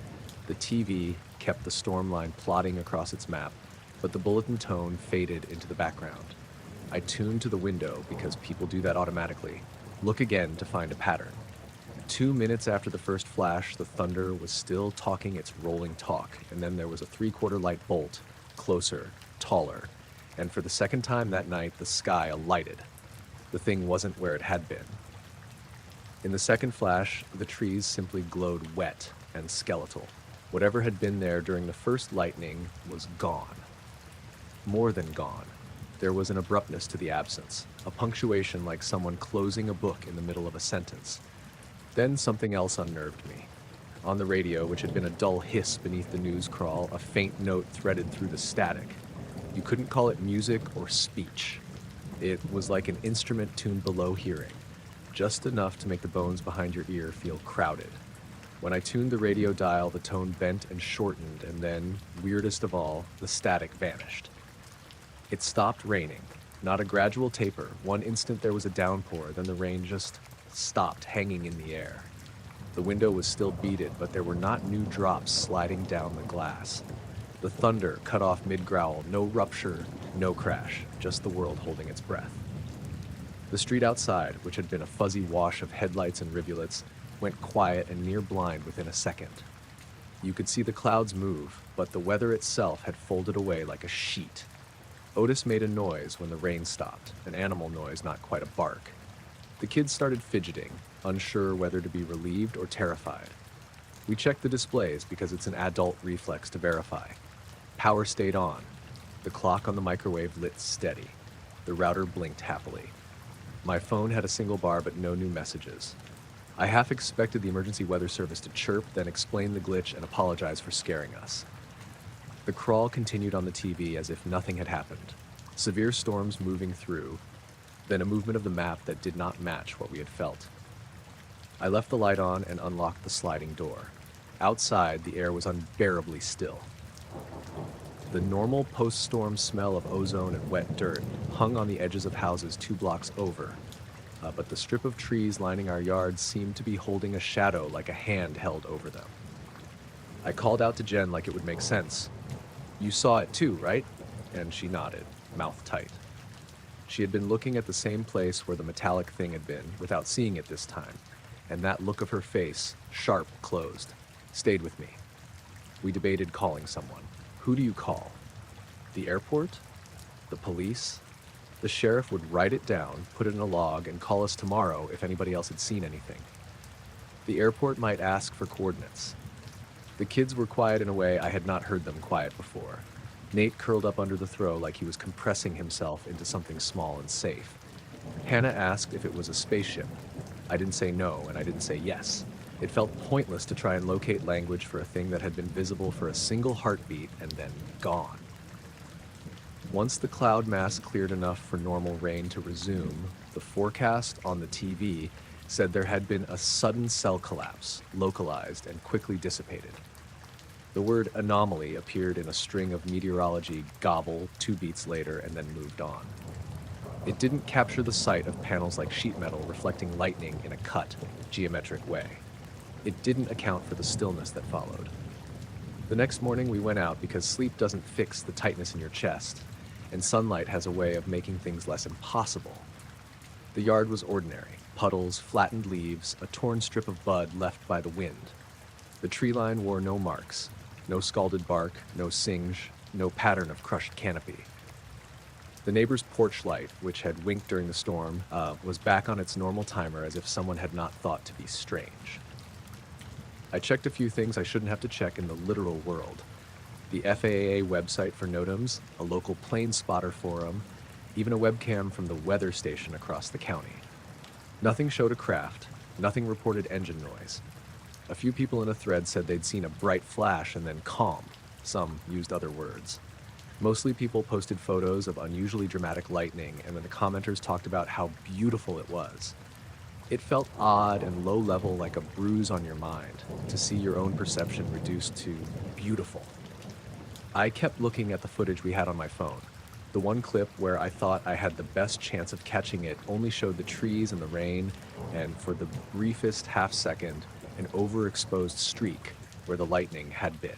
The TV kept the storm line plodding across its map, but the bulletin tone faded into the background. I tuned to the window because people do that automatically. Look again to find a pattern. 2 minutes after the first flash, the thunder was still talking its rolling talk, and then there was a three-quarter light bolt, closer, taller, and for the second time that night, the sky alighted. The thing wasn't where it had been. In the second flash, the trees simply glowed wet and skeletal. Whatever had been there during the first lightning was gone. More than gone. There was an abruptness to the absence, a punctuation like someone closing a book in the middle of a sentence. Then something else unnerved me. On the radio, which had been a dull hiss beneath the news crawl, a faint note threaded through the static. You couldn't call it music or speech. It was like an instrument tuned below hearing, just enough to make the bones behind your ear feel crowded. When I tuned the radio dial, the tone bent and shortened, and then, weirdest of all, the static vanished. It stopped raining, not a gradual taper. One instant there was a downpour, then the rain just stopped hanging in the air. The window was still beaded, but there were not new drops sliding down the glass. The thunder cut off mid-growl, no rupture, no crash, just the world holding its breath. The street outside, which had been a fuzzy wash of headlights and rivulets, went quiet and near blind within a second. You could see the clouds move, but the weather itself had folded away like a sheet. Otis made a noise when the rain stopped, an animal noise, not quite a bark. The kids started fidgeting, unsure whether to be relieved or terrified. We checked the displays because it's an adult reflex to verify. Power stayed on. The clock on the microwave lit steady. The router blinked happily. My phone had a single bar but no new messages. I half expected the emergency weather service to chirp, then explain the glitch and apologize for scaring us. The crawl continued on the TV as if nothing had happened. Severe storms moving through, then a movement of the map that did not match what we had felt. I left the light on and unlocked the sliding door. Outside, the air was unbearably still. The normal post-storm smell of ozone and wet dirt hung on the edges of houses 2 blocks over, but the strip of trees lining our yard seemed to be holding a shadow like a hand held over them. I called out to Jen like it would make sense. "You saw it too, right?" And she nodded, mouth tight. She had been looking at the same place where the metallic thing had been, without seeing it this time, and that look of her face, sharp, closed, stayed with me. We debated calling someone. Who do you call? The airport? The police? The sheriff would write it down, put it in a log, and call us tomorrow if anybody else had seen anything. The airport might ask for coordinates. The kids were quiet in a way I had not heard them quiet before. Nate curled up under the throw like he was compressing himself into something small and safe. Hannah asked if it was a spaceship. I didn't say no, and I didn't say yes. It felt pointless to try and locate language for a thing that had been visible for a single heartbeat and then gone. Once the cloud mass cleared enough for normal rain to resume, the forecast on the TV said there had been a sudden cell collapse, localized and quickly dissipated. The word anomaly appeared in a string of meteorology gobble 2 beats later and then moved on. It didn't capture the sight of panels like sheet metal reflecting lightning in a cut, geometric way. It didn't account for the stillness that followed. The next morning we went out because sleep doesn't fix the tightness in your chest, and sunlight has a way of making things less impossible. The yard was ordinary. Puddles, flattened leaves, a torn strip of bud left by the wind. The tree line wore no marks, no scalded bark, no singe, no pattern of crushed canopy. The neighbor's porch light, which had winked during the storm, was back on its normal timer as if someone had not thought to be strange. I checked a few things I shouldn't have to check in the literal world. The FAA website for NOTAMs, a local plane spotter forum, even a webcam from the weather station across the county. Nothing showed a craft, nothing reported engine noise. A few people in a thread said they'd seen a bright flash and then calm. Some used other words. Mostly people posted photos of unusually dramatic lightning, and then the commenters talked about how beautiful it was. It felt odd and low-level, like a bruise on your mind, to see your own perception reduced to beautiful. I kept looking at the footage we had on my phone. The one clip where I thought I had the best chance of catching it only showed the trees and the rain, and for the briefest half-second, an overexposed streak where the lightning had been.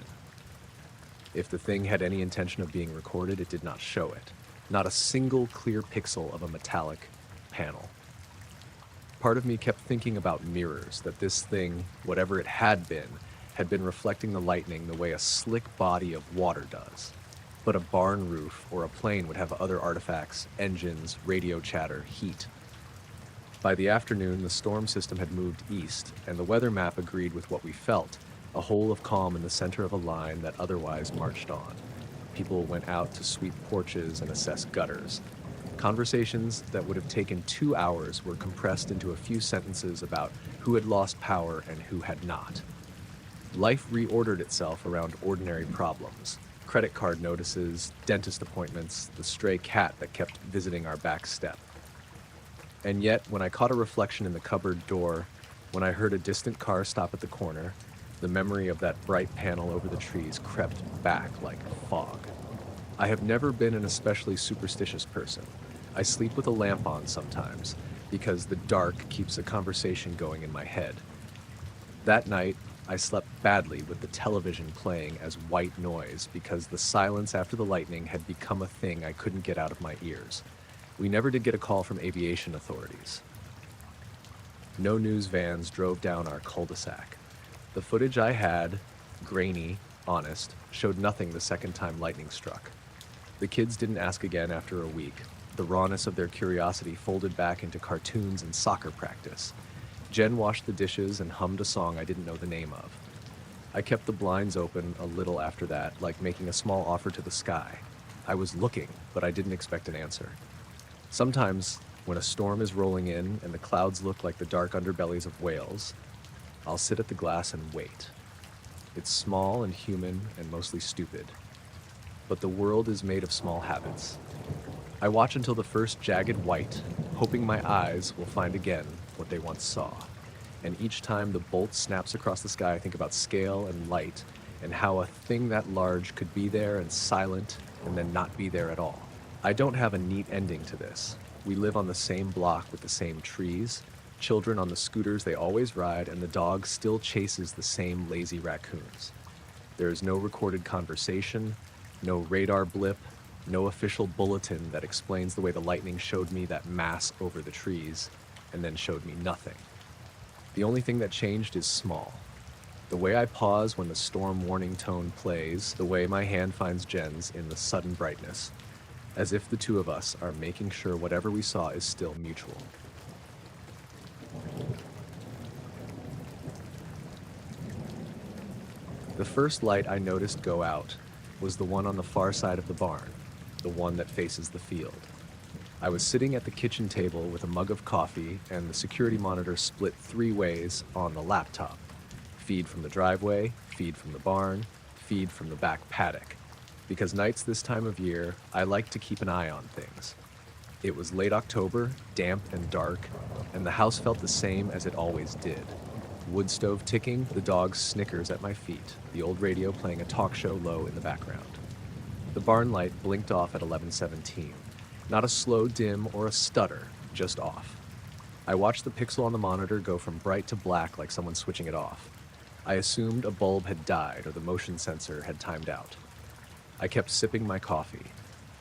If the thing had any intention of being recorded, it did not show it. Not a single clear pixel of a metallic panel. Part of me kept thinking about mirrors, that this thing, whatever it had been reflecting the lightning the way a slick body of water does. But a barn roof or a plane would have other artifacts, engines, radio chatter, heat. By the afternoon, the storm system had moved east, and the weather map agreed with what we felt, a hole of calm in the center of a line that otherwise marched on. People went out to sweep porches and assess gutters. Conversations that would have taken 2 hours were compressed into a few sentences about who had lost power and who had not. Life reordered itself around ordinary problems. Credit card notices, dentist appointments, the stray cat that kept visiting our back step. And yet, when I caught a reflection in the cupboard door, when I heard a distant car stop at the corner, the memory of that bright panel over the trees crept back like fog. I have never been an especially superstitious person. I sleep with a lamp on sometimes, because the dark keeps a conversation going in my head. That night, I slept badly with the television playing as white noise because the silence after the lightning had become a thing I couldn't get out of my ears. We never did get a call from aviation authorities. No news vans drove down our cul-de-sac. The footage I had, grainy, honest, showed nothing the second time lightning struck. The kids didn't ask again after a week. The rawness of their curiosity folded back into cartoons and soccer practice. Jen washed the dishes and hummed a song I didn't know the name of. I kept the blinds open a little after that, like making a small offer to the sky. I was looking, but I didn't expect an answer. Sometimes, when a storm is rolling in and the clouds look like the dark underbellies of whales, I'll sit at the glass and wait. It's small and human and mostly stupid. But the world is made of small habits. I watch until the first jagged white, hoping my eyes will find again what they once saw. And each time the bolt snaps across the sky, I think about scale and light, and how a thing that large could be there and silent, and then not be there at all. I don't have a neat ending to this. We live on the same block with the same trees, children on the scooters they always ride, and the dog still chases the same lazy raccoons. There is no recorded conversation, no radar blip, no official bulletin that explains the way the lightning showed me that mass over the trees, and then showed me nothing. The only thing that changed is small. The way I pause when the storm warning tone plays, the way my hand finds Jen's in the sudden brightness, as if the two of us are making sure whatever we saw is still mutual. The first light I noticed go out was the one on the far side of the barn, the one that faces the field. I was sitting at the kitchen table with a mug of coffee, and the security monitor split 3 ways on the laptop. Feed from the driveway, feed from the barn, feed from the back paddock. Because nights this time of year, I like to keep an eye on things. It was late October, damp and dark, and the house felt the same as it always did. Wood stove ticking, the dog's Snickers at my feet, the old radio playing a talk show low in the background. The barn light blinked off at 11:17. Not a slow dim or a stutter, just off. I watched the pixel on the monitor go from bright to black like someone switching it off. I assumed a bulb had died or the motion sensor had timed out. I kept sipping my coffee.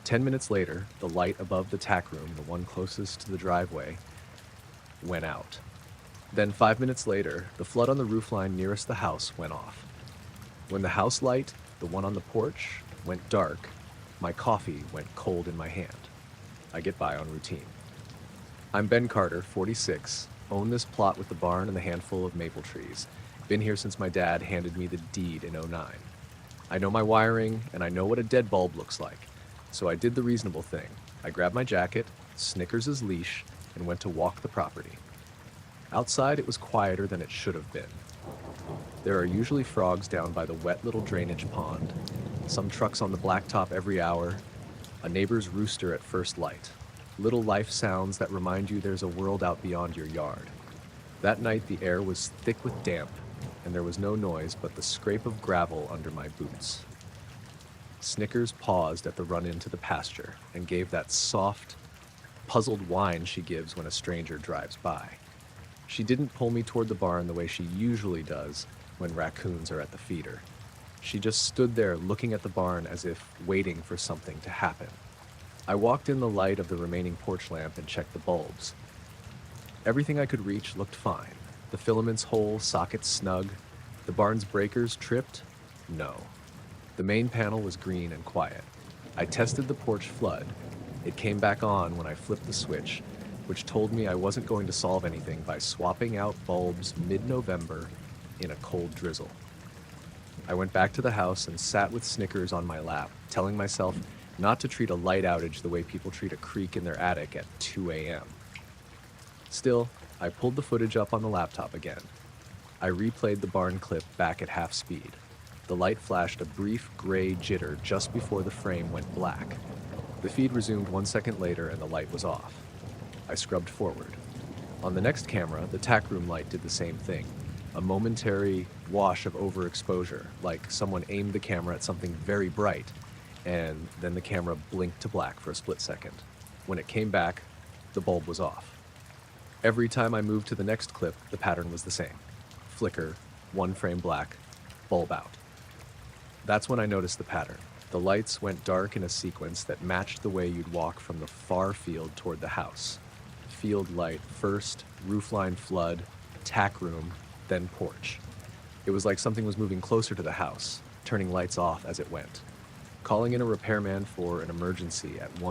10 minutes later, the light above the tack room, the one closest to the driveway, went out. Then 5 minutes later, the flood on the roofline nearest the house went off. When the house light, the one on the porch, went dark, my coffee went cold in my hand. I get by on routine. I'm Ben Carter, 46, own this plot with the barn and the handful of maple trees. Been here since my dad handed me the deed in '09. I know my wiring, and I know what a dead bulb looks like. So I did the reasonable thing. I grabbed my jacket, Snickers' leash, and went to walk the property. Outside, it was quieter than it should have been. There are usually frogs down by the wet little drainage pond, some trucks on the blacktop every hour, a neighbor's rooster at first light. Little life sounds that remind you there's a world out beyond your yard. That night, the air was thick with damp, and there was no noise but the scrape of gravel under my boots. Snickers paused at the run-in to the pasture and gave that soft, puzzled whine she gives when a stranger drives by. She didn't pull me toward the barn the way she usually does when raccoons are at the feeder. She just stood there looking at the barn as if waiting for something to happen. I walked in the light of the remaining porch lamp and checked the bulbs. Everything I could reach looked fine. The filaments whole, sockets snug. The barn's breakers tripped? No. The main panel was green and quiet. I tested the porch flood. It came back on when I flipped the switch, which told me I wasn't going to solve anything by swapping out bulbs mid-November in a cold drizzle. I went back to the house and sat with Snickers on my lap, telling myself not to treat a light outage the way people treat a creak in their attic at 2 a.m. Still, I pulled the footage up on the laptop again. I replayed the barn clip back at half speed. The light flashed a brief gray jitter just before the frame went black. The feed resumed 1 second later and the light was off. I scrubbed forward. On the next camera, the tack room light did the same thing. A momentary wash of overexposure, like someone aimed the camera at something very bright, and then the camera blinked to black for a split second. When it came back, the bulb was off. Every time I moved to the next clip, the pattern was the same. Flicker, 1 frame black, bulb out. That's when I noticed the pattern. The lights went dark in a sequence that matched the way you'd walk from the far field toward the house. Field light first, roofline flood, tack room, then porch. It was like something was moving closer to the house, turning lights off as it went. Calling in a repairman for an emergency at 1